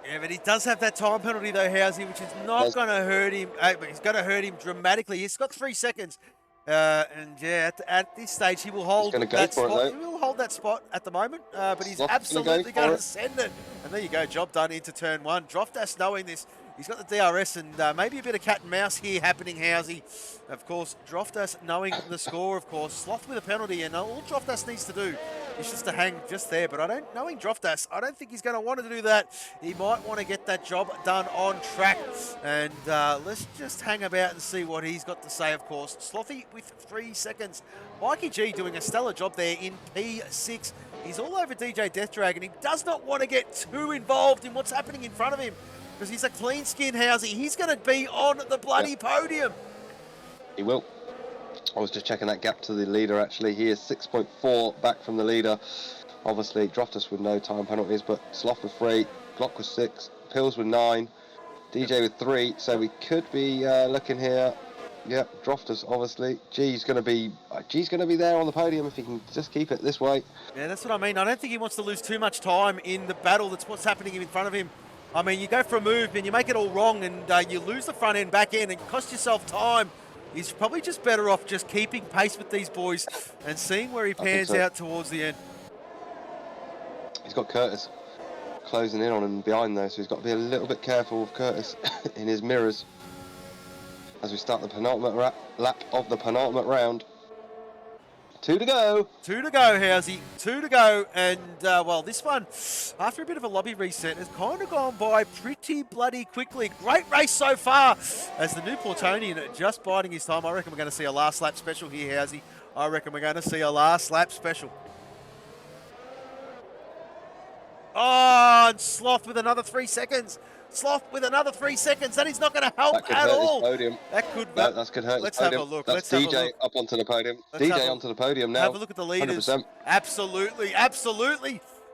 Yeah, but he does have that time penalty though, Housey, which is not going to hurt him. It's going to hurt him dramatically. He's got 3 seconds. And yeah, at this stage, he will hold that spot. He will hold that spot at the moment, but he's absolutely going to send it. And there you go, job done into turn 1. Droftus knowing this. He's got the DRS and maybe a bit of cat and mouse here happening, Housey. Of course, Droftus knowing the score, of course. Sloth with a penalty, and all Droftus needs to do is just to hang just there. But knowing Droftus, I don't think he's going to want to do that. He might want to get that job done on track. And let's just hang about and see what he's got to say, of course. Slothy with 3 seconds. Mikey G doing a stellar job there in P6. He's all over DJ Death Dragon. He does not want to get too involved in what's happening in front of him, because he's a clean skin, Housey. He's going to be on the bloody podium. He will. I was just checking that gap to the leader, actually. He is 6.4 back from the leader. Obviously, Droftus with no time penalties, but Sloth with 3, Glock with 6, Pills with 9, DJ with 3. So we could be looking here. Yep, Droftus, obviously. G's going to be there on the podium if he can just keep it this way. Yeah, that's what I mean. I don't think he wants to lose too much time in the battle. That's what's happening in front of him. I mean, you go for a move and you make it all wrong and you lose the front end, back end, and cost yourself time. He's probably just better off just keeping pace with these boys and seeing where he pans out towards the end. He's got Curtis closing in on him behind though, so he's got to be a little bit careful with Curtis in his mirrors as we start the penultimate lap of the penultimate round. 2 to go. 2 to go, Housey. 2 to go. And, well, this one, after a bit of a lobby reset, has kind of gone by pretty bloody quickly. Great race so far. As the new Plutonian just biding his time. I reckon we're going to see a last lap special here, Housey. I reckon we're going to see a last lap special. Oh, and Sloth with another 3 seconds. Sloth with another 3 seconds. That is not going to help at all. That could hurt. That's could hurt. Let's have a look. That's DJ up onto the podium. DJ onto the podium now. Have a look at the leaders. 100%. Absolutely.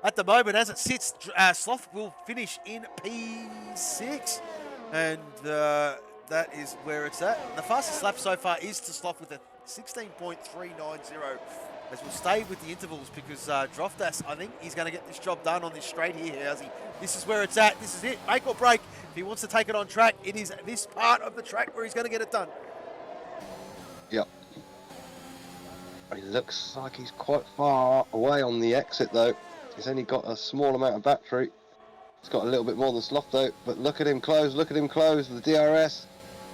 At the moment, as it sits, Sloth will finish in P6. And that is where it's at. The fastest lap so far is to Sloth with a 16.390. As we'll stay with the intervals because Droftus, I think he's going to get this job done on this straight here, Housey. This is where it's at. This is it. Make or break. If he wants to take it on track, it is this part of the track where he's going to get it done. Yep. He looks like he's quite far away on the exit, though. He's only got a small amount of battery. He's got a little bit more than Sloth, though. But look at him close. Look at him close. The DRS.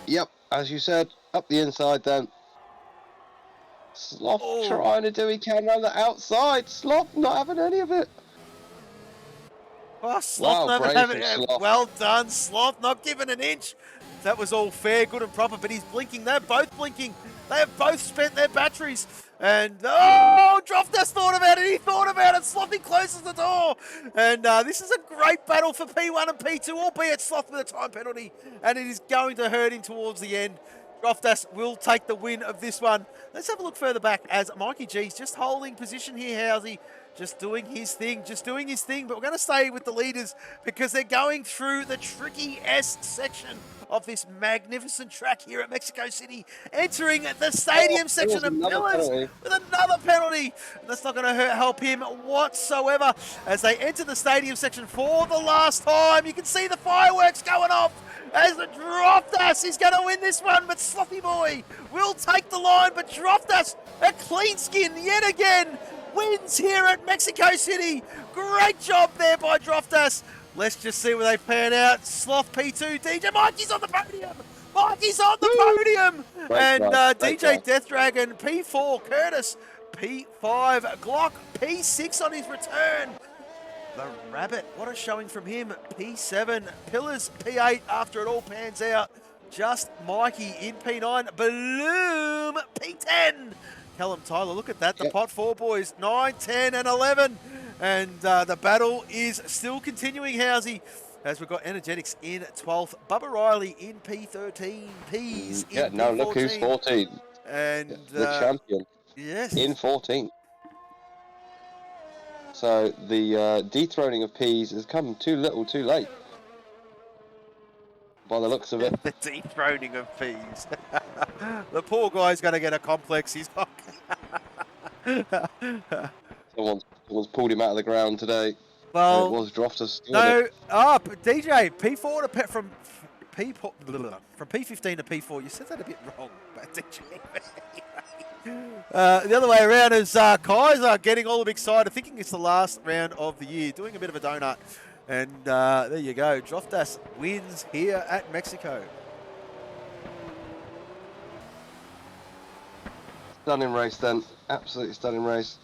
Yep, as you said, up the inside then. Sloth trying to do he can around the outside. Sloth not having any of it. Oh, Sloth not having it. Well done, Sloth, not giving an inch. That was all fair, good and proper, but he's blinking. They're both blinking. They have both spent their batteries. And, Droftus thought about it. He thought about it. Slothy closes the door. And this is a great battle for P1 and P2, albeit Sloth with a time penalty. And it is going to hurt him towards the end. Loftus will take the win of this one. Let's have a look further back as Mikey G's just holding position here, Housey. Just doing his thing, but we're going to stay with the leaders because they're going through the tricky S section of this magnificent track here at Mexico City, entering the stadium section of Pillars with another penalty. That's not going to help him whatsoever as they enter the stadium section for the last time. You can see the fireworks going off as the Droftas is going to win this one, but Sloppy Boy will take the line, but Droftas, a clean skin yet again, wins here at Mexico City. Great job there by Droftas. Let's just see where they pan out. Sloth P2, DJ Mikey's on the podium. Mikey's on the podium. And DJ Death Dragon P4, Curtis P5, Glock P6 on his return. The Rabbit, what a showing from him. P7, Pillars P8 after it all pans out. Just Mikey in P9, Bloom P10. Callum Tyler, look at that. The pot 4 boys, 9, 10, and 11. And the battle is still continuing, Housey, as we've got Energetics in 12th, Bubba Riley in P13, Peas in P14. No, look who's 14. And the champion. Yes. In 14. So the dethroning of Peas has come too little, too late. By the looks of it. The dethroning of Peas. The poor guy's going to get a complex. He's got... Someone's pulled him out of the ground today. Well, it was Droftus. No, DJ P4 to from P15 to P4. You said that a bit wrong, but DJ. The other way around is Kaiser getting all excited, thinking it's the last round of the year, doing a bit of a donut. And there you go. Droftas wins here at Mexico. Stunning race then. Absolutely stunning race.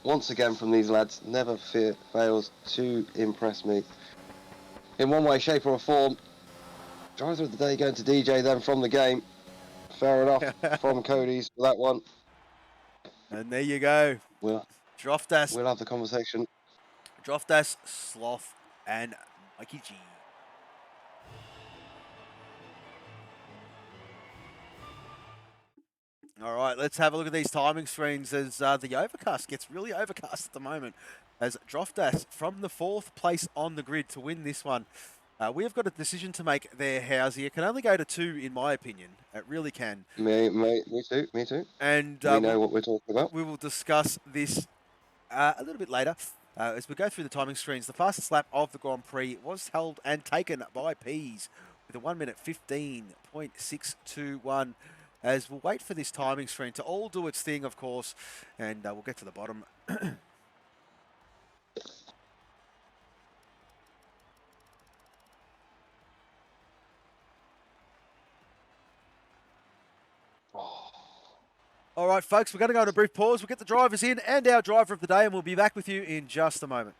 Once again from these lads, never fails to impress me. In one way, shape or form. Driver of the day going to DJ then from the game. Fair enough from Cody's for that one. And there you go. Droftas. We'll have the conversation. Droftas, Sloth, and Mikey G. All right, let's have a look at these timing screens as the overcast gets really overcast at the moment. As Droftas from the 4th place on the grid to win this one. We have got a decision to make there, Housey. It can only go to 2, in my opinion. It really can. Me too. And we know what we're talking about. We will discuss this a little bit later. As we go through the timing screens, the fastest lap of the Grand Prix was held and taken by Peas with a 1 minute 15.621. As we'll wait for this timing screen to all do its thing, of course, and we'll get to the bottom. All right, folks, we're going to go on a brief pause. We'll get the drivers in and our driver of the day, and we'll be back with you in just a moment.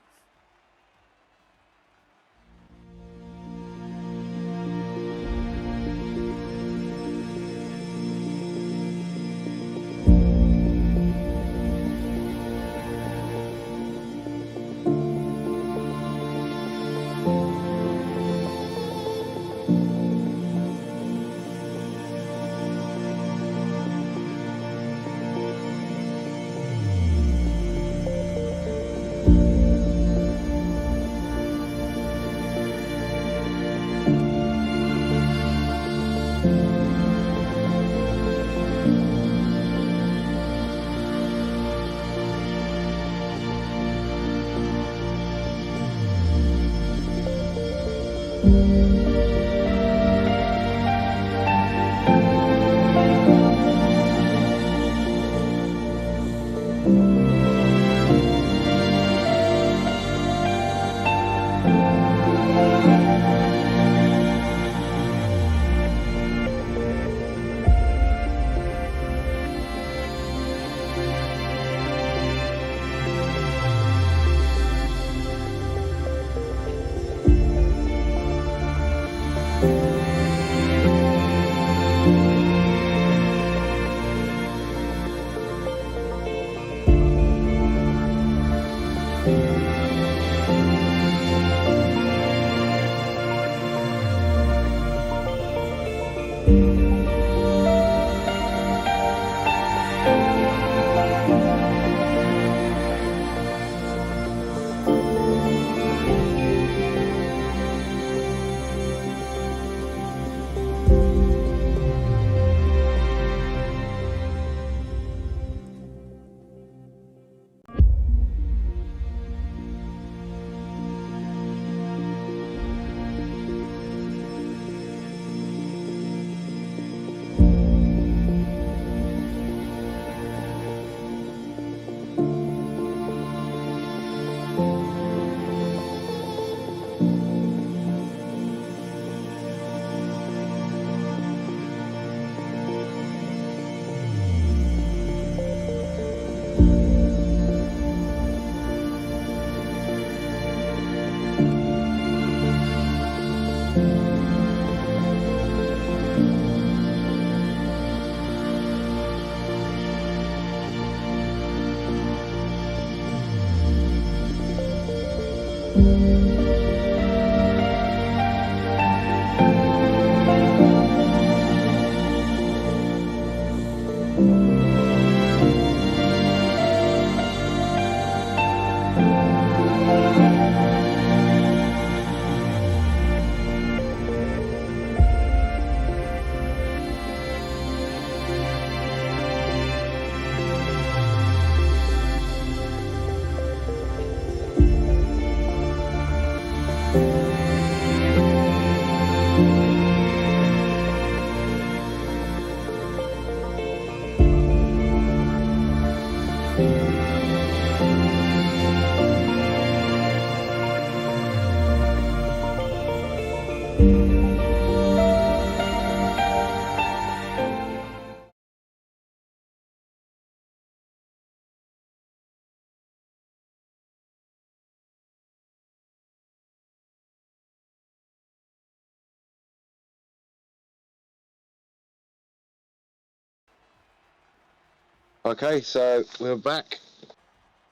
Okay, so we're back.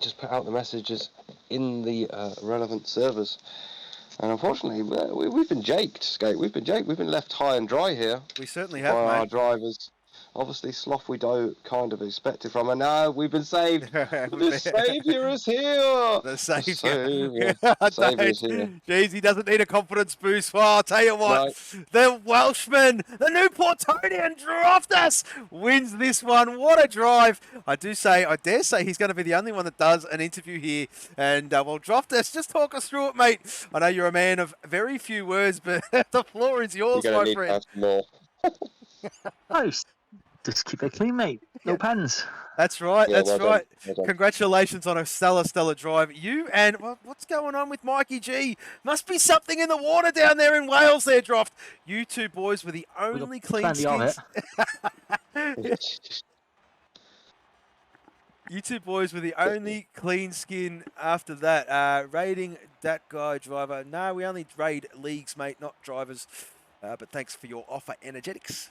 Just put out the messages in the relevant servers. And unfortunately, we've been jaked, Skate. We've been jaked. We've been left high and dry here We certainly by have, our mate. drivers. Obviously, Sloth we don't kind of expect it from. And now we've been saved. The saviour is here. The saviour. The saviour is here. Jeez, he doesn't need a confidence boost. Well, I'll tell you what, No. the Welshman, the new Portonian Droftus wins this one. What a drive. I dare say he's going to be the only one that does an interview here. And, well, Droftus, just talk us through it, mate. I know you're a man of very few words, but the floor is yours, You're my going to need to friend. have some more. Oh, just keep it clean, mate. No pens. That's right. Yeah, That's well done, right. well done. Congratulations on a stellar drive. You and what's going on with Mikey G? Must be something in the water down there in Wales. There, Droft. You two boys were the only clean plenty of skins. You two boys were the only clean skin after that. Raiding that guy driver. No, we only raid leagues, mate, not drivers. But thanks for your offer, energetics.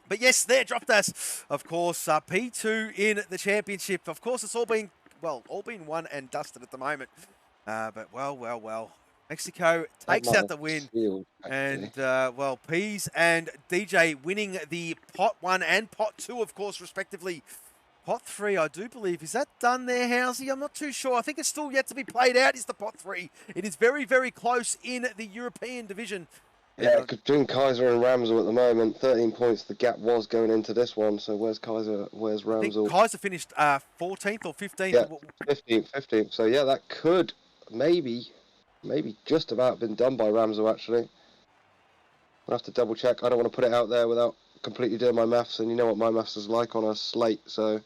But yes, there dropped us. Of course, P2 in the championship. Of course, it's all been won and dusted at the moment. But well. Mexico takes out the win. And, well, Peas and DJ winning the pot 1 and pot 2, of course, respectively. Pot 3, I do believe. Is that done there, Housey? I'm not too sure. I think it's still yet to be played out, is the pot 3. It is very close in the European division. Yeah, between Kaiser and Ramsel at the moment, 13 points the gap was going into this one. So where's Kaiser, where's Ramsel? I think Kaiser finished 14th or 15th. Yeah, 15th. So yeah, that could maybe just about been done by Ramsel, actually. I'll have to double check. I don't want to put it out there without completely doing my maths, and you know what my maths is like on a slate, so...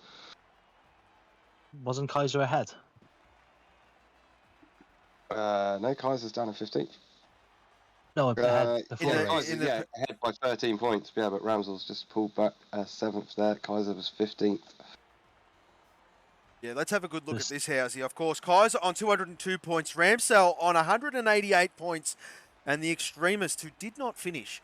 Wasn't Kaiser ahead? No, Kaiser's down at 15th. No, ahead before ahead by 13 points. Yeah, but Ramsel's just pulled back 7th there. Kaiser was 15th. Yeah, let's have a good look at this, Housey. Of course, Kaiser on 202 points, Ramsell on 188 points, and the Extremist, who did not finish,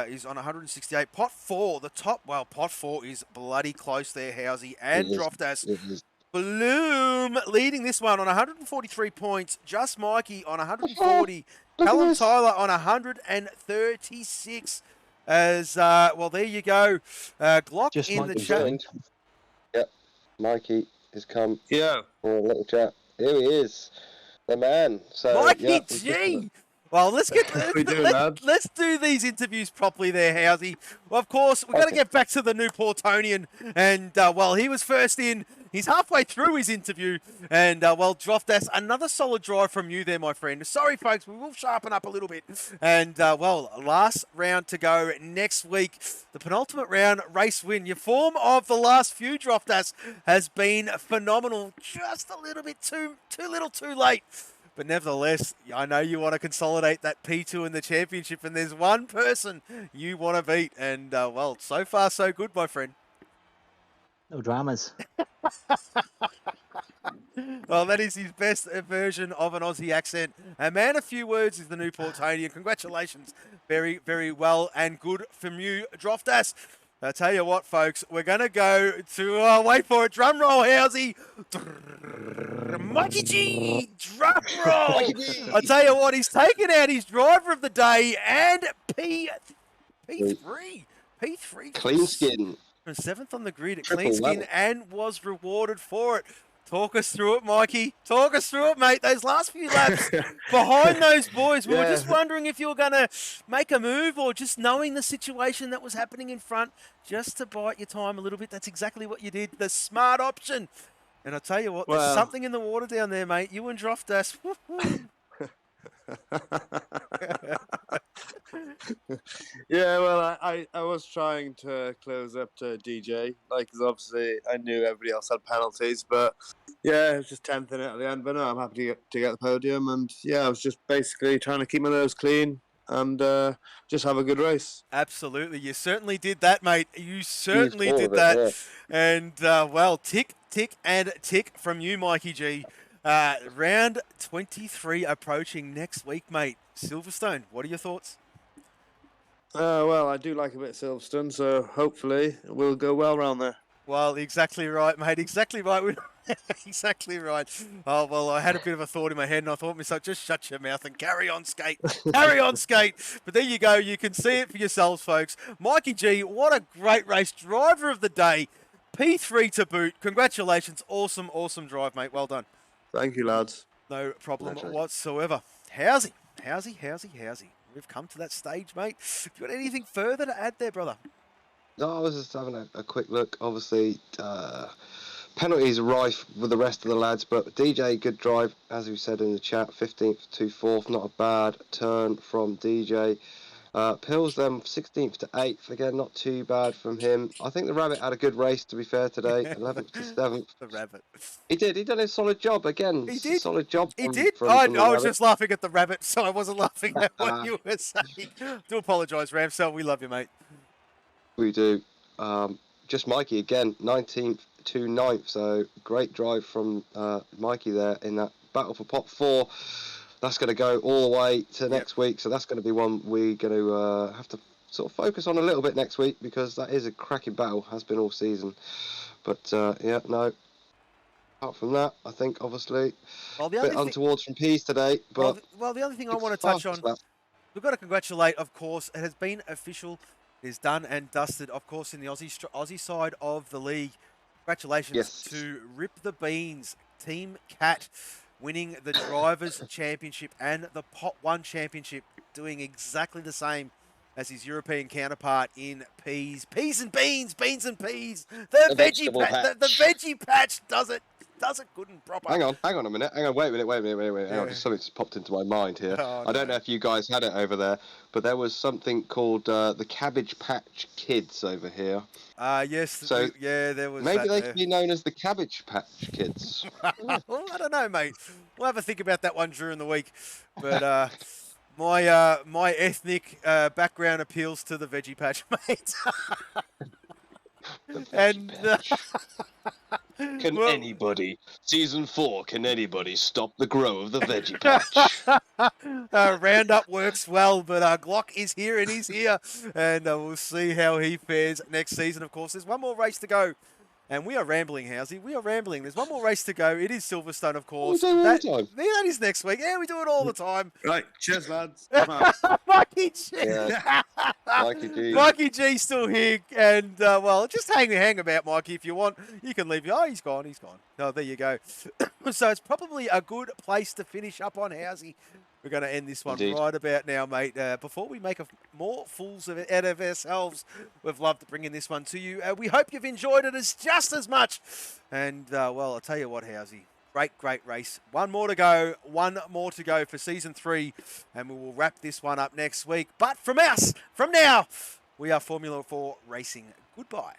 is on 168. Pot 4, the top, well, pot 4 is bloody close there, Housey, and Droftas. Bloom leading this one on 143 points, Just Mikey on 140, Callum Tyler on 136. As, well, there you go. Glock Just in Mikey the chat. Yep, Mikey has come Yeah. for a little chat. Here he is, the man. So, Mikey yeah, G! Well, let's do these interviews properly there, Housey. Well, of course, we've got to get back to the new Portonian. And, well, he was first in. He's halfway through his interview. And, well, Droftas, another solid drive from you there, my friend. Sorry, folks, we will sharpen up a little bit. And, well, last round to go next week. The penultimate round, race win. Your form of the last few, Droftas, has been phenomenal. Just a little bit too little too late. But nevertheless, I know you want to consolidate that P2 in the championship, and there's one person you want to beat. And, well, so far, so good, my friend. No dramas. Well, that is his best version of an Aussie accent. A man of few words is the new Portonian. Congratulations. Very, very well and good from you, Droftas. I tell you what, folks, we're going to go to, wait for it, drum roll, Housey. Mikey G, drop roll. Mikey G. I tell you what, he's taken out his driver of the day and P3. Clean skin. From 7th on the grid at Triple clean skin level. and was rewarded for it. Talk us through it, Mikey. Talk us through it, mate. Those last few laps behind those boys. We were just wondering if you were going to make a move or just knowing the situation that was happening in front, just to bite your time a little bit. That's exactly what you did. The smart option. And I tell you what, there's something in the water down there, mate. You and Droftas. Yeah, well, I was trying to close up to DJ, like, 'cause obviously I knew everybody else had penalties, but yeah, it was just 10th in it at the end. But no, I'm happy to get the podium, and yeah, I was just basically trying to keep my nose clean and just have a good race. Absolutely. You certainly did that, mate. You certainly all did of it, that. yeah. And, well, tick, and tick from you, Mikey G. Round 23 approaching next week, mate. Silverstone, what are your thoughts? Well, I do like a bit of Silverstone, so hopefully it will go well round there. Well, exactly right, mate. Exactly right. Exactly right. Oh, well, I had a bit of a thought in my head, and I thought to myself, just shut your mouth and carry on, skate. Carry on, skate. But there you go. You can see it for yourselves, folks. Mikey G, what a great race. Driver of the day. P3 to boot. Congratulations. Awesome, awesome drive, mate. Well done. Thank you, lads. No problem That's right. whatsoever. Howsy. We've come to that stage, mate. Do you got anything further to add there, brother? No, I was just having a quick look. Obviously, penalties are rife with the rest of the lads, but DJ, good drive, as we said in the chat, 15th to 4th, not a bad turn from DJ. Pills them 16th to 8th, again, not too bad from him. I think the Rabbit had a good race, to be fair, today, 11th to 7th. The Rabbit. He did a solid job, again. He did. Solid job. He from- did. from I the was Rabbit. just laughing at the Rabbit, so I wasn't laughing at what you were saying. Do apologise, Ramsell. We love you, mate. We do. Just Mikey again, 19th to 9th, so great drive from Mikey there in that battle for pot 4. That's going to go all the way to next week, so that's going to be one we're going to have to sort of focus on a little bit next week, because that is a cracking battle, has been all season. But yeah, no. Apart from that, I think obviously Well, the a bit other thing, untoward from Pease today, but well, the other thing I it's want to touch on, fast, we've got to congratulate, of course, it has been official. It is done and dusted, of course, in the Aussie side of the league. Congratulations Yes. to Rip the Beans, Team Cat, winning the Drivers' Championship and the Pot 1 Championship, doing exactly the same as his European counterpart in peas. Peas and beans, beans and peas. The vegetable the veggie patch does it good and proper. Hang on a minute. Hang on, wait a minute. Hang on, something just popped into my mind here. Oh, I don't no. know if you guys had it over there, but there was something called the Cabbage Patch Kids over here. Yes. So, yeah, there was Maybe that they there. could be known as the Cabbage Patch Kids. Well, I don't know, mate. We'll have a think about that one during the week. But my ethnic background appeals to the veggie patch, mate. And Can well- anybody, season 4, can anybody stop the grow of the veggie patch? Roundup works well, but Glock is here and he's here, and we'll see how he fares next season. Of course, there's one more race to go. And we are rambling, Housey. We are rambling. There's one more race to go. It is Silverstone, of course. We do all the time. Yeah, that is next week. Yeah, we do it all the time. Right, cheers, lads. Come on. Mikey G. Yeah. Mikey G. Mikey G's still here. And, well, just hang about, Mikey, if you want. You can leave. Oh, he's gone. Oh, there you go. So it's probably a good place to finish up on, Housey. We're going to end this one Indeed. right about now, mate. Before we make more fools out of ourselves, we've loved bringing this one to you. We hope you've enjoyed it just as much. And, well, I'll tell you what, Housey. Great race. One more to go for Season 3. And we will wrap this one up next week. But from now, we are Formula 4 Racing. Goodbye.